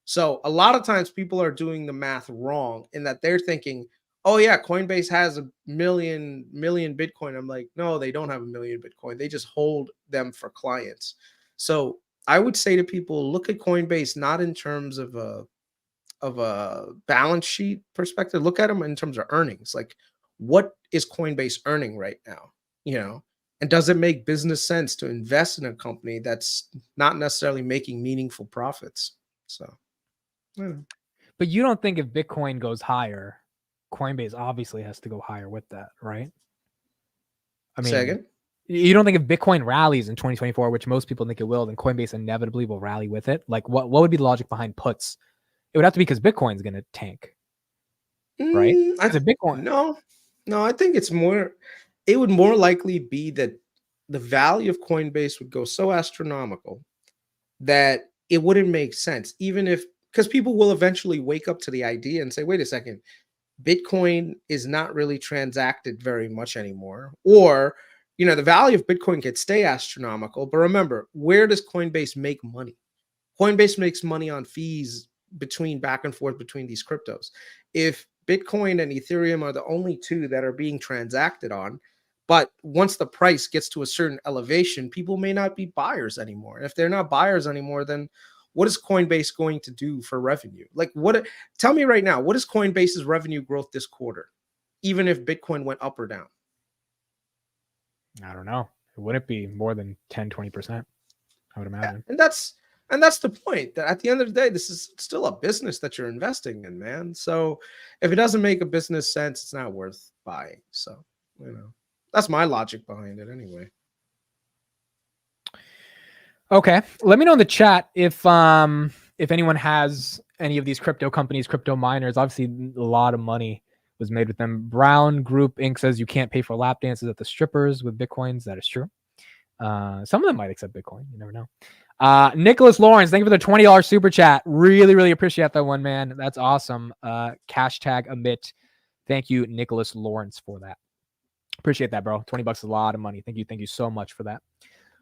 So a lot of times people are doing the math wrong in that they're thinking, oh yeah, Coinbase has a million Bitcoin. I'm like, no, they don't have a million Bitcoin. They just hold them for clients. So I would say to people, look at Coinbase not in terms of a balance sheet perspective. Look at them in terms of earnings. Like, what is Coinbase earning right now? You know, and does it make business sense to invest in a company that's not necessarily making meaningful profits? So, yeah. But you don't think if Bitcoin goes higher, Coinbase obviously has to go higher with that, right? I mean, Say again? You don't think if Bitcoin rallies in 2024, which most people think it will, then Coinbase inevitably will rally with it? Like, what would be the logic behind puts? It would have to be because Bitcoin's going to tank, right? Bitcoin. No, I think it's more. It would more likely be that the value of Coinbase would go so astronomical that it wouldn't make sense, even if, because people will eventually wake up to the idea and say, wait a second, Bitcoin is not really transacted very much anymore. Or, you know, the value of Bitcoin could stay astronomical. But remember, where does Coinbase make money? Coinbase makes money on fees back and forth between these cryptos. If Bitcoin and Ethereum are the only two that are being transacted on, but once the price gets to a certain elevation, people may not be buyers anymore. And if they're not buyers anymore, then what is Coinbase going to do for revenue? Like, tell me right now, what is Coinbase's revenue growth this quarter, even if Bitcoin went up or down? I don't know. It wouldn't be more than 10, 20%, I would imagine. And that's the point, that at the end of the day, this is still a business that you're investing in, man. So if it doesn't make a business sense, it's not worth buying. So, you know, that's my logic behind it anyway. Okay. Let me know in the chat if anyone has any of these crypto companies, crypto miners. Obviously, a lot of money was made with them. Brown Group Inc. says you can't pay for lap dances at the strippers with Bitcoins. That is true. Some of them might accept Bitcoin. You never know. Nicholas Lawrence, thank you for the $20 super chat. Really, really appreciate that one, man. That's awesome. Hashtag Amit. Thank you, Nicholas Lawrence, for that. Appreciate that, bro. $20 is a lot of money. Thank you so much for that.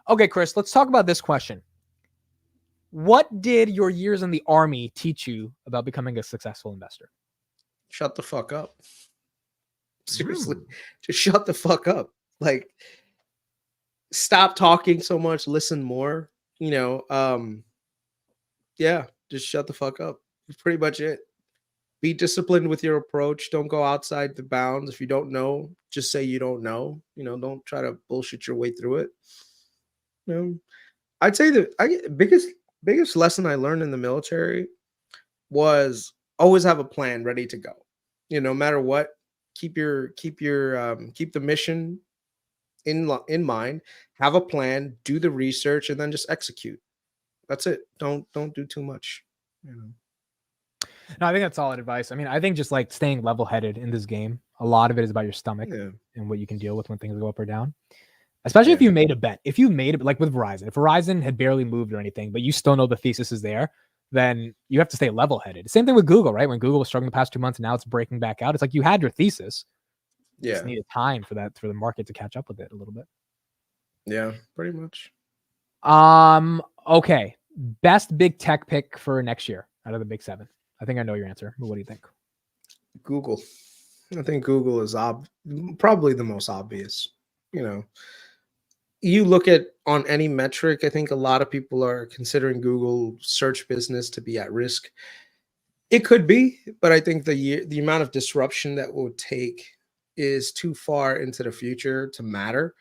Okay, Kris, let's talk about this question. What did your years in the Army teach you about becoming a successful investor? Shut the fuck up. Seriously, just shut the fuck up. Like, stop talking so much, listen more. Yeah, just shut the fuck up. That's pretty much it. Be disciplined with your approach. Don't go outside the bounds. If you don't know, just say you don't know. Don't try to bullshit your way through it. I'd say the biggest lesson I learned in the military was always have a plan ready to go. No matter what, keep the mission in mind, have a plan, do the research, and then just execute. That's it. Don't do too much. No, I think that's solid advice. I mean, I think just like staying level-headed in this game, a lot of it is about your stomach and what you can deal with when things go up or down. Especially if you made a bet. If you made it, like with Verizon, if Verizon had barely moved or anything, but you still know the thesis is there, then you have to stay level-headed. Same thing with Google, right? When Google was struggling the past 2 months and now it's breaking back out, it's like you had your thesis. You just needed time for the market to catch up with it a little bit. Yeah, pretty much. Okay. Best big tech pick for next year out of the big 7. I think I know your answer, but what do you think? Google. I think Google is probably the most obvious. You look at on any metric, I think a lot of people are considering Google search business to be at risk. It could be, but I think the amount of disruption that will take is too far into the future to matter.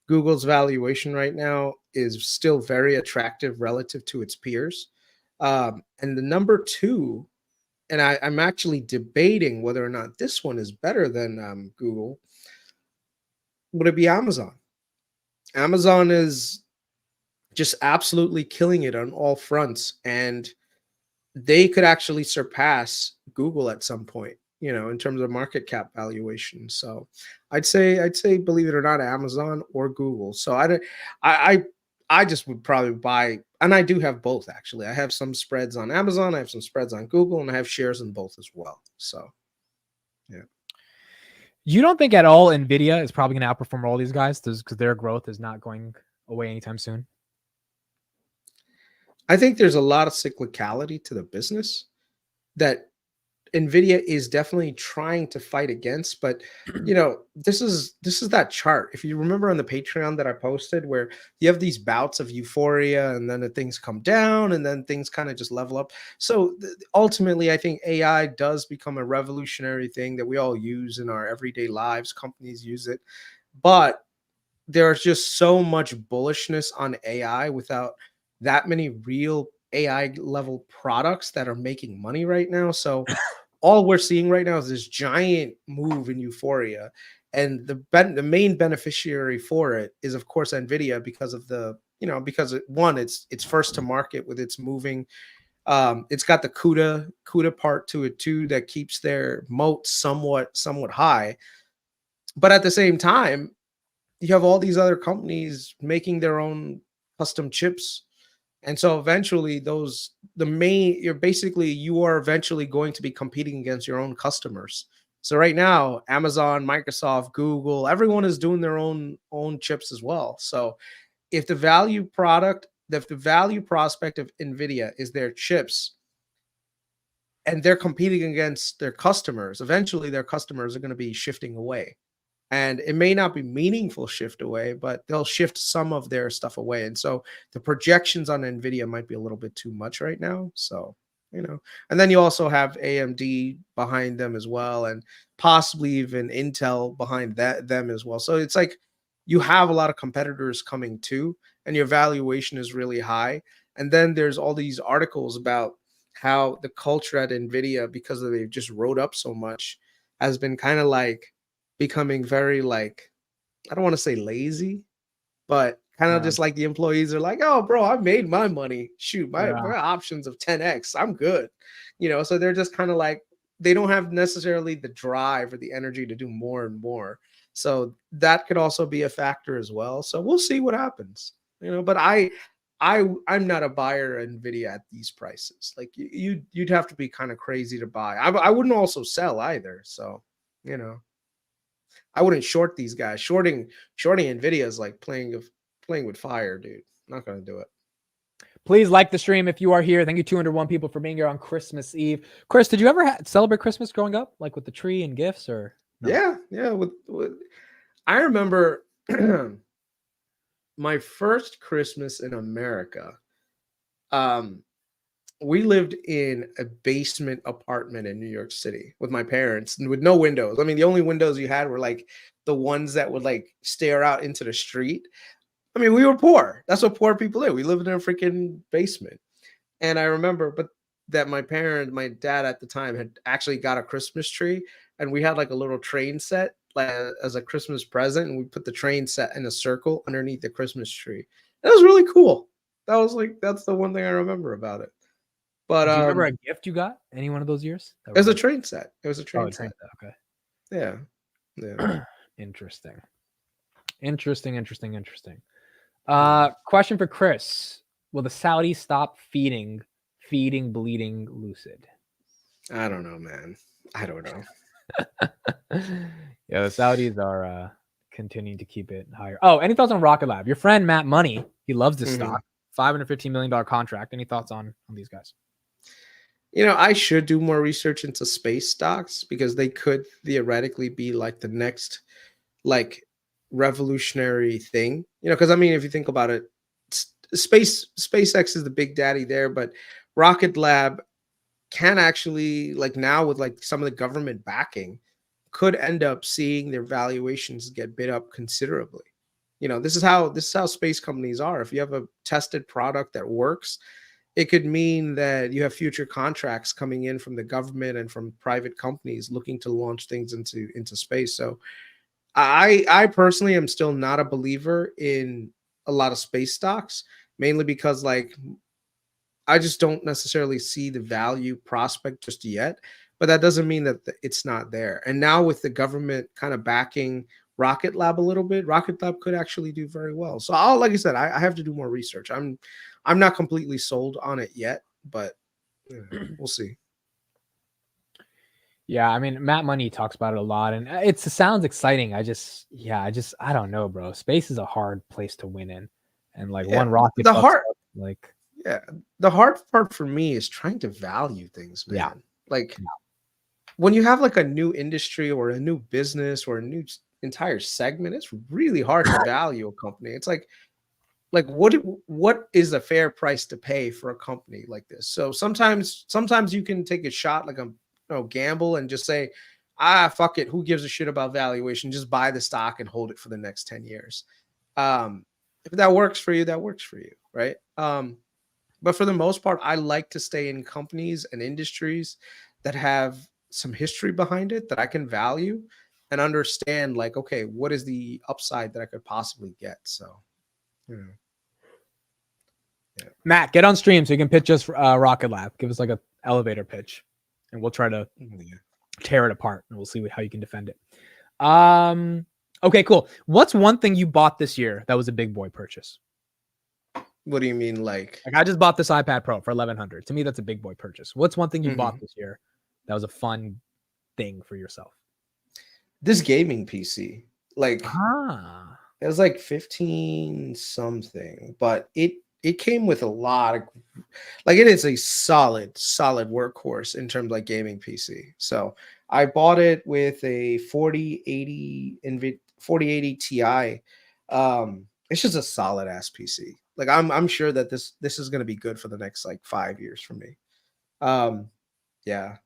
Google's valuation right now is still very attractive relative to its peers. And the number 2, and I'm actually debating whether or not this one is better than Google, would it be Amazon? Amazon is just absolutely killing it on all fronts, and they could actually surpass Google at some point, in terms of market cap valuation. So I'd say, believe it or not, Amazon or Google. So I just would probably buy, and I do have both actually. I have some spreads on Amazon, I have some spreads on Google, and I have shares in both as well. So yeah. You don't think at all Nvidia is probably going to outperform all these guys because their growth is not going away anytime soon? I think there's a lot of cyclicality to the business that Nvidia is definitely trying to fight against, but this is that chart. If you remember on the Patreon that I posted, where you have these bouts of euphoria and then the things come down and then things kind of just level up. So ultimately, I think AI does become a revolutionary thing that we all use in our everyday lives. Companies use it, but there's just so much bullishness on AI without that many real AI level products that are making money right now. So all we're seeing right now is this giant move in euphoria, and the main beneficiary for it is, of course, Nvidia, because of it's first to market with its moving. It's got the CUDA part to it too that keeps their moat somewhat the but at the same time, you have all these other companies making their own custom chips. And so eventually you are eventually going to be competing against your own customers. So right now, Amazon, Microsoft, Google, everyone is doing their own chips as well. So if the value prospect of Nvidia is their chips, and they're competing against their customers, eventually their customers are going to be shifting away. And it may not be meaningful shift away, but they'll shift some of their stuff away. And so the projections on Nvidia might be a little bit too much right now. So, and then you also have AMD behind them as well, and possibly even Intel behind them as well. So it's like you have a lot of competitors coming too, and your valuation is really high. And then there's all these articles about how the culture at Nvidia, because they've just rode up so much, has been kind of like becoming very, like, I don't want to say lazy, but kind of just like the employees are like, oh, bro, I made my money. Shoot, my options of 10x, I'm good. So they're just kind of like, they don't have necessarily the drive or the energy to do more and more. So that could also be a factor as well. So we'll see what happens. But I'm not a buyer of Nvidia at these prices. Like you'd have to be kind of crazy to buy. I wouldn't also sell either. So, you know, I wouldn't short these guys. Shorting Nvidia is like playing with fire, dude. I'm not gonna do it. Please like the stream if you are here. Thank you, 201 people, for being here on Christmas Eve. Chris, did you ever celebrate Christmas growing up, like with the tree and gifts, or no? Yeah. With I remember my first Christmas in America. We lived in a basement apartment in New York City with my parents and with no windows. I mean, the only windows you had were like the ones that would like stare out into the street. I mean, we were poor. That's what poor people do. We lived in a freaking basement. And I remember, that my dad at the time had actually got a Christmas tree, and we had like a little train set like as a Christmas present, and we put the train set in a circle underneath the Christmas tree. That was really cool. That's the one thing I remember about it. But do you remember a gift you got any one of those years? It was a train set. It was a train train set. Okay. Yeah. Interesting. Question for Chris: will the Saudis stop feeding bleeding Lucid? I don't know, man. I don't know. Yeah, the Saudis are continuing to keep it higher. Oh, any thoughts on Rocket Lab? Your friend Matt Money, he loves this stock. $515 million contract. Any thoughts on these guys? You know, I should do more research into space stocks because they could theoretically be like the next like revolutionary thing. You know, because I mean, if you think about it, SpaceX is the big daddy there, but Rocket Lab can actually, like now with like some of the government backing, could end up seeing their valuations get bid up considerably. You know, this is how space companies are. If you have a tested product that works, it could mean that you have future contracts coming in from the government and from private companies looking to launch things into space. So I personally am still not a believer in a lot of space stocks, mainly because like I just don't necessarily see the value prospect just yet, but that doesn't mean that it's not there. And now with the government kind of backing Rocket Lab a little bit, Rocket Lab could actually do very well. So like I said, I have to do more research. I'm not completely sold on it yet, but we'll see. Yeah, I mean, Matt Money talks about it a lot, and it sounds exciting. I don't know, bro. Space is a hard place to win in, and like one rocket. The hard part for me is trying to value things, man. Yeah. Like when you have like a new industry or a new business or a new entire segment, it's really hard to value a company. It's like what is a fair price to pay for a company like this? So sometimes you can take a shot, like a gamble, and just say, fuck it, who gives a shit about valuation? Just buy the stock and hold it for the next 10 years. If that works for you, that works for you, right? But for the most part, I like to stay in companies and industries that have some history behind it that I can value and understand, like, okay, what is the upside that I could possibly get? So, yeah. Matt, get on stream so you can pitch us Rocket Lab. Give us like a elevator pitch, and we'll try to tear it apart, and we'll see how you can defend it. Okay, cool. What's one thing you bought this year that was a big boy purchase? What do you mean, like I just bought this iPad Pro for $1,100. To me, that's a big boy purchase. What's one thing you bought this year that was a fun thing for yourself? This gaming PC, like it was like 15 something, but it came with a lot of, like, it is a solid workhorse in terms of like gaming PC. So I bought it with a 4080 Ti. It's just a solid ass PC. Like I'm sure that this is going to be good for the next like 5 years for me. Yeah.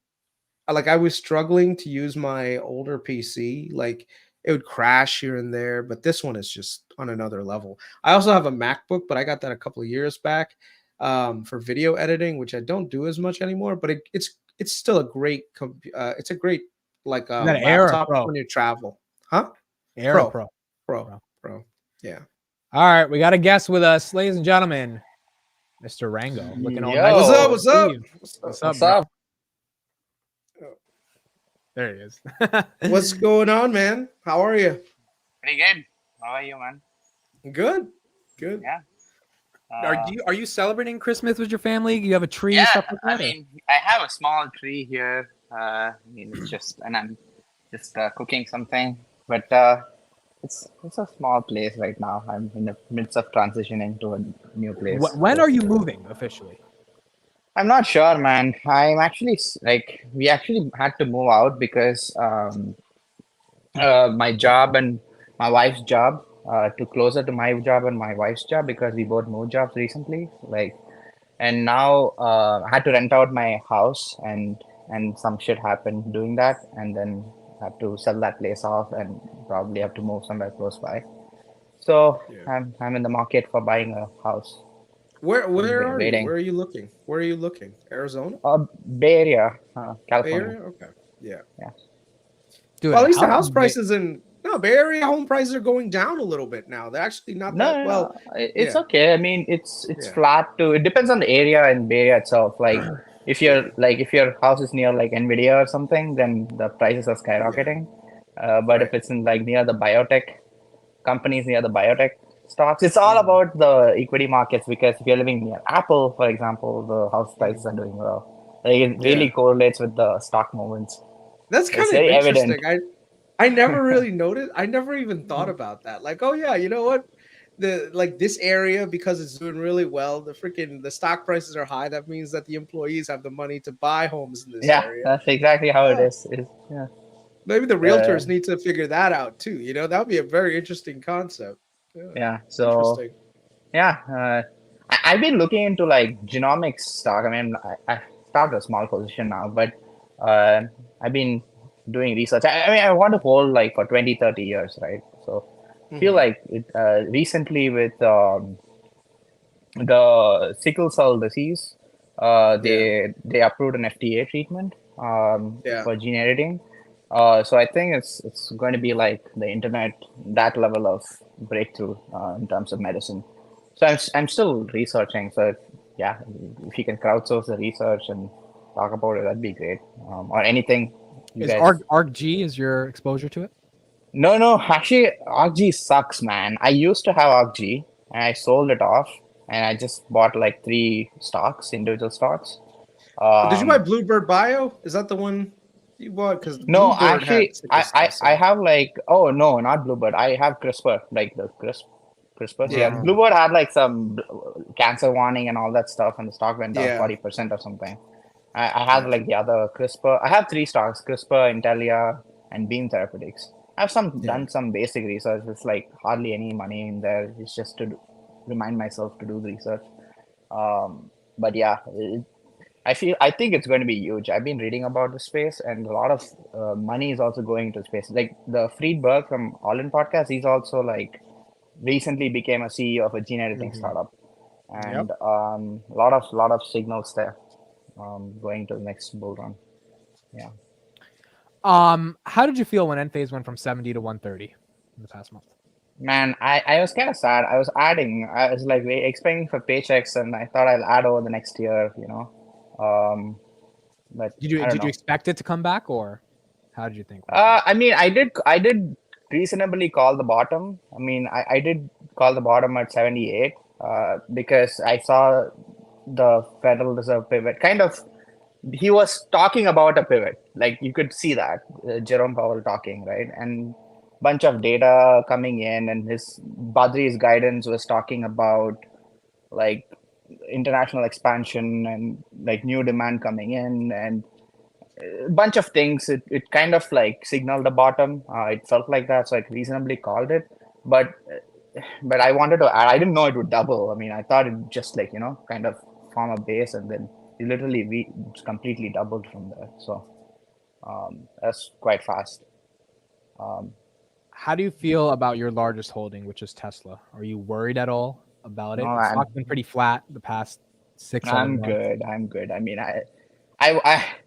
Like I was struggling to use my older PC. Like it would crash here and there, but this one is just on another level. I also have a MacBook, but I got that a couple of years back for video editing, which I don't do as much anymore, but it's still a great, it's a great like laptop when you travel. Huh? Pro. Yeah. All right, we got a guest with us, ladies and gentlemen, Mr. Rango. Looking all nice. What's up? There he is. What's going on, man? How are you? Pretty good. How are you, man? Good. Yeah. Are you celebrating Christmas with your family? Do you have a tree, Yeah, stuff like I that? Or- mean, I have a small tree here. I mean, it's just, and I'm just cooking something, but it's a small place right now. I'm in the midst of transitioning to a new place. When So are you moving officially? I'm not sure, man. I'm actually like we actually had to move out because my job and my wife's job to closer to my job and my wife's job because we both moved jobs recently. Like, and now I had to rent out my house and some shit happened doing that, and then have to sell that place off and probably have to move somewhere close by. So Yeah. I'm in the market for buying a house. Where I'm are you? waiting. Where are you looking? Where are you looking? Arizona? Bay Area, Bay California. Area? Okay. Yeah. Yeah. Dude, Well, at least the how house prices in no Bay Area home prices are going down a little bit now. They're actually not No, that no, well. no. It's Yeah. okay. I mean, it's Yeah. flat too. It depends on the area and Bay Area itself. Like if your house is near like Nvidia or something, then the prices are Yeah. skyrocketing. But if Right. it's in like near the biotech companies, near the biotech stocks, it's all Mhm. about the equity markets because if you're living near Apple, for example, the house prices Mhm. are doing well. Like it Yeah. really correlates with the stock movements. That's It's kind of very evident. interesting. I never really noticed. I never even thought about that. Like, oh yeah, you know what? The like this area because it's doing really well. The stock prices are high. That means that the employees have the money to buy homes in this Yeah, area. that's exactly how it Oh, is. Yeah. maybe the Uh, realtors need to figure that out too. That would be a very interesting concept. Yeah, yeah. So. interesting. Yeah, I've been looking into like genomics stock. I mean, I started a small position now, but uh, I've been doing research. I mean, I want to hold like for 20, 30 years, right? So I feel Mhm. like it, recently with the sickle cell disease, Yeah, they approved an FDA treatment yeah, for gene editing. So I think it's going to be like the internet, that level of breakthrough in terms of medicine. So I'm still researching. So yeah, if you can crowdsource the research and talk about it, that'd be great. Or anything you is guys. ArcG is your exposure to it? No, actually, ArcG sucks, man. I used to have ArcG and I sold it off and I just bought like three stocks, individual stocks. Did you buy Um, Bluebird Bio? Is that the one you bought? Because no, Bluebird had actually, sickle cell. I So have like, oh no, not Bluebird. I have CRISPR, like the CRISPR. Yeah, yeah, Oh, Bluebird had like some cancer warning and all that stuff, and the stock went down yeah, 40% or something. I have yeah, like the other CRISPR. I have three stocks: CRISPR, Intellia, and Beam Therapeutics. I've yeah. done some basic research. It's like hardly any money in there. It's just to remind myself to do the research. But yeah, I think it's going to be huge. I've been reading about the space, and a lot of money is also going into space. Like the Friedberg from All In Podcast, he's also like recently became a CEO of a gene editing Mhm. startup, and Yep. lot of signals there going to the next bull run. Yeah. how did you feel when Enphase went from 70 to 130 in the past month? Man, I was kind of sad. I was like expecting for paychecks, and I thought I'll add over the next year, Um, but I don't Did you know. expect it to come back, or how did you think? When it came back? I mean, I did reasonably call the bottom. I mean, I did call the bottom at 78 because I saw the Federal Reserve pivot. Kind of, he was talking about a pivot. Like you could see that Jerome Powell talking, right? And bunch of data coming in, and his Badri's guidance was talking about like international expansion and like new demand coming in and a bunch of things. It kind of like signaled the bottom. It felt like that, so I reasonably called it. But I wanted to add, I didn't know it would double. I mean, I thought it just like, kind of form a base and then it literally completely doubled from there. So that's quite fast. Um, How do you feel about your largest holding, which is Tesla? Are you worried at all about no, it? The stock's been pretty flat the past 6, 7 I'm months. good. I'm good. I mean, I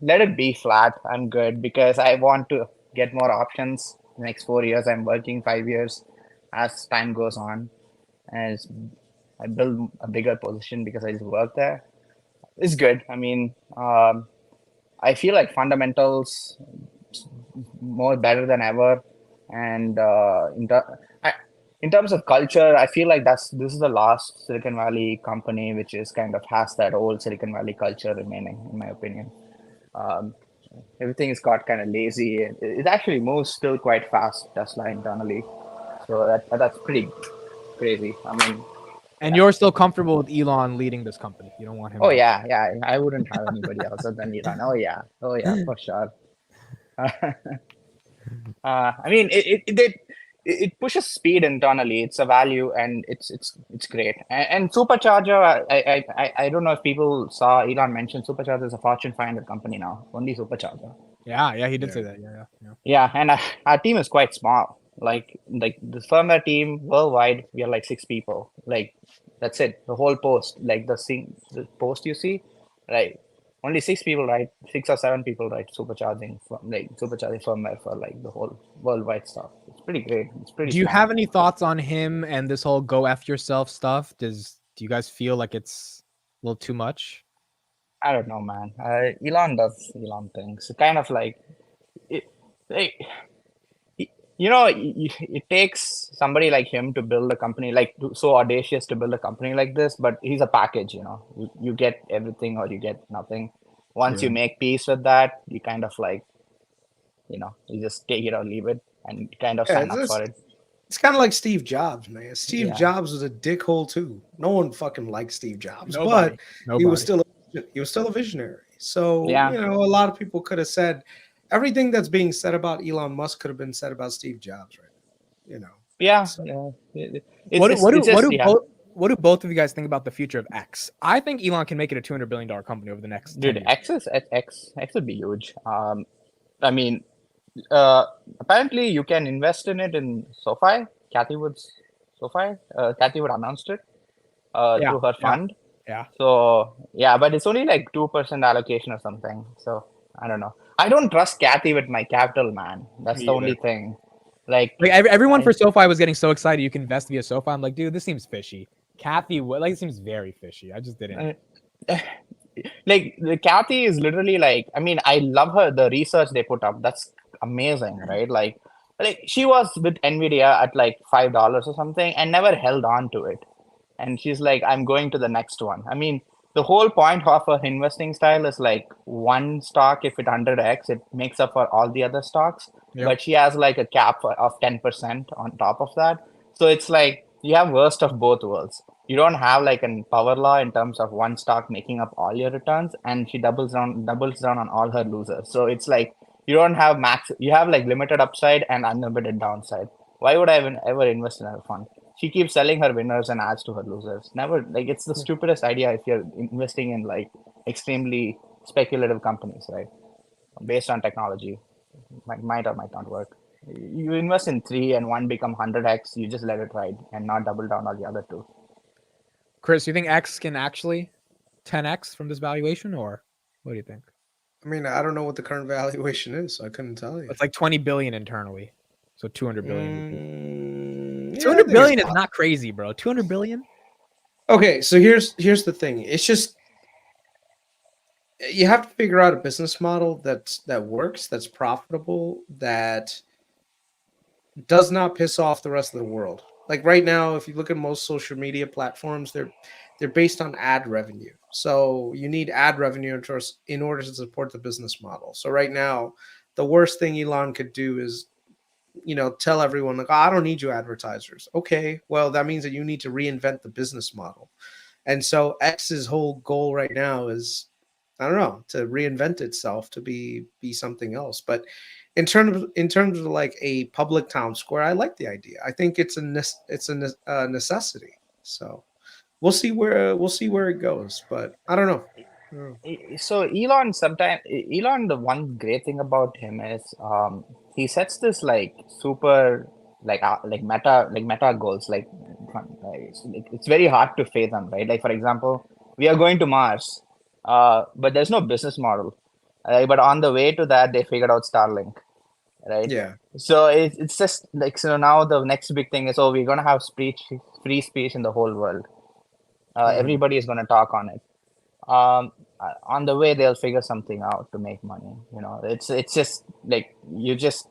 let it be flat. I'm good because I want to get more options. Next 4 years, I'm working 5 years as time goes on. As I build a bigger position because I just work there. It's good. I mean, I feel like fundamentals more better than ever, and I in terms of culture, I feel like this is the last Silicon Valley company which is kind of has that old Silicon Valley culture remaining, in my opinion. Um, Everything is got kind of lazy. It actually moves still quite fast, Tesla internally. So that's pretty crazy. I mean, And you're still comfortable with Elon leading this company. You don't want him. oh yeah, yeah. I wouldn't have anybody else other than Elon. Oh yeah, for sure. I mean, it pushes speed internally. It's a value, and it's great. And Supercharger, I don't know if people saw Elon mention Supercharger is a Fortune 500 company now. Only Supercharger. Yeah, he did Yeah. say that. Yeah. Yeah, and our team is quite small. Like the firmware team worldwide, we are like 6 people. Like that's it. The whole post, like the post you see, right? Only 6 people, right? 6 or 7 people, right? Supercharging firmware for like the whole worldwide stuff. It's pretty great. It's pretty Do you small. have any thoughts on him and this whole go F yourself stuff? Do you guys feel like it's a little too much? I don't know, man. Elon does Elon things. Kind of like it, like, it takes somebody like him to build a company so audacious to build a company like this, but he's a package, you get everything or you get nothing. Once you make peace with that, you kind of like, you just take it or leave it and kind of Yeah, sign up for it. it's kind of like Steve Jobs, man. Steve Yeah. Jobs was a dickhole too. No one fucking liked Steve Jobs, Nobody. but he was still a visionary. So Yeah. a lot of people could have said everything that's being said about Elon Musk could have been said about Steve Jobs, right? Yeah. So, Yeah. What do both of you guys think about the future of X? I think Elon can make it a $200 billion company over the next 10 Dude, years. X would be huge. I mean, apparently you can invest in it in SoFi. Kathy would announced it through her fund. Yeah. So yeah, but it's only like 2% allocation or something. So I don't know. I don't trust Kathy with my capital, man. That's the only thing. Like Everyone for SoFi was getting so excited you can invest via SoFi. I'm like, dude, this seems fishy. Kathy, it seems very fishy. I just didn't. like the Kathy is literally like, I mean, I love her, the research they put up. That's amazing, right? Like she was with Nvidia at like $5 or something and never held on to it. And she's like, I'm going to the next one. I mean, the whole point of her investing style is like one stock, if it 100x, it makes up for all the other stocks. Yep. But she has like a cap of 10% on top of that. So it's like you have worst of both worlds. You don't have like a power law in terms of one stock making up all your returns, and she doubles down on all her losers. So it's like you don't have you have like limited upside and unlimited downside. Why would I even ever invest in her fund? She keeps selling her winners and adds to her losers. Never, like, it's the stupidest idea if you're investing in like extremely speculative companies, right? Based on technology, might or might not work. You invest in 3 and one become 100x, you just let it ride and not double down on the other 2. Kris, you think X can actually 10x from this valuation, or what do you think? I mean, I don't know what the current valuation is, so I couldn't tell you. It's like 20 billion internally, so 200 billion. Yeah, 200 billion is not crazy, bro. 200 billion. Okay, so here's the thing. It's just you have to figure out a business model that works, that's profitable, that does not piss off the rest of the world. Like right now, if you look at most social media platforms, they're based on ad revenue. So you need ad revenue in order to support the business model. So right now, the worst thing Elon could do is, tell everyone like, oh, I don't need you advertisers. Okay, well, that means that you need to reinvent the business model. And so X's whole goal right now is, I don't know, to reinvent itself to be something else. But in terms of like a public town square, I like the idea. I think it's a necessity. So we'll see where it goes. But I don't know. So Elon, the one great thing about him is he sets this like super like meta goals. It's very hard to fail them, right? Like for example, we are going to Mars, but there's no business model. But on the way to that, they figured out Starlink, right? Yeah. So it's just like, so now the next big thing is, we're gonna have free speech in the whole world. Everybody is gonna talk on it. On the way they'll figure something out to make money. It's just like you just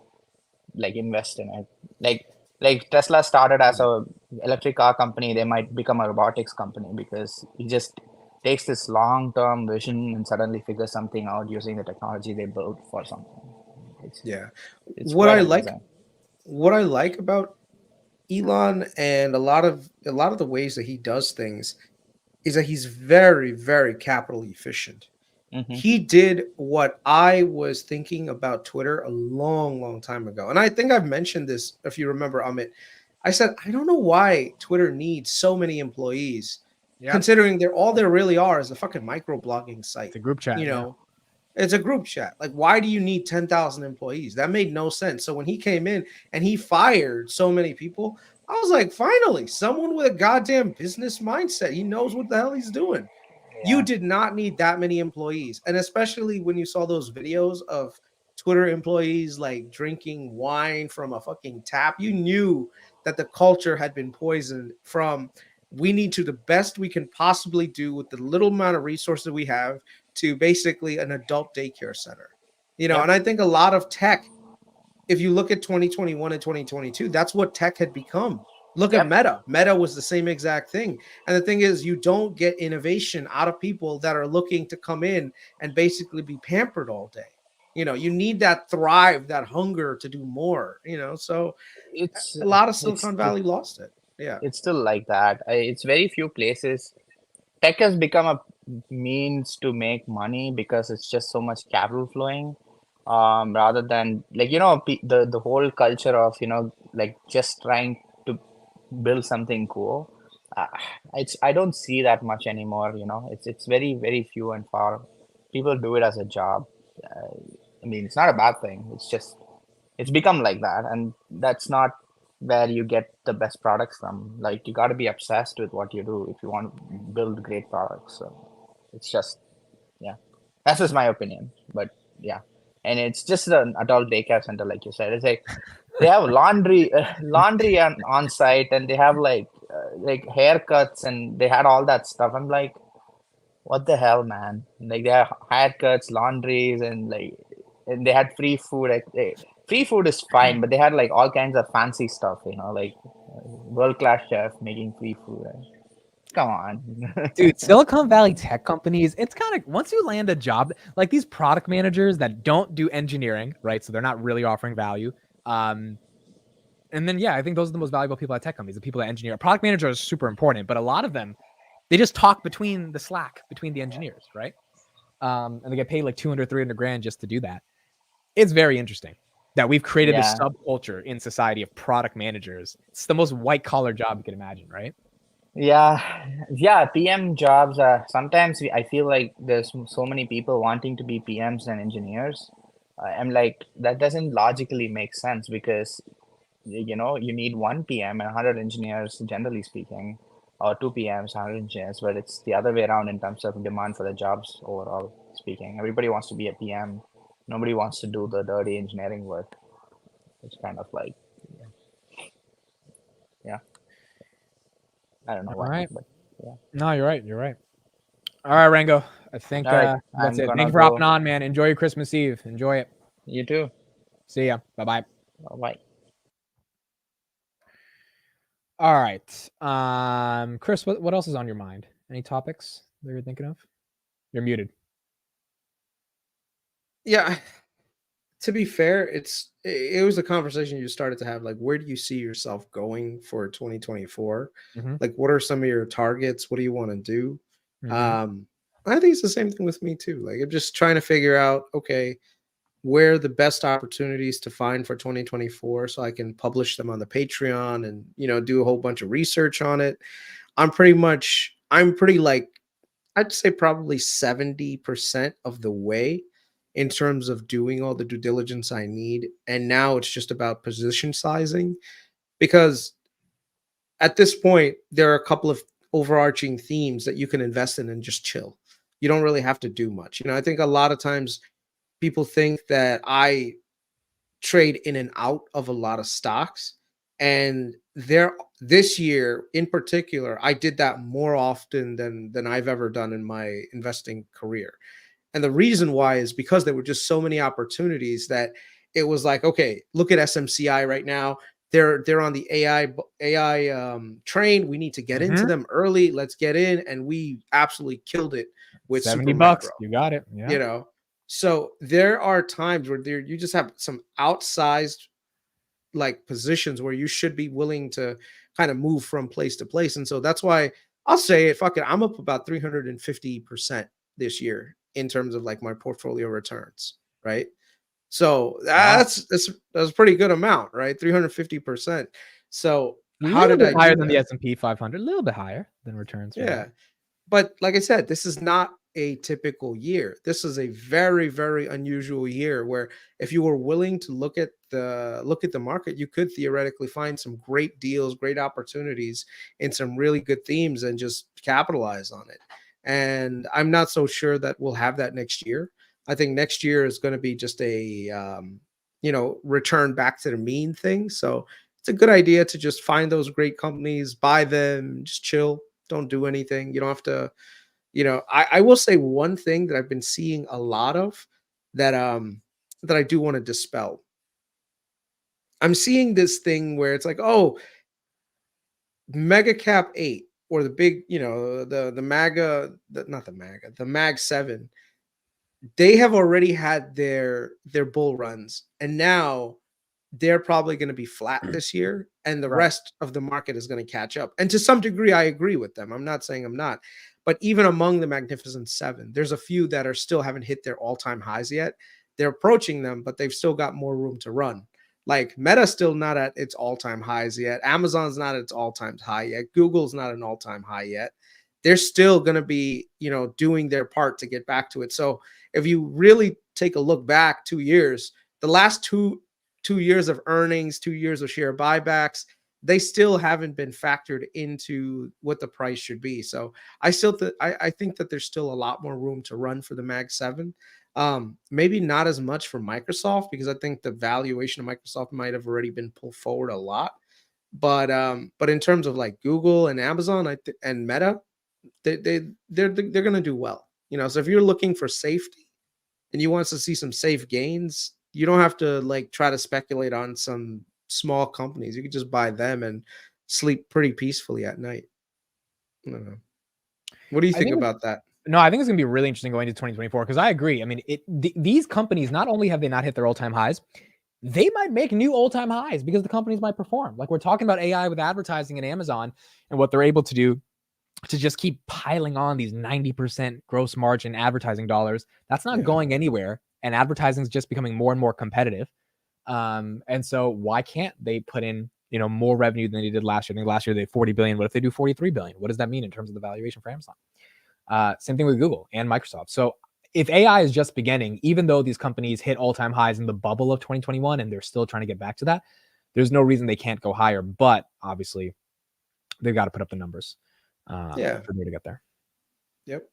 like invest in it. Like like Tesla started as a electric car company, they might become a robotics company because it just takes this long-term vision and suddenly figures something out using the technology they built for something. It's Yeah. it's What quite I like amazing. what I like about Elon and a lot of the ways that he does things is that he's very, very capital efficient. Hmm. He did what I was thinking about Twitter a long, long time ago. And I think I've mentioned this, if you remember, Amit. I said, I don't know why Twitter needs so many employees, Yeah, considering they're all there really are is a fucking microblogging site. it's a group chat. You Yeah. know, it's a group chat. Like, why do you need 10,000 employees? That made no sense. So when he came in and he fired so many people, I was like, finally, someone with a goddamn business mindset. He knows what the hell he's doing. You Yeah, did not need that many employees. And especially when you saw those videos of Twitter employees like drinking wine from a fucking tap, you knew that the culture had been poisoned from we need to the best we can possibly do with the little amount of resources we have to basically an adult daycare center. yeah, And I think a lot of tech, if you look at 2021 and 2022, that's what tech had become. Look at yep. Meta. Meta was the same exact thing. And the thing is, you don't get innovation out of people that are looking to come in and basically be pampered all day. You need that thrive, that hunger to do more, so It's a lot of it's Silicon Valley lost it. Yeah. it's still like that. It's very few places. Tech has become a means to make money because it's just so much capital flowing, rather than like the whole culture of like just trying to build something cool. uh, I don't see that much anymore. It's very, very few and far. People do it as a job. uh, I mean, it's not a bad thing. It's become like that, and that's not where you get the best products from. Like, you got to be obsessed with what you do if you want to build great products. So it's just, yeah, that's just my opinion. But yeah, and it's just an adult daycare center, like you said. It's like they have laundry on site, and they have like haircuts, and they had all that stuff. I'm like, what the hell, man? Like, they have haircuts, laundries, and they had free food. Free food is fine, but they had like all kinds of fancy stuff, like world class chef making free food. Come on. Dude, Silicon Valley tech companies, it's kind of once you land a job, like these product managers that don't do engineering, right? So they're not really offering value. And then, yeah, I think those are the most valuable people at tech companies, the people that engineer. Product manager is super important, but a lot of them, they just talk between the slack between the engineers, right? And they get paid like 200, 300 grand just to do that. It's very interesting that we've created this Yeah, subculture in society of product managers. It's the most white collar job you can imagine, right? yeah. PM jobs. Sometimes I feel like there's so many people wanting to be PMs and engineers. I'm like, that doesn't logically make sense because you need one PM and 100 engineers, generally speaking, or two PMs, 100 engineers, but it's the other way around in terms of demand for the jobs overall speaking. Everybody wants to be a PM. Nobody wants to do the dirty engineering work. It's kind of like, yeah, I don't know All why, right. but yeah. No, you're right. You're right. All right, Rango. I think All right, that's I'm it. Thank gonna you for hopping go. on, man. Enjoy your Christmas Eve. Enjoy it. You too. See ya. Bye bye. Bye. All right. Kris, what else is on your mind? Any topics that you're thinking of? You're muted. Yeah. To be fair, it was a conversation you started to have. Like, where do you see yourself going for 2024? Mm-hmm. Like, what are some of your targets? What do you want to do? Mm-hmm. I think it's the same thing with me too. Like, I'm just trying to figure out, okay, where are the best opportunities to find for 2024 so I can publish them on the Patreon and, do a whole bunch of research on it. I'm pretty like, I'd say probably 70% of the way in terms of doing all the due diligence I need. And now it's just about position sizing because at this point, there are a couple of overarching themes that you can invest in and just chill. You don't really have to do much. I think a lot of times people think that I trade in and out of a lot of stocks. And this year in particular, I did that more often than I've ever done in my investing career. And the reason why is because there were just so many opportunities that it was like, okay, look at SMCI right now. they're on the AI train. We need to get into them early. Let's get in, and we absolutely killed it with $70. Supermicro. You got it. Yeah. You know, so there are times where you just have some outsized like positions where you should be willing to kind of move from place to place, and so that's why I'll say it. Fuck it, I'm up about 350% this year in terms of like my portfolio returns, right? So that's a pretty good amount, right? 350%. So how did I do higher than that? the S&P 500? A little bit higher than returns. Yeah. But like I said, this is not a typical year. This is a very, very unusual year where if you were willing to look at the market, you could theoretically find some great deals, great opportunities in some really good themes and just capitalize on it. And I'm not so sure that we'll have that next year. I think next year is going to be just a return back to the mean thing. So it's a good idea to just find those great companies, buy them, just chill, don't do anything. You don't have to, I will say one thing that I've been seeing a lot of that I do want to dispel. I'm seeing this thing where it's like, oh, mega cap 8 or the big, the MAGA, the MAG 7, they have already had their bull runs, and now they're probably going to be flat this year, and the rest of the market is going to catch up. And to some degree, I agree with them. I'm not saying I'm not, but even among the Magnificent Seven, there's a few that are still haven't hit their all-time highs yet. They're approaching them, but they've still got more room to run. Like Meta's still not at its all-time highs yet. Amazon's not at its all-time high yet. Google's not an all-time high yet. They're still going to be, doing their part to get back to it. So if you really take a look back 2 years, the last two years of earnings, 2 years of share buybacks, they still haven't been factored into what the price should be. So I think that there's still a lot more room to run for the Mag 7. Maybe not as much for Microsoft, because I think the valuation of Microsoft might have already been pulled forward a lot. But in terms of like Google and Amazon and Meta, they're going to do well. So if you're looking for safety and you want to see some safe gains, you don't have to like try to speculate on some small companies. You can just buy them and sleep pretty peacefully at night. I don't know. What do you think about that? No, I think it's going to be really interesting going into 2024, because I agree. I mean, these companies, not only have they not hit their all-time highs, they might make new all-time highs because the companies might perform. Like we're talking about AI with advertising and Amazon and what they're able to do to just keep piling on these 90% gross margin advertising dollars. That's not going anywhere. And advertising is just becoming more and more competitive. And so why can't they put in, more revenue than they did last year? I think last year they had 40 billion. What if they do 43 billion? What does that mean in terms of the valuation for Amazon? Same thing with Google and Microsoft. So if AI is just beginning, even though these companies hit all-time highs in the bubble of 2021 and they're still trying to get back to that, there's no reason they can't go higher. But obviously, they've got to put up the numbers for me to get there. Yep.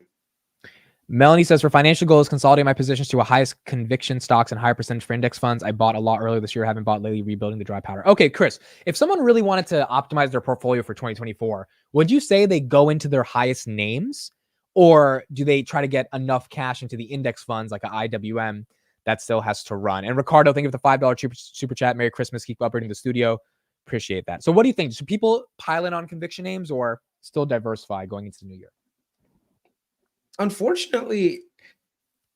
Melanie says, for financial goals, consolidate my positions to a highest conviction stocks and higher percentage for index funds. I bought a lot earlier this year, haven't bought lately, rebuilding the dry powder. Okay, Kris, if someone really wanted to optimize their portfolio for 2024, would you say they go into their highest names, or do they try to get enough cash into the index funds like an IWM that still has to run? And Ricardo, thank you for the $5 super chat. Merry Christmas. Keep upgrading the studio. Appreciate that. So what do you think? Should people pile in on conviction names or still diversify going into the new year? Unfortunately,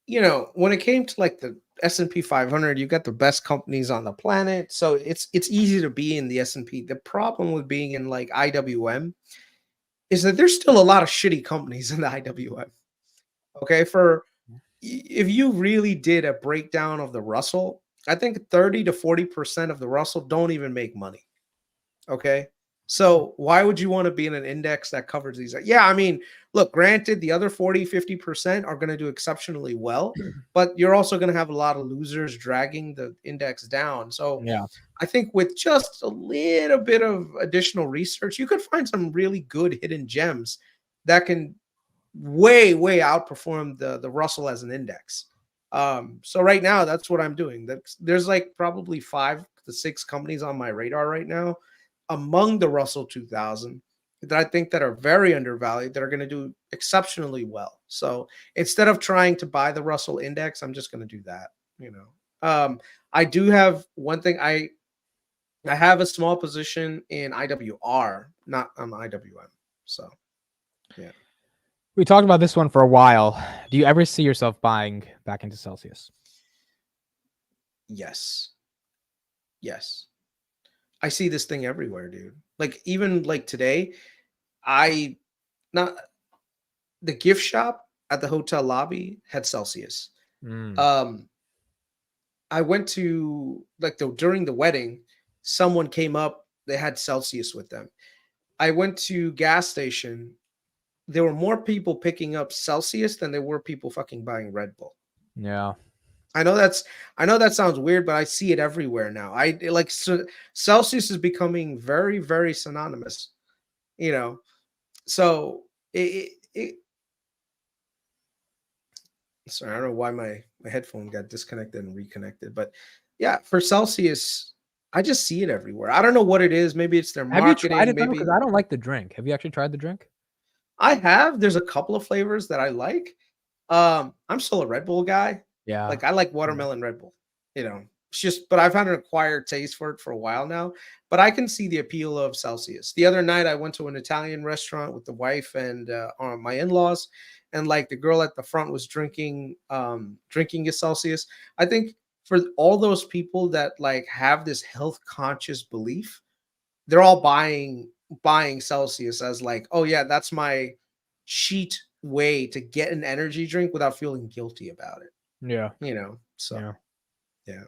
when it came to like the S&P 500, you got the best companies on the planet. So it's easy to be in the S&P. The problem with being in like IWM is that there's still a lot of shitty companies in the IWM. Okay. If you really did a breakdown of the Russell, I think 30 to 40% of the Russell don't even make money. Okay. So why would you want to be in an index that covers these? Yeah, I mean, look, granted, the other 40, 50% are going to do exceptionally well, but you're also going to have a lot of losers dragging the index down. So I think with just a little bit of additional research, you could find some really good hidden gems that can way, way outperform the Russell as an index. So right now, that's what I'm doing. There's like probably 5 to 6 companies on my radar right now among the Russell 2000 that I think that are very undervalued, that are going to do exceptionally well. So instead of trying to buy the Russell index, I'm just going to do that. I do have one thing. I have a small position in IWR, not on IWM. So, yeah. We talked about this one for a while. Do you ever see yourself buying back into Celsius? Yes. Yes. I see this thing everywhere, dude. Like even like today, I not the gift shop at the hotel lobby had Celsius. Mm. I went to like during the wedding, someone came up, they had Celsius with them. I went to gas station. There were more people picking up Celsius than there were people fucking buying Red Bull. Yeah. I know that sounds weird, but I see it everywhere now. Celsius is becoming very, very synonymous, you know. So sorry, I don't know why my headphone got disconnected and reconnected, but yeah, for Celsius, I just see it everywhere. I don't know what it is. Maybe it's their Have you tried marketing. it? Maybe Because I don't like the drink. Have you actually tried the drink? I have. There's a couple of flavors that I like. I'm still a Red Bull guy. Yeah. Like I like watermelon Red Bull. You know, it's just, but I've had an acquired taste for it for a while now. But I can see the appeal of Celsius. The other night, I went to an Italian restaurant with the wife and my in-laws, and like the girl at the front was drinking a Celsius. I think for all those people that like have this health conscious belief, they're all buying Celsius as like, oh yeah, that's my cheat way to get an energy drink without feeling guilty about it. Yeah. You know, so yeah.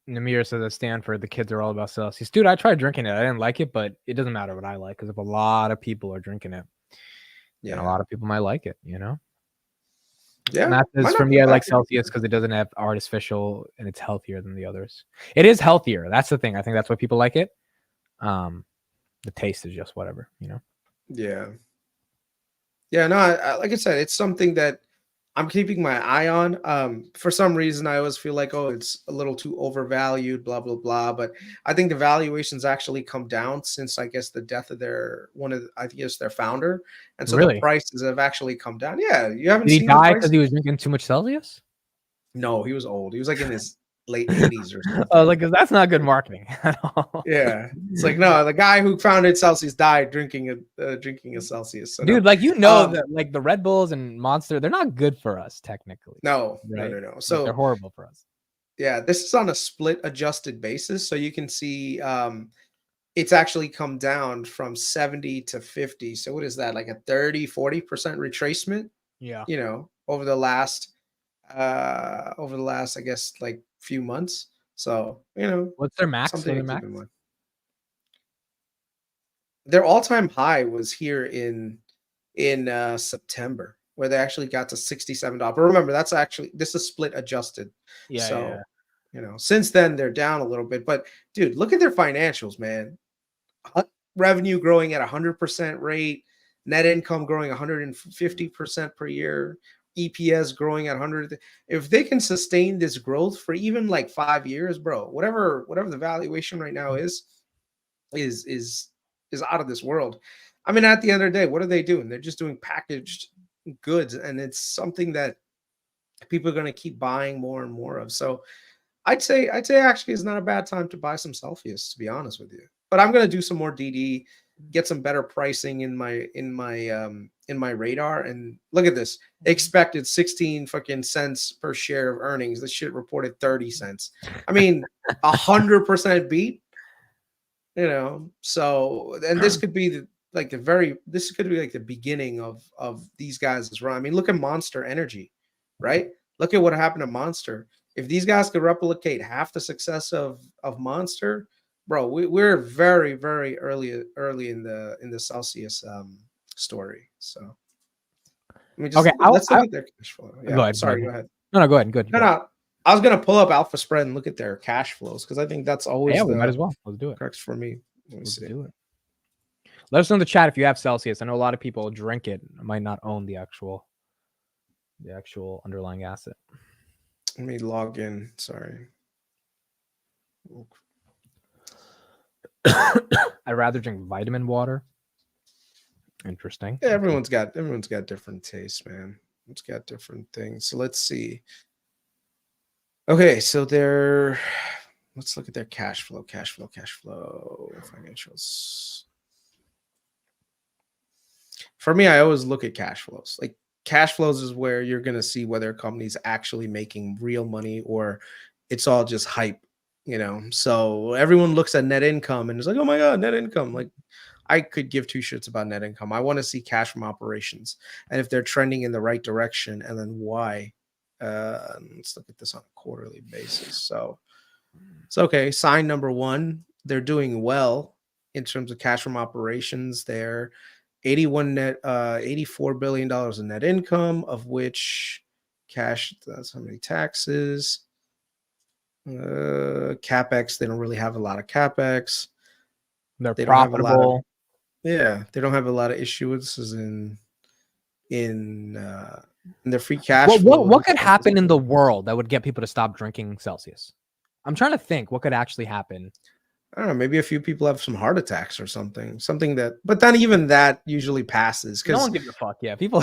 Namir says at Stanford, the kids are all about Celsius. Dude, I tried drinking it. I didn't like it, but it doesn't matter what I like because if a lot of people are drinking it, and a lot of people might like it, you know? Yeah. Matt says, for me, I like Celsius because it doesn't have artificial and it's healthier than the others. It is healthier. That's the thing. I think that's why people like it. The taste is just whatever, you know? Yeah. Yeah, no, I like I said, it's something that I'm keeping my eye on. For some reason, I always feel like, oh, it's a little too overvalued, blah blah blah. But I think the valuations actually come down since I guess the death of I think it's their founder, and so Really? the prices have actually come down. Yeah, you haven't Did he seen the die price? because he was drinking too much Celsius? No, he was old. He was like in his late 80s or something. I was like, 'cause that's not good marketing at all. Yeah, it's like no, the guy who founded Celsius died drinking a Celsius. So Dude, no. like you know that like the Red Bulls and Monster, they're not good for us technically. No, right? no. Like, So they're horrible for us. yeah, this is on a split adjusted basis, so you can see it's actually come down from 70 to 50. So what is that? Like a 30-40% retracement? Yeah. You know, over the last I guess like few months. So, you know, What's their max? something to Their keep max? in mind. Their all-time high was here in September, where they actually got to $67. But remember, this is split adjusted. Yeah, So, yeah. you know, since then they're down a little bit. But dude, look at their financials, man. Revenue growing at 100% rate, net income growing 150% per year, EPS growing at 100. If they can sustain this growth for even like 5 years, bro, whatever the valuation right now is out of this world. I mean, at the end of the day, what are they doing? They're just doing packaged goods, and it's something that people are going to keep buying more and more of. So I'd say actually it's not a bad time to buy some Celsius, to be honest with you. But I'm going to do some more DD, get some better pricing in my radar. And look at this, expected 16 fucking cents per share of earnings. This shit reported 30 cents. I mean, 100% beat. You know, so and this could be this could be like the beginning of these guys as well. I mean, look at Monster Energy, right? Look at what happened to Monster. If these guys could replicate half the success of Monster, bro, we're very, very early in the Celsius story. So let me just let's look at their cash flow. Yeah, go ahead. sorry, go ahead. No, go ahead. Good. No. I was gonna pull up Alpha Spread and look at their cash flows because I think that's always we might as well. Let's do it. Crux for me. Let's do it. Let us know in the chat if you have Celsius. I know a lot of people drink it, might not own the actual underlying asset. Let me log in. Sorry. I'd rather drink vitamin water. Interesting. Yeah, everyone's got different tastes, man. It's got different things. So let's see. Okay, so let's look at their cash flow financials. For me, I always look at cash flows. Like cash flows is where you're going to see whether a company's actually making real money or it's all just hype, you know? So everyone looks at net income and it's like, oh my God, net income. Like I could give two shits about net income. I want to see cash from operations and if they're trending in the right direction and then why. Let's look at this on a quarterly basis. So it's okay. Sign number one, they're doing well in terms of cash from operations. They're $84 billion in net income, of which cash, that's how many taxes. CapEx, they don't really have a lot of CapEx. They're They don't have a lot of, profitable. they don't have a lot of issuances in their free cash flow. What could happen in the world that would get people to stop drinking Celsius? I'm trying to think what could actually happen. I don't know, maybe a few people have some heart attacks or something that, but then even that usually passes No because one gives a fuck. Yeah, people.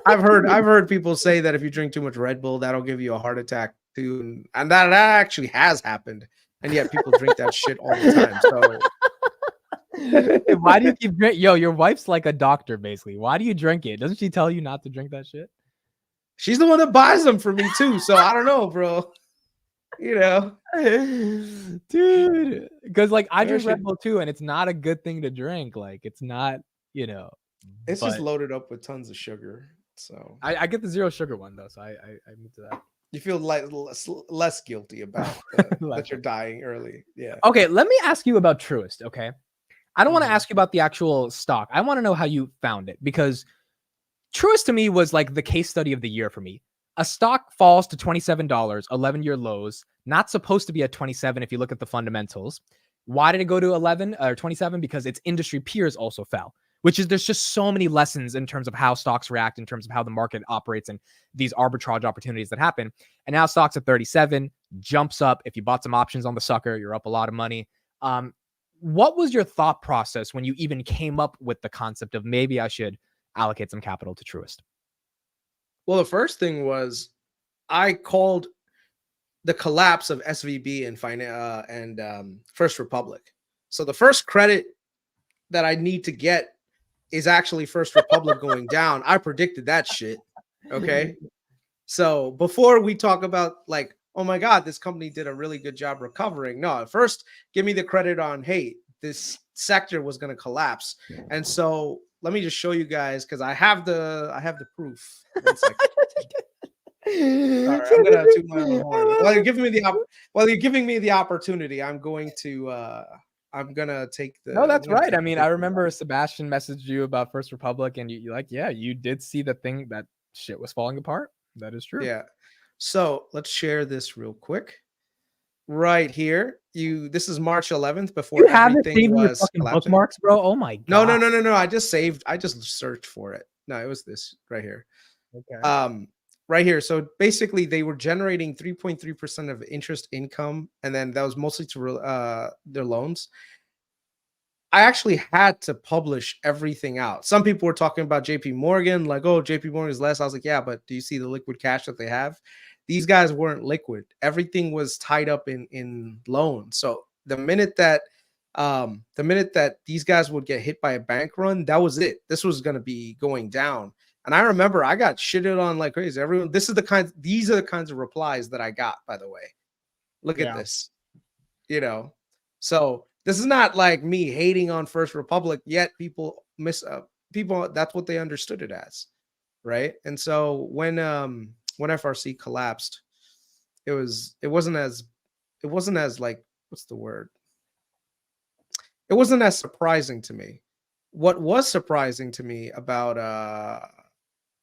I've heard people say that if you drink too much Red Bull, that'll give you a heart attack too, and that actually has happened, and yet people drink that shit all the time. So Why do you keep drinking? Yo, your wife's like a doctor, basically. Why do you drink it? Doesn't she tell you not to drink that shit? she's the one that buys them for me too. So I don't know, bro. You know, dude, because like I Yeah, drink she- Red Bull too, and it's not a good thing to drink. Like it's not, you know. it's just but loaded up with tons of sugar. So I get the zero sugar one though, so I moved to that. you feel like less guilty about that you're dying early. Yeah. Okay, let me ask you about Truist. Okay, I don't want to Mhm. ask you about the actual stock. I want to know how you found it because Truist to me was like the case study of the year for me. A stock falls to $27, 11-year lows, not supposed to be at 27 if you look at the fundamentals. Why did it go to 11 or 27? Because its industry peers also fell, which is there's just so many lessons in terms of how stocks react, in terms of how the market operates and these arbitrage opportunities that happen. And now stocks at 37, jumps up. If you bought some options on the sucker, you're up a lot of money. What was your thought process when you even came up with the concept of maybe I should allocate some capital to Truist? Well, the first thing was I called the collapse of SVB and First Republic. So the first credit that I need to get is actually First Republic going down. I predicted that shit. Okay. So before we talk about like, oh my God, this company did a really good job recovering. No, first give me the credit on, hey, this sector was going to collapse. And so let me just show you guys because I have the proof. 1 second. Sorry, I'm gonna toot my own horn. While you're giving me the opportunity, I'm gonna take the. No, that's I'm gonna right. take I mean, the- I remember Sebastian messaged you about First Republic, and you like, yeah, you did see the thing that shit was falling apart. That is true. Yeah. So let's share this real quick. Right here, this is March 11th before You have it everything saved in your was fucking collapsing. bookmarks, bro. Oh my god. No. I just searched for it. No, it was this right here. Okay. Right here. So basically, they were generating 3.3% of interest income, and then that was mostly to their loans. I actually had to publish everything out. Some people were talking about JP Morgan, like, oh, JP Morgan is less. I was like, yeah, but do you see the liquid cash that they have? These guys weren't liquid. Everything was tied up in loans. So the minute that these guys would get hit by a bank run, that was it. This was going to be going down. And I remember I got shitted on like crazy. Everyone, these are the kinds of replies that I got, by the way. Look at this. You know, so this is not like me hating on First Republic, yet people that's what they understood it as, right? And so when FRC collapsed, it wasn't as like, what's the word? It wasn't as surprising to me. What was surprising to me about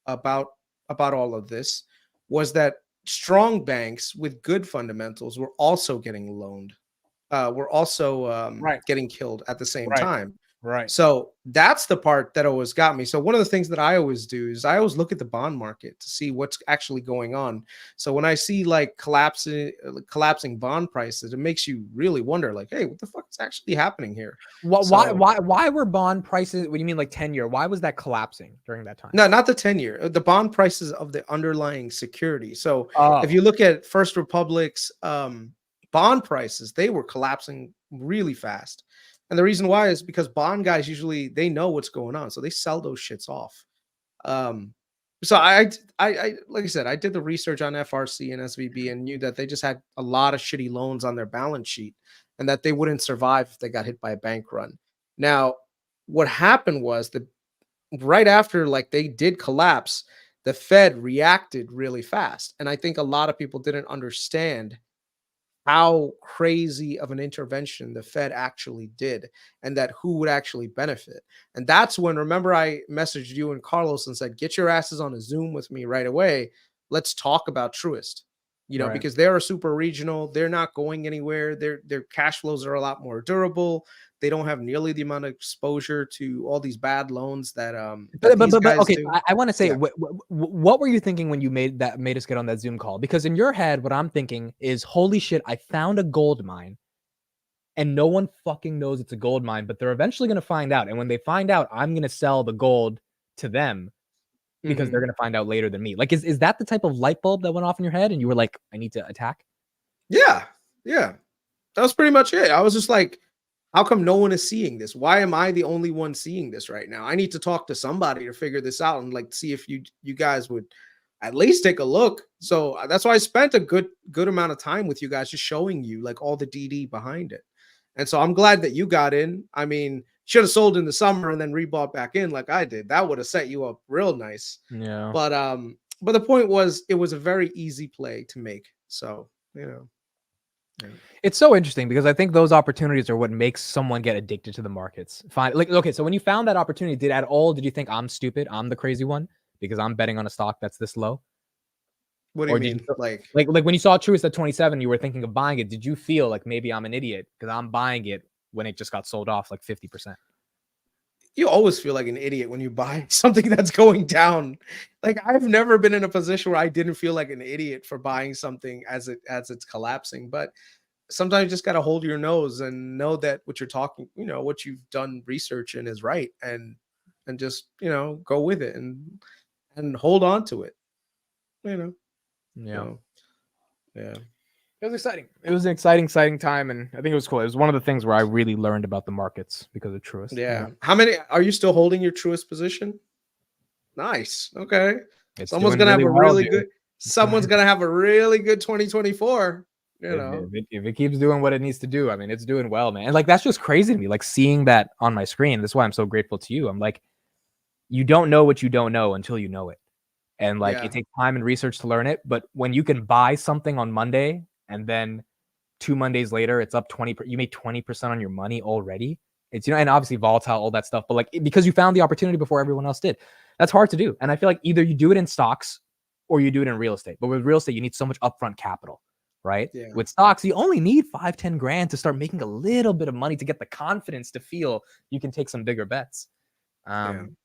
all of this was that strong banks with good fundamentals were also getting loaned. Were also getting killed at the same time. Right. So that's the part that always got me. So one of the things that I always do is I always look at the bond market to see what's actually going on. So when I see like collapsing bond prices, it makes you really wonder, like, hey, what the fuck is actually happening here? Why were bond prices? What do you mean, like 10-year? Why was that collapsing during that time? No, not the 10-year. The bond prices of the underlying security. So if you look at First Republic's bond prices, they were collapsing really fast. And the reason why is because bond guys usually they know what's going on, so they sell those shits off. Um, so I like I said, I did the research on FRC and SVB and knew that they just had a lot of shitty loans on their balance sheet and that they wouldn't survive if they got hit by a bank run. Now, what happened was that right after like they did collapse, the Fed reacted really fast. And I think a lot of people didn't understand how crazy of an intervention the Fed actually did and that who would actually benefit. And that's when, remember, I messaged you and Carlos and said, get your asses on a Zoom with me right away. Let's talk about Truist, Right. because they're a super regional. They're not going anywhere. Their cash flows are a lot more durable. They don't have nearly the amount of exposure to all these bad loans that these guys okay, do. I want to say, Yeah. what were you thinking when you made us get on that Zoom call? Because in your head, what I'm thinking is, holy shit, I found a gold mine, and no one fucking knows it's a gold mine, but they're eventually going to find out. And when they find out, I'm going to sell the gold to them because they're going to find out later than me. Like, is that the type of light bulb that went off in your head, and you were like, I need to attack? Yeah. That was pretty much it. I was just like, how come no one is seeing this? Why am I the only one seeing this right now? I need to talk to somebody to figure this out and like see if you guys would at least take a look. So that's why I spent a good amount of time with you guys, just showing you like all the DD behind it. And so I'm glad that you got in. I mean, should have sold in the summer and then rebought back in like I did. That would have set you up real nice. Yeah. But the point was, it was a very easy play to make. So, Yeah. It's so interesting because I think those opportunities are what makes someone get addicted to the markets. Fine. Like, okay, so when you found that opportunity, did you think I'm stupid? I'm the crazy one because I'm betting on a stock that's this low? What do Or you did mean? you, like when you saw Truist at 27, you were thinking of buying it. Did you feel like maybe I'm an idiot because I'm buying it when it just got sold off like 50%? You always feel like an idiot when you buy something that's going down. Like I've never been in a position where I didn't feel like an idiot for buying something as it's collapsing. But sometimes you just got to hold your nose and know that what you're talking, what you've done research in is right, and just go with it and hold on to it. Yeah. So, yeah. It was exciting. It was an exciting time, and I think it was cool. It was one of the things where I really learned about the markets because of Truist. Yeah. How many are you still holding your Truist position? Nice. Okay. Someone's gonna have a really good 2024. If it keeps doing what it needs to do, I mean, it's doing well, man. And like that's just crazy to me. Like seeing that on my screen. That's why I'm so grateful to you. I'm like, you don't know what you don't know until you know it. And like it takes time and research to learn it. But when you can buy something on Monday and then 2 Mondays later it's up 20%, you made 20% on your money already. It's and obviously volatile, all that stuff. But like because you found the opportunity before everyone else did. That's hard to do. And I feel like either you do it in stocks or you do it in real estate. But with real estate, you need so much upfront capital, right? Yeah. With stocks, you only need 5-10 grand to start making a little bit of money to get the confidence to feel you can take some bigger bets. And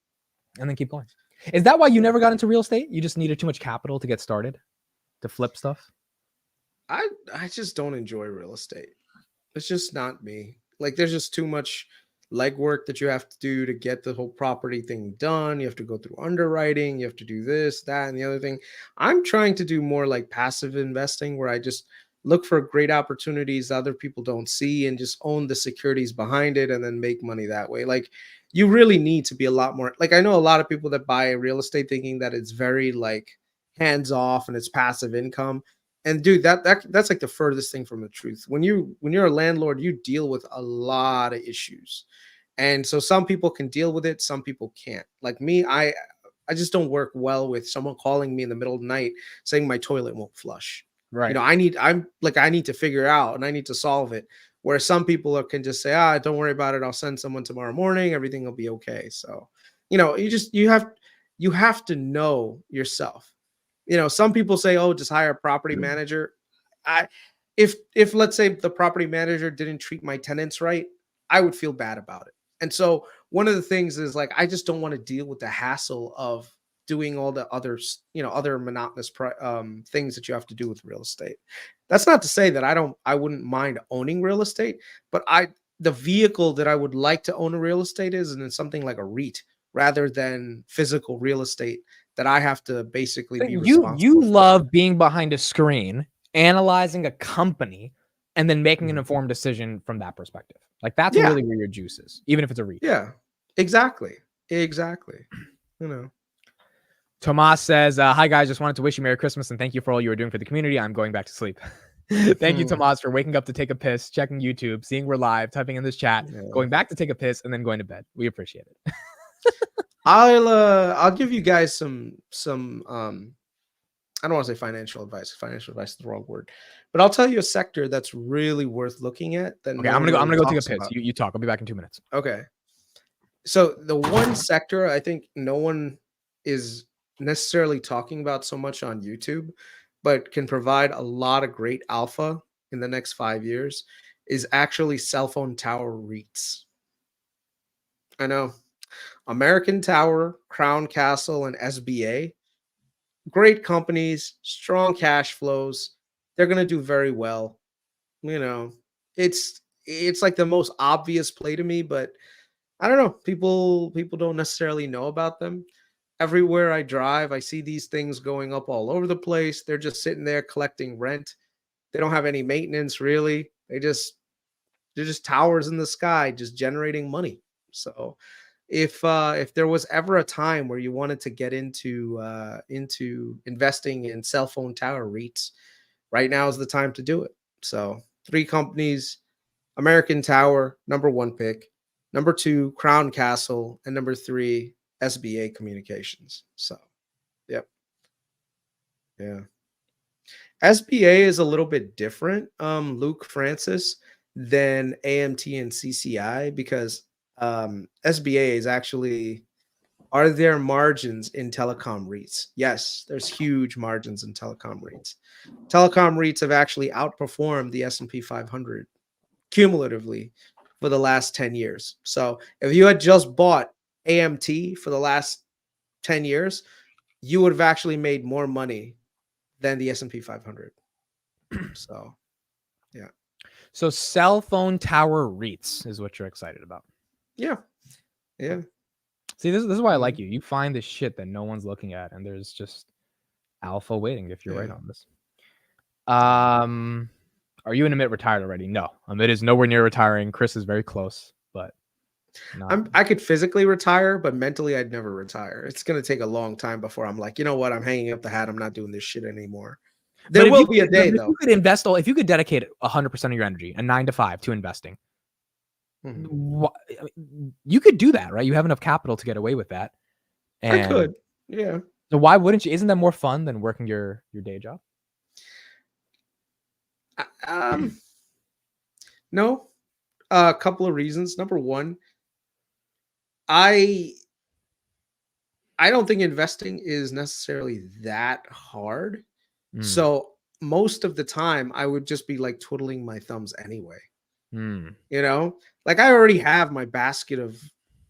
then keep going. Is that why you never got into real estate? You just needed too much capital to get started, to flip stuff? I just don't enjoy real estate. It's just not me. Like there's just too much legwork that you have to do to get the whole property thing done. You have to go through underwriting. You have to do this, that, and the other thing. I'm trying to do more like passive investing where I just look for great opportunities other people don't see and just own the securities behind it and then make money that way. Like you really need to be a lot more like I know a lot of people that buy real estate thinking that it's very like hands off and it's passive income. And dude, that's like the furthest thing from the truth. When you're a landlord, you deal with a lot of issues. And so some people can deal with it, some people can't. Like me, I just don't work well with someone calling me in the middle of the night saying my toilet won't flush. Right. I need to figure out and I need to solve it. Where some people can just say, don't worry about it. I'll send someone tomorrow morning. Everything will be okay. So, you have to know yourself. Some people say, just hire a property manager. If let's say the property manager didn't treat my tenants right, I would feel bad about it. And so one of the things is like, I just don't want to deal with the hassle of doing all the others, other monotonous things that you have to do with real estate. That's not to say that I wouldn't mind owning real estate, but the vehicle that I would like to own a real estate is something like a REIT rather than physical real estate that I have to basically be responsible You for. love being behind a screen, analyzing a company, and then making an informed decision from that perspective. Like that's Yeah. really where your juice is, even if it's a REIT. Yeah, exactly. Tomas says, hi guys, just wanted to wish you Merry Christmas and thank you for all you are doing for the community. I'm going back to sleep. Thank you, Tomas, for waking up to take a piss, checking YouTube, seeing we're live, typing in this chat, going back to take a piss, and then going to bed. We appreciate it. I'll give you guys some I don't want to say financial advice. Financial advice is the wrong word, but I'll tell you a sector that's really worth looking at. Okay, I'm gonna go take a piss. You talk. I'll be back in 2 minutes. Okay. So the one sector I think no one is necessarily talking about so much on YouTube, but can provide a lot of great alpha in the next 5 years is actually cell phone tower REITs. I know American Tower, Crown Castle, and SBA, great companies, strong cash flows. They're going to do very well. You know, it's like the most obvious play to me, but I don't know. People don't necessarily know about them. Everywhere I drive, I see these things going up all over the place. They're just sitting there collecting rent. They don't have any maintenance really. They're just towers in the sky, just generating money. So if there was ever a time where you wanted to get into investing in cell phone tower REITs, right now is the time to do it. So 3 companies: American Tower, number 1 pick; number 2, Crown Castle; and number 3, SBA Communications. So, yep. Yeah. SBA is a little bit different, Luke Francis, than AMT and CCI, because SBA is actually, are there margins in telecom REITs? Yes, there's huge margins in telecom REITs. Telecom REITs have actually outperformed the S&P 500 cumulatively for the last 10 years. So if you had just bought AMT for the last 10 years, you would have actually made more money than the S&P 500. So, yeah. So cell phone tower REITs is what you're excited about. Yeah. Yeah. See, this is why I like you. You find this shit that no one's looking at, and there's just alpha waiting if you're right on this. Are you and Amit retired already? No. Amit is nowhere near retiring. Kris is very close, but I could physically retire, but mentally I'd never retire. It's going to take a long time before I'm like, you know what? I'm hanging up the hat. I'm not doing this shit anymore. There will be a day, though. You could invest if you could dedicate 100% of your energy, a 9 to 5, to investing. You could do that, right? You have enough capital to get away with that. And I could, yeah. So why wouldn't you? Isn't that more fun than working your day job? No. A couple of reasons. Number one, I don't think investing is necessarily that hard. So most of the time I would just be like twiddling my thumbs anyway. You know, like I already have my basket of,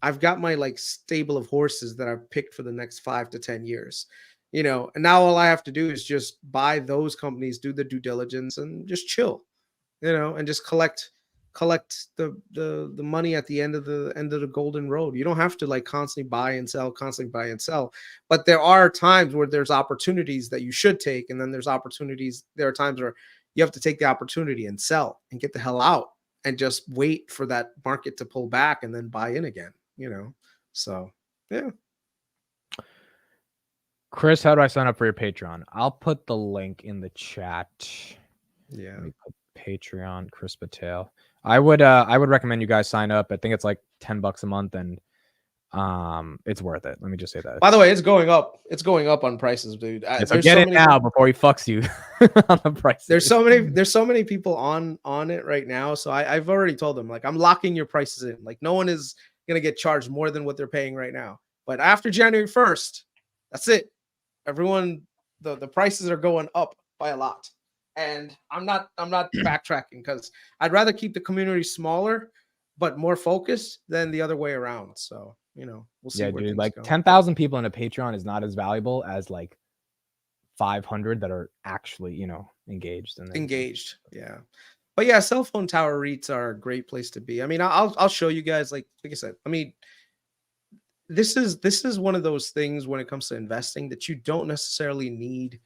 I've got my like stable of horses that I've picked for the next 5 to 10 years, you know, and now all I have to do is just buy those companies, do the due diligence, and just chill, you know, and just collect the money at the end of the golden road. You don't have to like constantly buy and sell, but there are times where there's opportunities that you should take, and then there are times where you have to take the opportunity and sell and get the hell out and just wait for that market to pull back and then buy in again, you know. So yeah. Kris, how do I sign up for your Patreon? I'll put the link in the chat. Yeah. Let me put Patreon, Kris Patel. I would recommend you guys sign up. I think it's like $10 a month, and it's worth it. Let me just say that. By the way, it's going up. It's going up on prices, dude. So get it now before he fucks you on the prices. There's so many people on it right now. So I've already told them, like, I'm locking your prices in. Like, no one is gonna get charged more than what they're paying right now. But after January 1st, that's it. Everyone, the prices are going up by a lot. And I'm not backtracking, because I'd rather keep the community smaller but more focused than the other way around. So, you know, we'll see. Yeah, dude, like 10,000 people in a Patreon is not as valuable as like 500 that are actually, you know, engaged. Yeah. But yeah, cell phone tower REITs are a great place to be. I mean, I'll show you guys, like I said, I mean, this is one of those things when it comes to investing that you don't necessarily need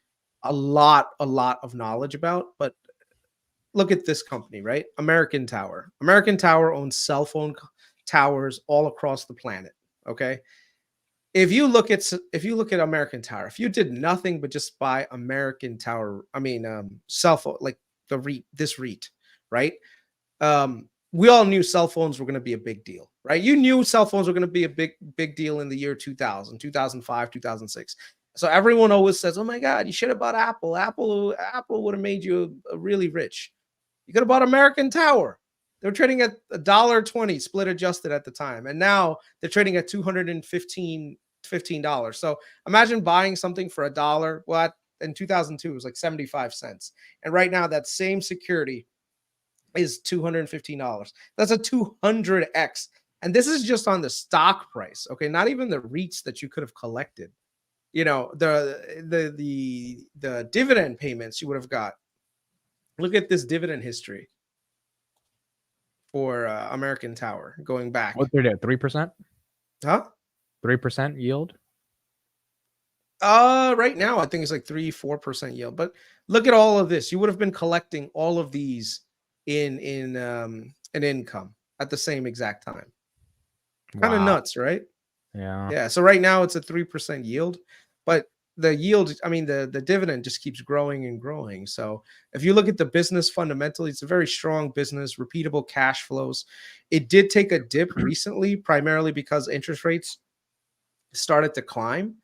a lot of knowledge about, but look at this company, right? American Tower. American Tower owns cell phone towers all across the planet. Okay. If you look at American Tower, if you did nothing but just buy American Tower, cell phone, like this REIT, right? We all knew cell phones were going to be a big deal, right? You knew cell phones were going to be a big deal in the year 2000, 2005, 2006. So everyone always says, "Oh my God, you should have bought Apple. Apple would have made you really rich. You could have bought American Tower." They were trading at $1.20 split adjusted at the time, and now they're trading at $215. So imagine buying something for $1. Well, in 2002 it was like 75 cents, and right now that same security is $215. That's a 200x, and this is just on the stock price. Okay, not even the REITs that you could have collected. You know, the dividend payments you would have got. Look at this dividend history for American Tower going back. What they're doing? 3%? Huh? 3% yield? Right now I think it's like 3-4% yield. But look at all of this. You would have been collecting all of these in income at the same exact time. Kind of nuts, right? Yeah. Yeah. So right now it's a 3% yield, but the yield, the dividend just keeps growing and growing. So if you look at the business fundamentally, it's a very strong business, repeatable cash flows. It did take a dip recently, primarily because interest rates started to climb,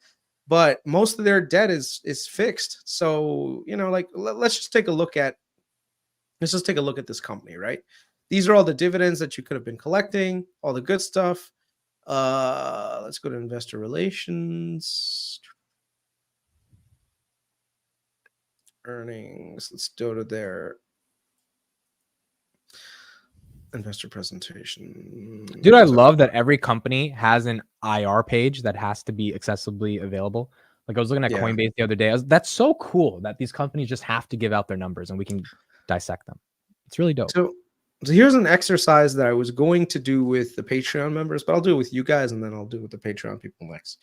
but most of their debt is fixed. So, let's just take a look at this company, right? These are all the dividends that you could have been collecting, all the good stuff. Let's go to investor relations. Earnings. Let's go to their investor presentation. Dude, I love that every company has an IR page that has to be accessibly available. Like I was looking at Coinbase the other day. That's so cool that these companies just have to give out their numbers and we can dissect them. It's really dope. So here's an exercise that I was going to do with the Patreon members, but I'll do it with you guys and then I'll do it with the Patreon people next.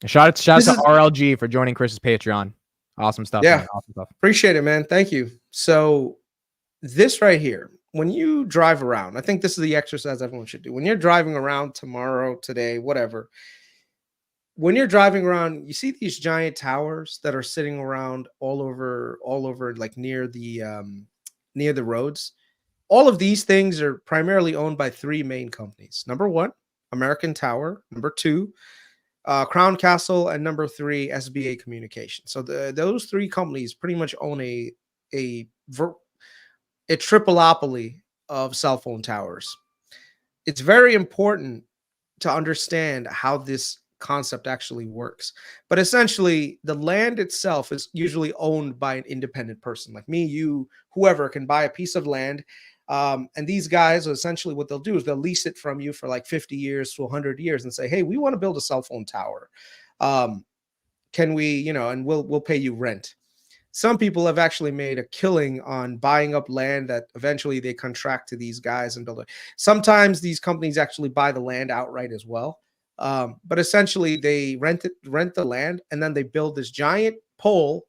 Shout out to RLG for joining Kris's Patreon. Awesome stuff. Yeah. Man. Awesome stuff. Appreciate it, man. Thank you. So this right here, when you drive around, I think this is the exercise everyone should do. When you're driving around tomorrow, today, whatever, when you're driving around, you see these giant towers that are sitting around all over, like near the roads. All of these things are primarily owned by three main companies. Number one, American Tower. Number two, Crown Castle, and number three, SBA Communications. So those three companies pretty much own a tripleopoly of cell phone towers. It's very important to understand how this concept actually works. But essentially, the land itself is usually owned by an independent person like me, you, whoever can buy a piece of land. And these guys, essentially what they'll do is they'll lease it from you for like 50 years to 100 years and say, hey, we want to build a cell phone tower. Can we, and we'll pay you rent. Some people have actually made a killing on buying up land that eventually they contract to these guys and build it. Sometimes these companies actually buy the land outright as well. But essentially they rent the land, and then they build this giant pole,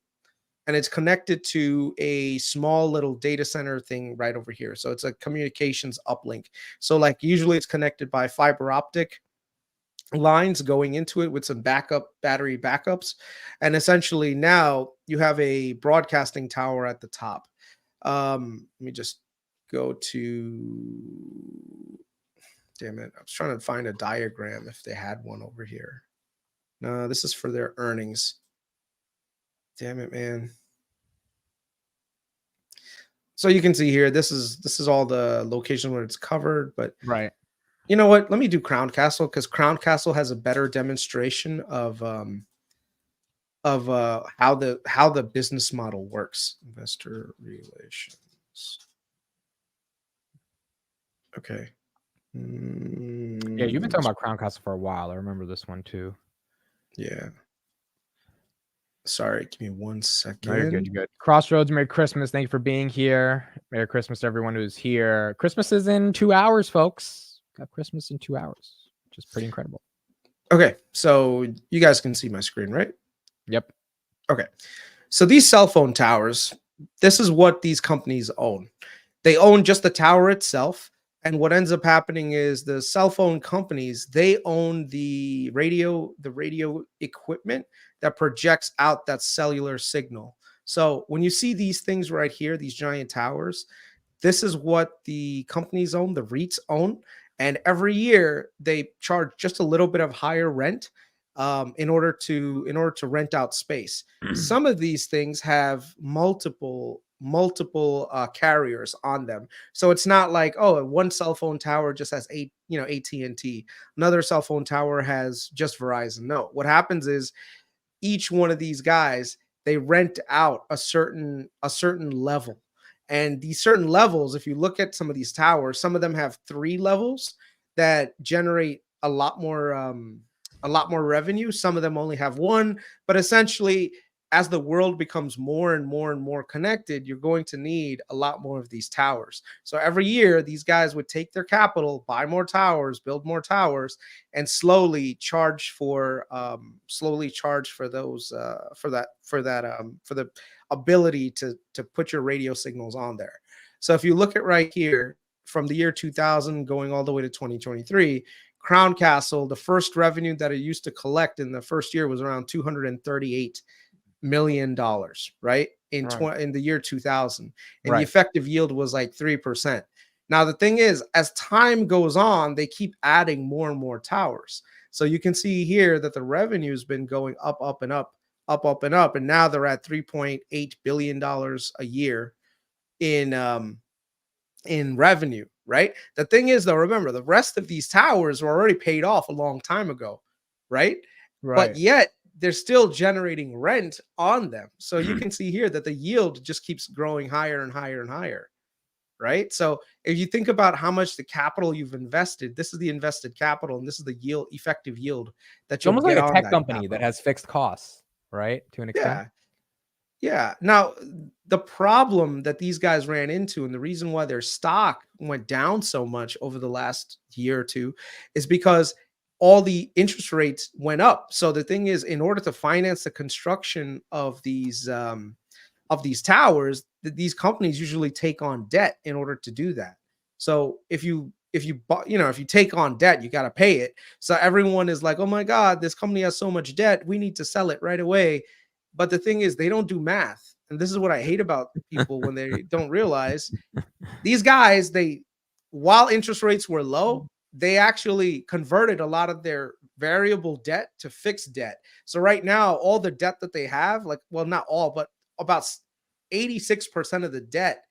and it's connected to a small little data center thing right over here. So it's a communications uplink. So like usually it's connected by fiber optic lines going into it with some battery backups. And essentially now you have a broadcasting tower at the top. Let me just go to, damn it, I was trying to find a diagram if they had one over here. No, this is for their earnings. Damn it, man. So you can see here, this is all the location where it's covered, but right. You know what? Let me do Crown Castle, because Crown Castle has a better demonstration of how the business model works. Investor relations. Okay. Yeah, you've been talking about Crown Castle for a while. I remember this one too. Yeah. Sorry, give me 1 second. No, you're good. You're good. Crossroads, Merry Christmas. Thank you for being here. Merry Christmas to everyone who's here. Christmas is in 2 hours, folks. Got Christmas in 2 hours, which is pretty incredible. Okay, so you guys can see my screen, right? Yep. Okay. So these cell phone towers, this is what these companies own. They own just the tower itself. And what ends up happening is the cell phone companies, they own the radio equipment that projects out that cellular signal. So when you see these things right here, these giant towers, this is what the companies own, the REITs own. And every year they charge just a little bit of higher rent in order to rent out space. Some of these things have multiple carriers on them, so it's not like, oh, one cell phone tower just has AT&T, another cell phone tower has just Verizon. No, what happens is each one of these guys, they rent out a certain level. And these certain levels, if you look at some of these towers, some of them have 3 levels that generate a lot more revenue. Some of them only have 1, but essentially as the world becomes more and more and more connected, you're going to need a lot more of these towers. So every year, these guys would take their capital, buy more towers, build more towers, and slowly charge for those for the ability to put your radio signals on there. So if you look at right here, from the year 2000 going all the way to 2023, Crown Castle, the first revenue that it used to collect in the first year was around $238 million, right? In the year 2000. And the effective yield was like 3%. Now, the thing is, as time goes on, they keep adding more and more towers. So you can see here that the revenue has been going up, up, and up, up, up, and up. And now they're at $3.8 billion a year in revenue, right? The thing is, though, remember, the rest of these towers were already paid off a long time ago, right? But yet they're still generating rent on them. So you can see here that the yield just keeps growing higher and higher and higher, right? So if you think about how much the capital you've invested, this is the invested capital, and this is the yield, effective yield that you'll almost get like a on tech that company capital. that has fixed costs, right? To an extent. Yeah. Now, the problem that these guys ran into, and the reason why their stock went down so much over the last year or two, is because all the interest rates went up. So the thing is, in order to finance the construction of these towers, these companies usually take on debt in order to do that. So if you take on debt, you got to pay it. So everyone is like, oh my God, this company has so much debt, we need to sell it right away. But the thing is, they don't do math. And this is what I hate about people when they don't realize these guys, while interest rates were low, they actually converted a lot of their variable debt to fixed debt. So right now, all the debt that they have, not all, but about 86% of the debt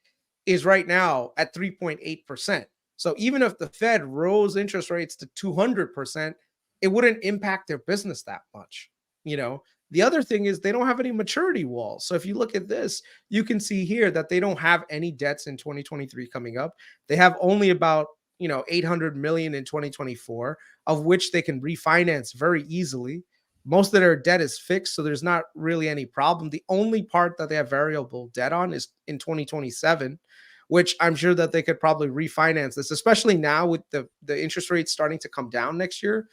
is right now at 3.8%. So even if the Fed rose interest rates to 200%, it wouldn't impact their business that much, The other thing is they don't have any maturity walls. So if you look at this, you can see here that they don't have any debts in 2023 coming up. They have only about, 800 million in 2024, of which they can refinance very easily. Most of their debt is fixed, so there's not really any problem. The only part that they have variable debt on is in 2027, which I'm sure that they could probably refinance this, especially now with the interest rates starting to come down next year.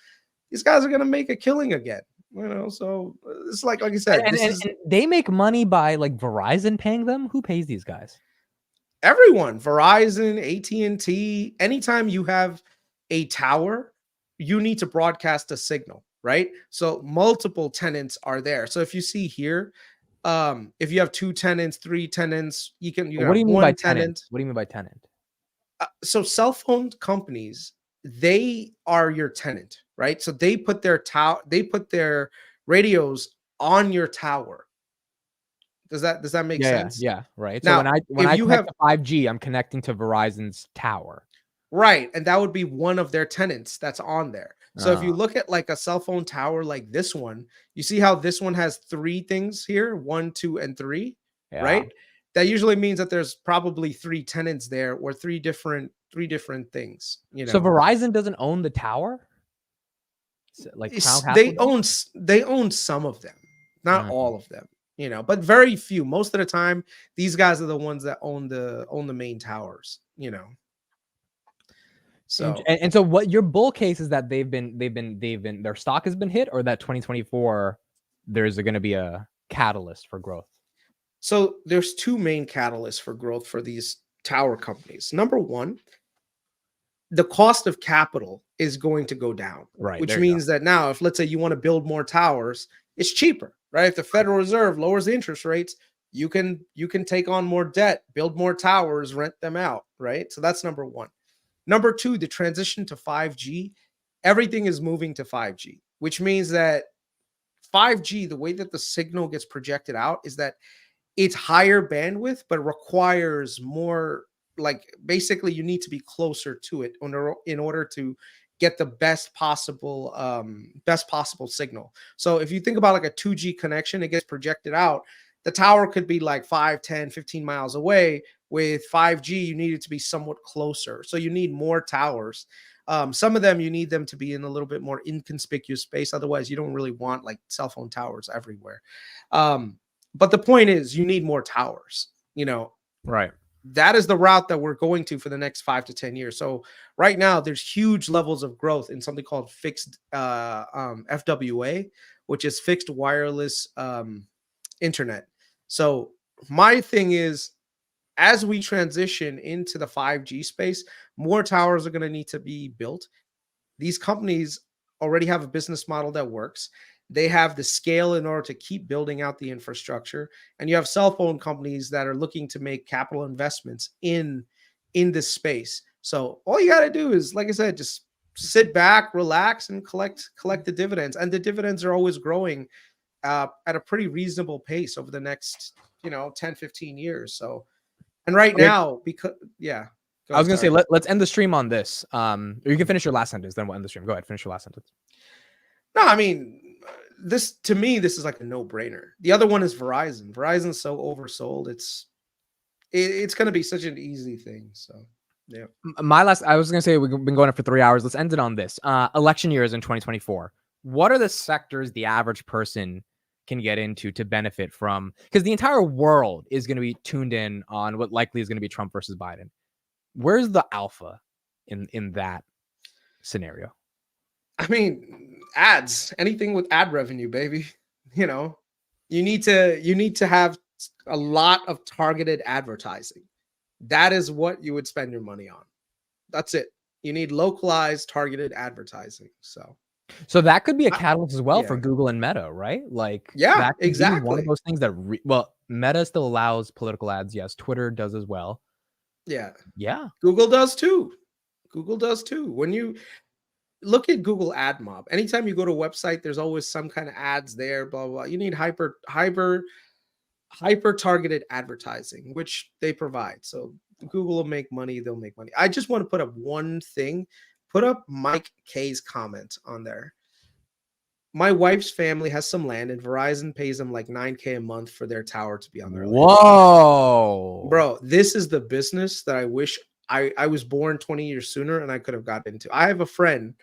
These guys are going to make a killing again. So it's like I said, and they make money by like Verizon paying them. Who pays these guys? Everyone, Verizon, AT&T. Anytime you have a tower, you need to broadcast a signal, right? So multiple tenants are there. So if you see here, if you have 2 tenants, 3 tenants, you what do you mean by tenant. What do you mean by tenant? So cell phone companies, they are your tenant, right? So they put their radios on your tower. Does that make sense? Yeah, right. Now, so when I you connect have to 5G, I'm connecting to Verizon's tower. Right, and that would be one of their tenants that's on there. So if you look at like a cell phone tower like this one, you see how this one has 3 things here, 1, 2, and 3, right? That usually means that there's probably 3 tenants there, or 3 different things. So Verizon doesn't own the tower. Like they own some of them, not all of them. But very few. Most of the time, these guys are the ones that own the main towers. So and so what your bull case is that they've been their stock has been hit, or that 2024 there's going to be a catalyst for growth. So there's two main catalysts for growth for these tower companies. Number one, the cost of capital is going to go down, Right. which There you go. means that now, if let's say you want to build more towers, it's cheaper, right? If the Federal Reserve lowers the interest rates, you can take on more debt, build more towers, rent them out, right? So that's number one. Number two, the transition to 5G, everything is moving to 5G, which means that 5G, the way that the signal gets projected out is that it's higher bandwidth, but requires more, like, basically you need to be closer to it in order to get the best possible signal. So if you think about like a 2G connection, it gets projected out. The tower could be like 5, 10, 15 miles away. With 5G, you need it to be somewhat closer. So you need more towers. Some of them, you need them to be in a little bit more inconspicuous space. Otherwise, you don't really want like cell phone towers everywhere. But the point is, you need more towers. Right. That is the route that we're going to for the next 5 to 10 years. So right now, there's huge levels of growth in something called fixed FWA, which is fixed wireless internet. So my thing is, as we transition into the 5G space, more towers are going to need to be built. These companies already have a business model that works. They have the scale in order to keep building out the infrastructure. And you have cell phone companies that are looking to make capital investments in this space. So all you got to do is, like I said, just sit back, relax, and collect the dividends. And the dividends are always growing at a pretty reasonable pace over the next 10, 15 years. So, and right now, because I was gonna say let's end the stream on this. Or you can finish your last sentence, then we'll end the stream. Go ahead, finish your last sentence. No, I mean, this is like a no-brainer. The other one is Verizon. Verizon's so oversold. It's gonna be such an easy thing. So yeah. I was gonna say we've been going for 3 hours. Let's end it on this. Election years in 2024. What are the sectors the average person can get into to benefit from? Because the entire world is going to be tuned in on what likely is going to be Trump versus Biden. Where's the alpha in that scenario? I mean, ads, anything with ad revenue, baby. You need to have a lot of targeted advertising. That is what you would spend your money on. That's it. You need localized targeted advertising. So that could be a catalyst as well for Google and Meta, right? Like, that could be one of those things that Meta still allows political ads. Yes, Twitter does as well. Yeah. Google does too. When you look at Google Ad Mob, anytime you go to a website, there's always some kind of ads there. Blah blah. You need hyper targeted advertising, which they provide. So Google will make money. They'll make money. I just want to put up one thing. Put up Mike K's comment on there. My wife's family has some land, and Verizon pays them like $9,000 a month for their tower to be on their land. Whoa, bro! This is the business that I wish I was born 20 years sooner and I could have got into. I have a friend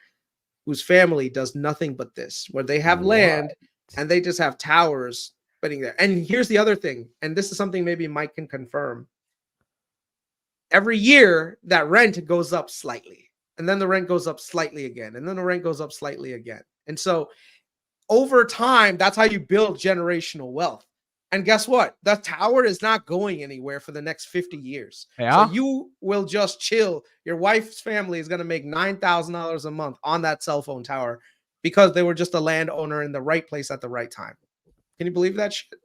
whose family does nothing but this, where they have land and they just have towers putting there. And here's the other thing, and this is something maybe Mike can confirm. Every year, that rent goes up slightly. And then the rent goes up slightly again. And then the rent goes up slightly again. And so over time, that's how you build generational wealth. And guess what? The tower is not going anywhere for the next 50 years. Yeah. So you will just chill. Your wife's family is going to make $9,000 a month on that cell phone tower because they were just a landowner in the right place at the right time. Can you believe that shit?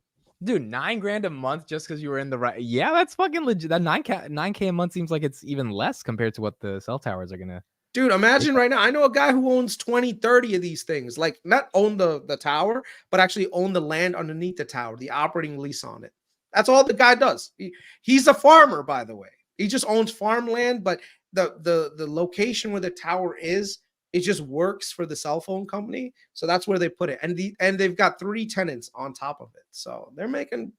Dude, $9,000 a month just because you were in the right. Yeah, that's fucking legit. That $9K a month seems like it's even less compared to what the cell towers are gonna. Dude, imagine right now. I know a guy who owns 20, 30 of these things. Like, not own the tower, but actually own the land underneath the tower, the operating lease on it. That's all the guy does. He's a farmer, by the way. He just owns farmland, but the location where the tower is, it just works for the cell phone company. So that's where they put it. And they've got 3 tenants on top of it. So they're making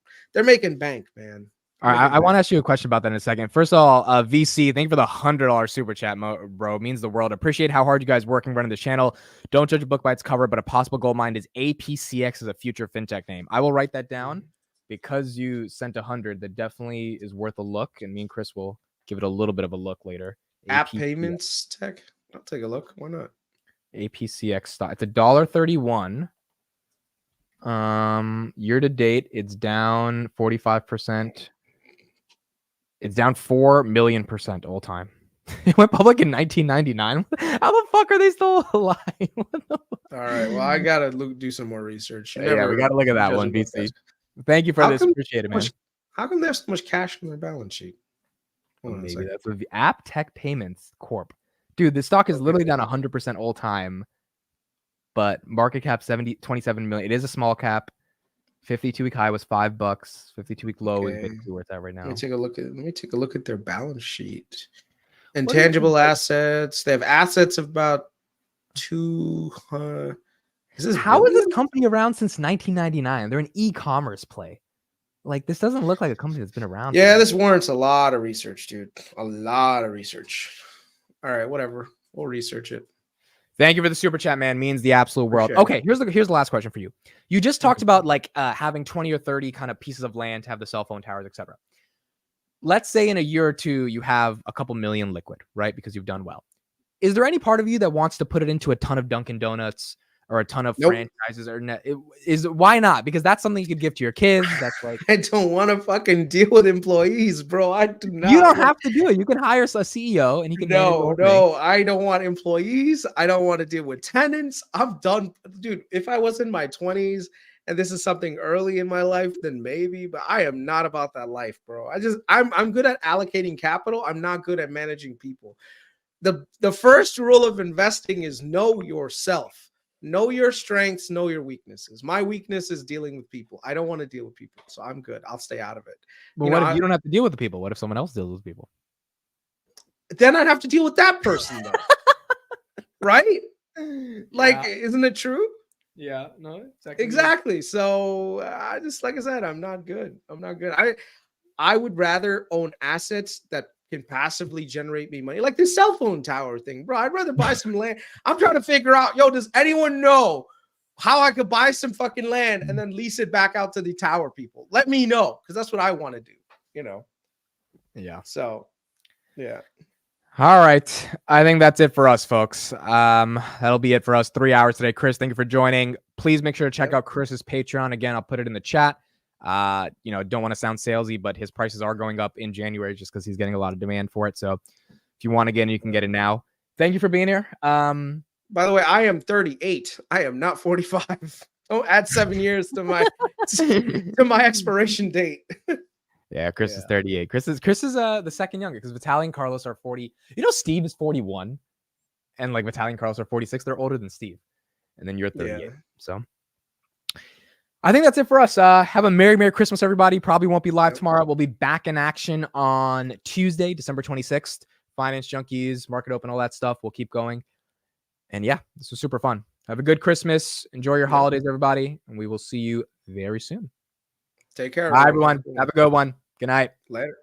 bank, man. All right, I want to ask you a question about that in a second. First of all, VC, thank you for the $100 super chat, bro. It means the world. Appreciate how hard you guys work and running the channel. Don't judge a book by its cover, but a possible gold mine is APCX as a future fintech name. I will write that down because you sent 100. That definitely is worth a look, and me and Kris will give it a little bit of a look later. App payments tech. I'll take a look. Why not? APCX stock. It's $1.31. Year to date, it's down 45%. It's down 4 million % all time. It went public in 1999. How the fuck are they still alive? All right. Well, I gotta do some more research. Yeah, we gotta look at that one, BC. Thank you for this. Appreciate it, man. How come there's so much cash on their balance sheet? Hold on a Maybe second. that's with the App Tech Payments Corp. Dude, the stock is literally down 100% all time, but market cap 27 million. It is a small cap. 52-week high was $5. 52-week low is basically where it's at right now. Let me take a look at their balance sheet. Intangible assets. They have assets of about 200. How is this company around since 1999? They're an e-commerce play. Like, this doesn't look like a company that's been around. Yeah, this warrants a lot of research, dude. A lot of research. All right, whatever. We'll research it. Thank you for the super chat, man. Means the absolute world. Okay, here's the last question for you. You just talked about like having 20 or 30 kind of pieces of land to have the cell phone towers, etc. Let's say in a year or two you have a couple million liquid, right? Because you've done well. Is there any part of you that wants to put it into a ton of Dunkin' Donuts or a ton of franchises or why not? Because that's something you could give to your kids. That's like I don't want to fucking deal with employees, bro. I do not. You don't have to do it. You can hire a CEO and he can. No, I don't want employees. I don't want to deal with tenants. I'm done, dude. If I was in my 20s and this is something early in my life, then maybe. But I am not about that life, bro. I'm good at allocating capital. I'm not good at managing people. The first rule of investing is know yourself. Know your strengths, know your weaknesses. My weakness is dealing with people. I don't want to deal with people, so I'm good. I'll stay out of it. But what if you don't have to deal with the people? What if someone else deals with people? Then I'd have to deal with that person, though. Right? Like, isn't it true? Yeah, no, exactly. So like I said, I'm not good. I would rather own assets that can passively generate me money, like this cell phone tower thing, bro. I'd rather buy some land. I'm trying to figure out, does anyone know how I could buy some fucking land and then lease it back out to the tower people? Let me know, because that's what I want to do, Yeah. So, yeah. All right. I think that's it for us, folks. That'll be it for us. 3 hours today. Kris, thank you for joining. Please make sure to check out Chris's Patreon. Again, I'll put it in the chat. Don't want to sound salesy, but his prices are going up in January just because he's getting a lot of demand for it. So if you want to get in, you can get it now. Thank you for being here. By the way, I am 38. I am not 45. Don't add 7 years to my to my expiration date. Yeah, Kris is 38. Kris is the second younger because Vitaly and Carlos are 40. Steve is 41, and like Vitaly and Carlos are 46. They're older than Steve, and then you're 38. Yeah. So I think that's it for us. Have a Merry Christmas, everybody. Probably won't be live tomorrow. We'll be back in action on Tuesday, December 26th. Finance Junkies, Market Open, all that stuff. We'll keep going. And yeah, this was super fun. Have a good Christmas. Enjoy your holidays, everybody. And we will see you very soon. Take care. Bye, everyone. Have a good one. Good night. Later.